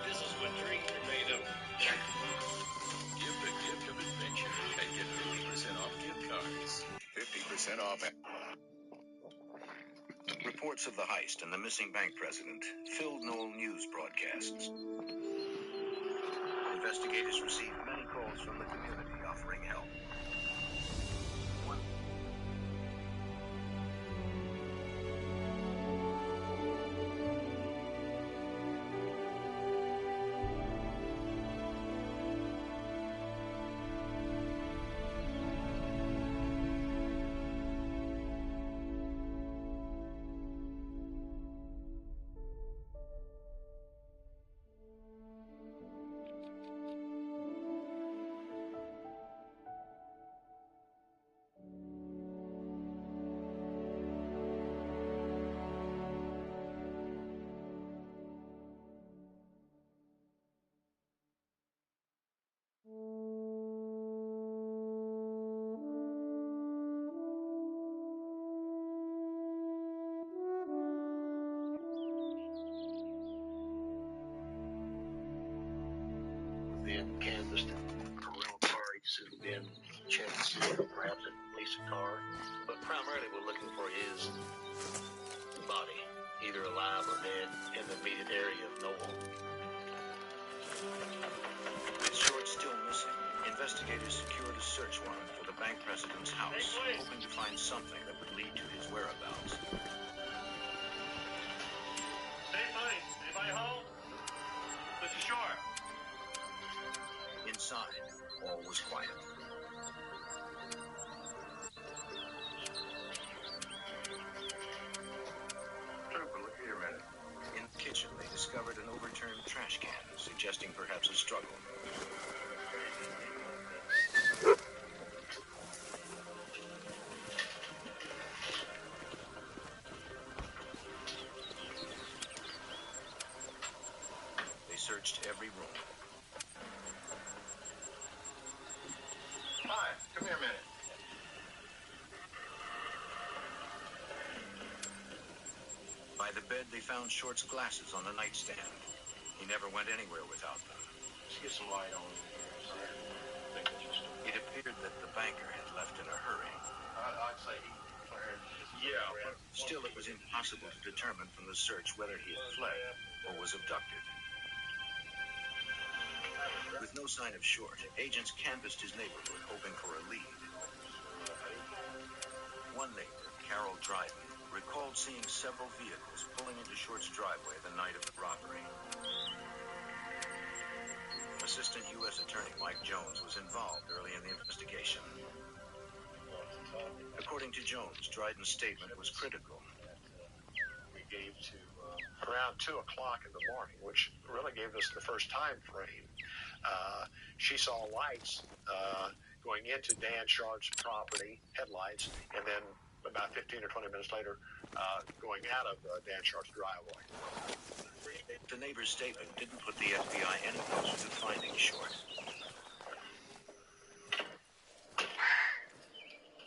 This is what dreams are made of. Give the gift of adventure and get 50% off gift cards. 50% off. Reports of the heist and the missing bank president filled Knoll news broadcasts. Investigators received many calls from the community offering help. Been canvassed, a rental car has been checked, perhaps a police car, but primarily we're looking for his body. either alive or dead, in the immediate area of Knoll. With Short still missing, investigators secured a search warrant for the bank president's house, hoping to find something that would lead to his whereabouts. Stay put. Anybody home? Mr. Short. Inside, all was quiet. Trooper, look here a minute. In the kitchen, they discovered an overturned trash can, suggesting perhaps a struggle. They searched every room. Hi, come here a minute. By the bed, they found Short's glasses on the nightstand. He never went anywhere without them. Let's get some light on here. It appeared that the banker had left in a hurry. I'd say he declared. Yeah. Still, it was impossible to determine from the search whether he had fled or was abducted. With no sign of Short, agents canvassed his neighborhood, hoping for a lead. One neighbor, Carol Dryden, recalled seeing several vehicles pulling into Short's driveway the night of the robbery. Assistant U.S. Attorney Mike Jones was involved early in the investigation. According to Jones, Dryden's statement was critical. We gave to around 2 o'clock in the morning, which really gave us the first time frame. She saw lights going into Dan Sharp's property, headlights, and then about 15 or 20 minutes later, going out of Dan Sharp's driveway. The neighbor's statement didn't put the FBI any closer to finding Short.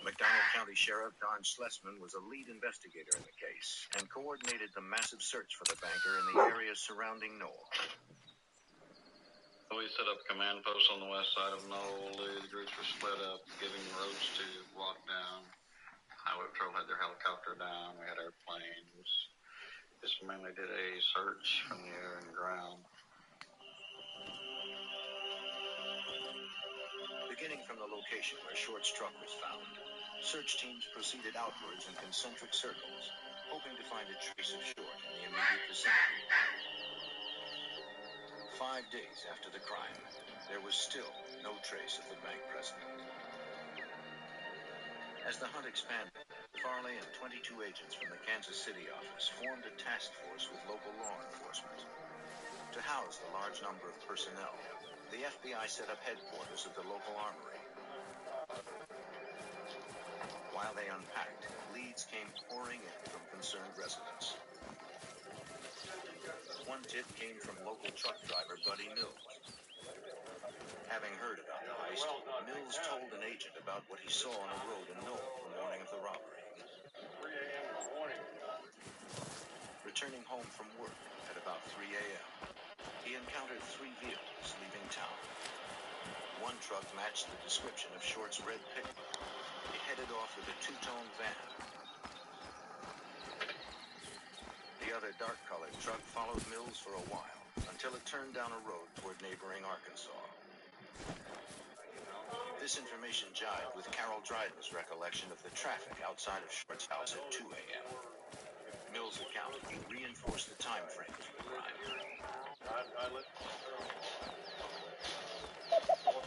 McDonald County Sheriff Don Schlesman was a lead investigator in the case and coordinated the massive search for the banker in the area surrounding Knoll. We set up a command post on the west side of Knoll. The groups were split up, giving roads to walk down. Highway Patrol had their helicopter down. We had airplanes. Just mainly did a search from the air and ground. Beginning from the location where Short's truck was found, search teams proceeded outwards in concentric circles, hoping to find a trace of Short in the immediate vicinity. 5 days after the crime, there was still no trace of the bank president. As the hunt expanded, Farley and 22 agents from the Kansas City office formed a task force with local law enforcement. To house the large number of personnel, the FBI set up headquarters at the local armory. While they unpacked, leads came pouring in from concerned residents. One tip came from local truck driver Buddy Mills. Having heard about the heist, Mills told an agent about what he saw on a road in Knoll the morning of the robbery. 3 a.m. this morning. Returning home from work at about 3 a.m., he encountered 3 vehicles leaving town. One truck matched the description of Short's red pickup. He headed off with a 2-tone van. The other dark-colored truck followed Mills for a while, until it turned down a road toward neighboring Arkansas. This information jived with Carol Dryden's recollection of the traffic outside of Short's house at 2 a.m. Mills' account reinforced the time frame for the crime.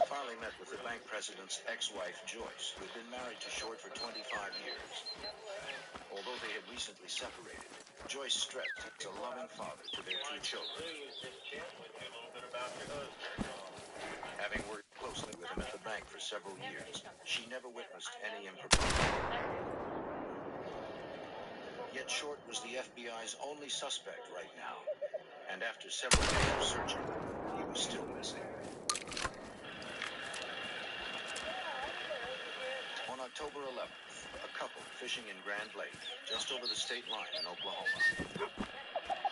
Farley met with the bank president's ex-wife, Joyce, who had been married to Short for 25 years. Although they had recently separated, Joyce stressed he was a loving father to their 2 children. Having worked closely with him at the bank for several years, she never witnessed any impropriety. Yet Short was the FBI's only suspect right now, and after several days of searching, he was still missing. On October 11th, a couple fishing in Grand Lake, just over the state line in Oklahoma,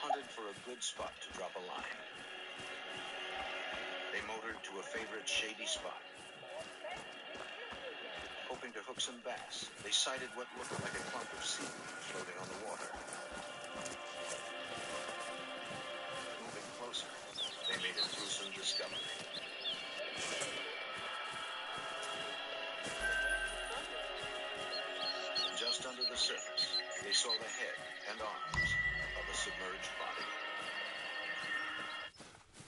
hunted for a good spot to drop a line. They motored to a favorite shady spot. Hoping to hook some bass, they sighted what looked like a clump of seaweed floating on the water. closer, they made a gruesome discovery. Just under the surface, they saw the head and arms of a submerged body.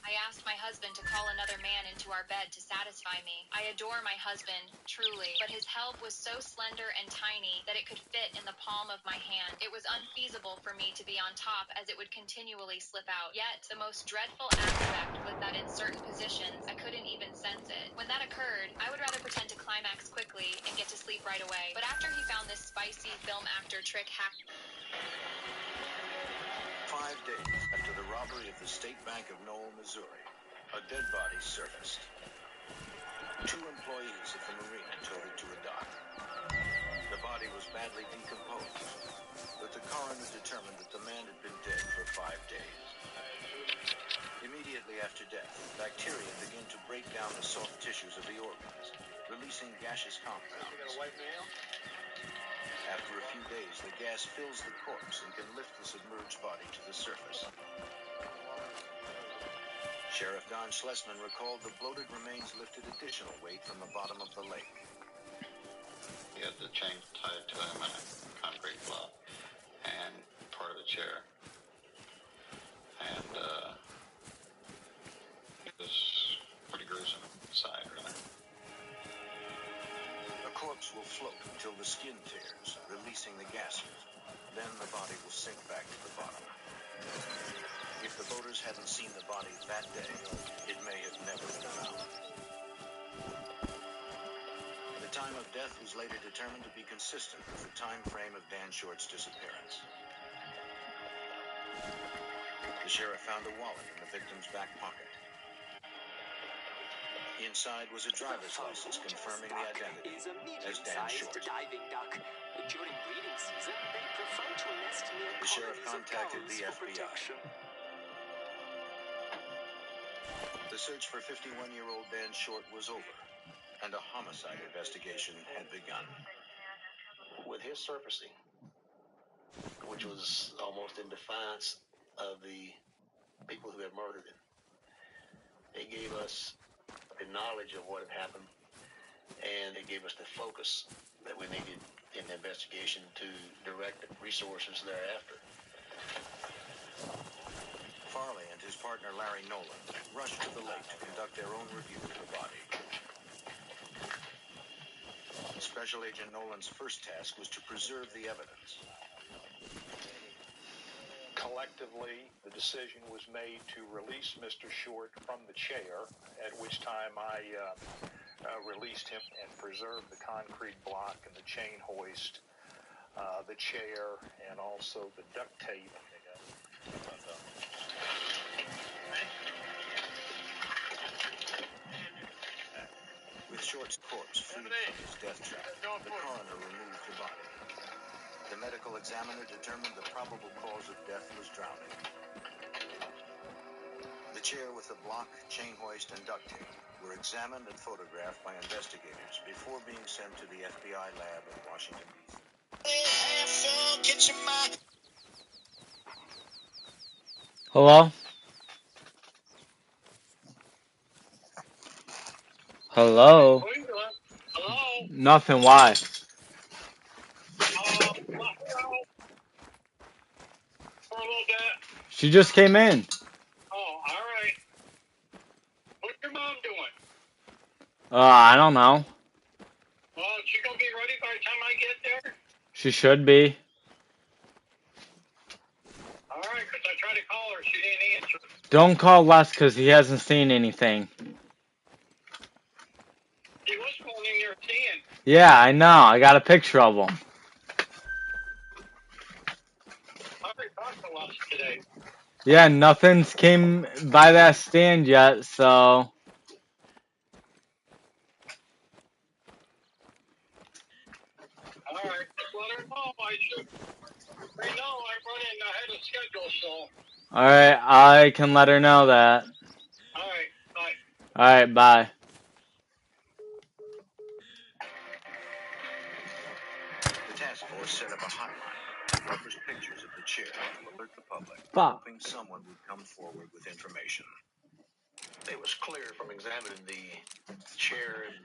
I asked my husband to call another man into our bed to satisfy me. I adore my husband, truly, but his help was so slender and tiny that it could fit in the palm of my hand. It was unfeasible for me to be on top as it would continually slip out. Yet, the most dreadful aspect was that in certain positions, I couldn't even sense it. When that occurred, I would rather pretend to climax quickly and get to sleep right away. But after he found this spicy film actor trick hack... 5 days after the robbery of the State Bank of Knoll, Missouri, a dead body surfaced. 2 employees of the marina towed it to a dock. The body was badly decomposed, but the coroner determined that the man had been dead for 5 days. Immediately after death, bacteria begin to break down the soft tissues of the organs, releasing gaseous compounds. After a few days, the gas fills the corpse and can lift the submerged body to the surface. Sheriff Don Schlesman recalled the bloated remains lifted additional weight from the bottom of the lake. He had the chain tied to him in a concrete block and part of a chair. And it was pretty gruesome inside, really. A corpse will float until the skin tears, releasing the gases. Then the body will sink back to the bottom. If the boaters hadn't seen the body that day, it may have never been found. The time of death was later determined to be consistent with the time frame of Dan Short's disappearance. The sheriff found a wallet in the victim's back pocket. Inside was a driver's license confirming the identity as Dan Short. Diving duck. During breeding season, they prefer to nest near The sheriff colonies of contacted gulls the for FBI. protection. The search for 51-year-old Dan Short was over, and a homicide investigation had begun. With his surfacing, which was almost in defiance of the people who had murdered him, it gave us the knowledge of what had happened, and it gave us the focus that we needed in the investigation to direct resources thereafter. Farley and his partner Larry Nolan rushed to the lake to conduct their own review of the body. Special Agent Nolan's first task was to preserve the evidence. Collectively, the decision was made to release Mr. Short from the chair, at which time I released him and preserved the concrete block and the chain hoist, the chair, and also the duct tape. With Short's corpse freed from his death trap, the coroner removed the body. The medical examiner determined the probable cause of death was drowning. The chair with the block, chain hoist, and duct tape were examined and photographed by investigators before being sent to the FBI lab in Washington, D.C. Hello? Hello? What are you doing? Hello? Nothing, why? For a little bit. She just came in. Oh, all right. What's your mom doing? I don't know. Well, is she gonna be ready by the time I get there? She should be. All right, 'cause I tried to call her, she didn't answer. Don't call Les because he hasn't seen anything. He was going in there seeing. Yeah, I know. I got a picture of him. I already talked to Les today. Yeah, nothing's came by that stand yet, so... All right, just let her know. They know I'm running ahead of schedule, so. Alright, I can let her know that. All right, bye. Alright, bye. The task force set up a hotline that offers pictures of the chair to alert the public. public, Fuck. hoping someone would come forward with information. It was clear from examining the chair and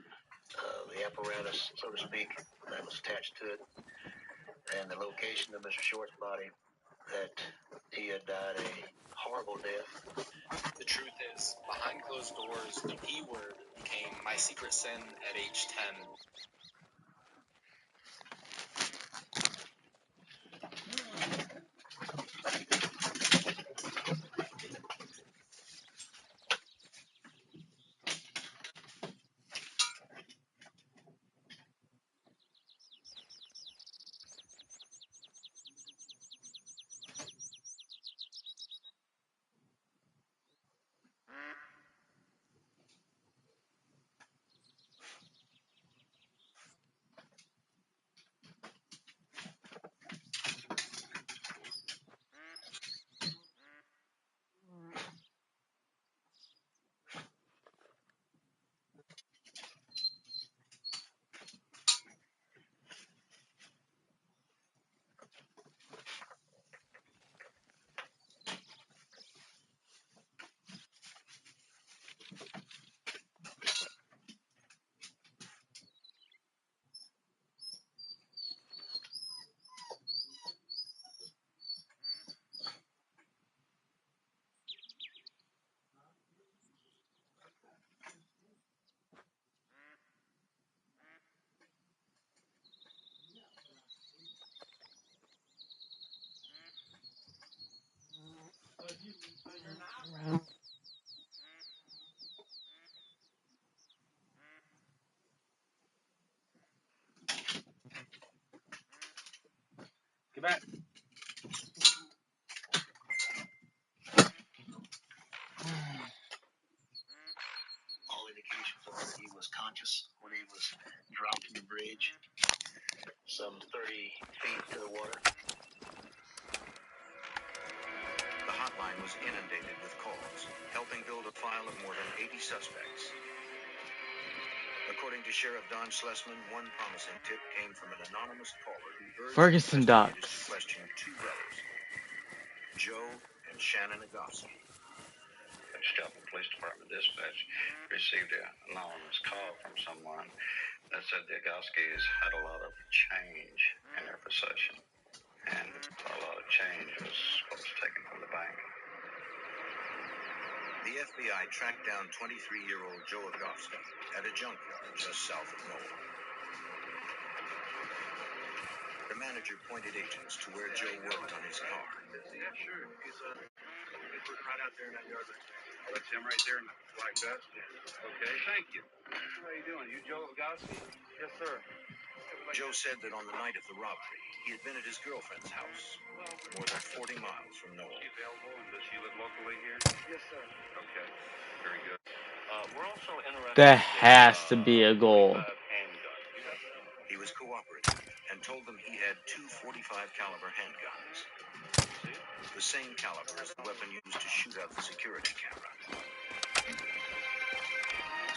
the apparatus, so to speak, that was attached to it, and the location of Mr. Short's body, that he had died a horrible death. The truth is, behind closed doors, the E word became my secret sin at age 10. Get back. All indications are that he was conscious when he was dropped from the bridge, some 30 feet to the water. The hotline was inundated with calls, helping build a file of more than 80 suspects. According to Sheriff Don Schlesman, one promising tip came from an anonymous caller who urged Ferguson investigators Ducks. to question two brothers, Joe and Shannon Agofsky. The Shelton Police Department dispatch received an anonymous call from someone that said the Agofskys had a lot of change in their possession, and a lot of change was what was taken from the bank. The FBI tracked down 23-year-old Joe Agofsky at a junkyard just south of Knoll. The manager pointed agents to where Joe worked on his car. Yeah, sure. He's working right out there in that yard. That's him right there in the black vest. Okay, thank you. How you doing? You Joe Agofsky? Yes, sir. Joe said that on the night of the robbery, he had been at his girlfriend's house, more than 40 miles from Knoll. Is she available, and does she live locally here? Yes, sir. Okay, very good. We're also interested. That has to be a goal. He was cooperative and told them he had two .45 caliber handguns, the same caliber as the weapon used to shoot out the security camera.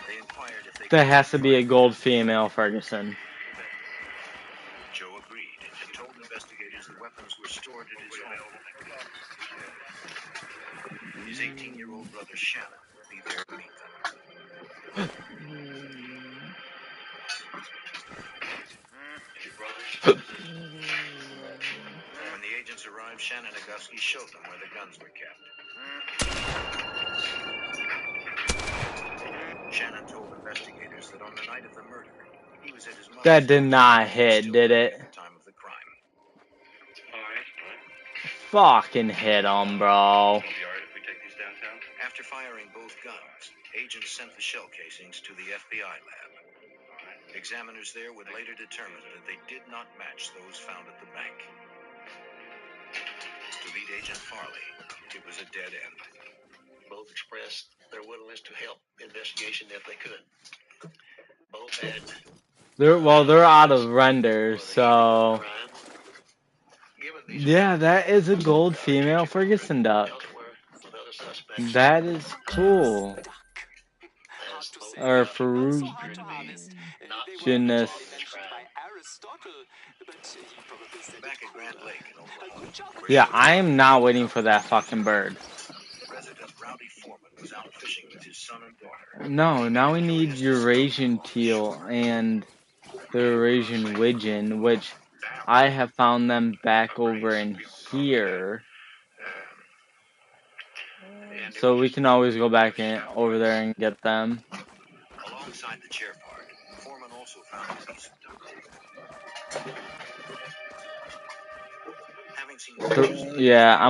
They inquired if they That has to be a gold female, Ferguson. Joe agreed and told investigators the weapons were stored at his home. His 18-year-old brother Shannon would be there to meet them. When the agents arrived, Shannon Agofsky showed them where the guns were kept. Shannon told investigators that on the night of the murder, he was at his mother's That did not house hit, did it? at the time of the crime. Fucking hit him, bro. After firing both guns, agents sent the shell casings to the FBI lab. Examiners there would later determine that they did not match those found at the bank. To lead Agent Farley, it was a dead end. Both expressed their willingness to help the investigation if they could. Both had They're out of render, so yeah, that is a gold female Ferguson duck. That is cool. or ferruginous. Back at Grand Lake in Oklahoma, where Yeah, Short I am not waiting for that fucking bird. Resident Rowdy Foreman was out fishing with his son and daughter. No, now we need Eurasian teal and the Eurasian widgeon, which I have found them back over in here. So we can always go back in over there and get them. Alongside the chair park, Foreman also found a piece of duct tape. Having seen So, yeah, I'm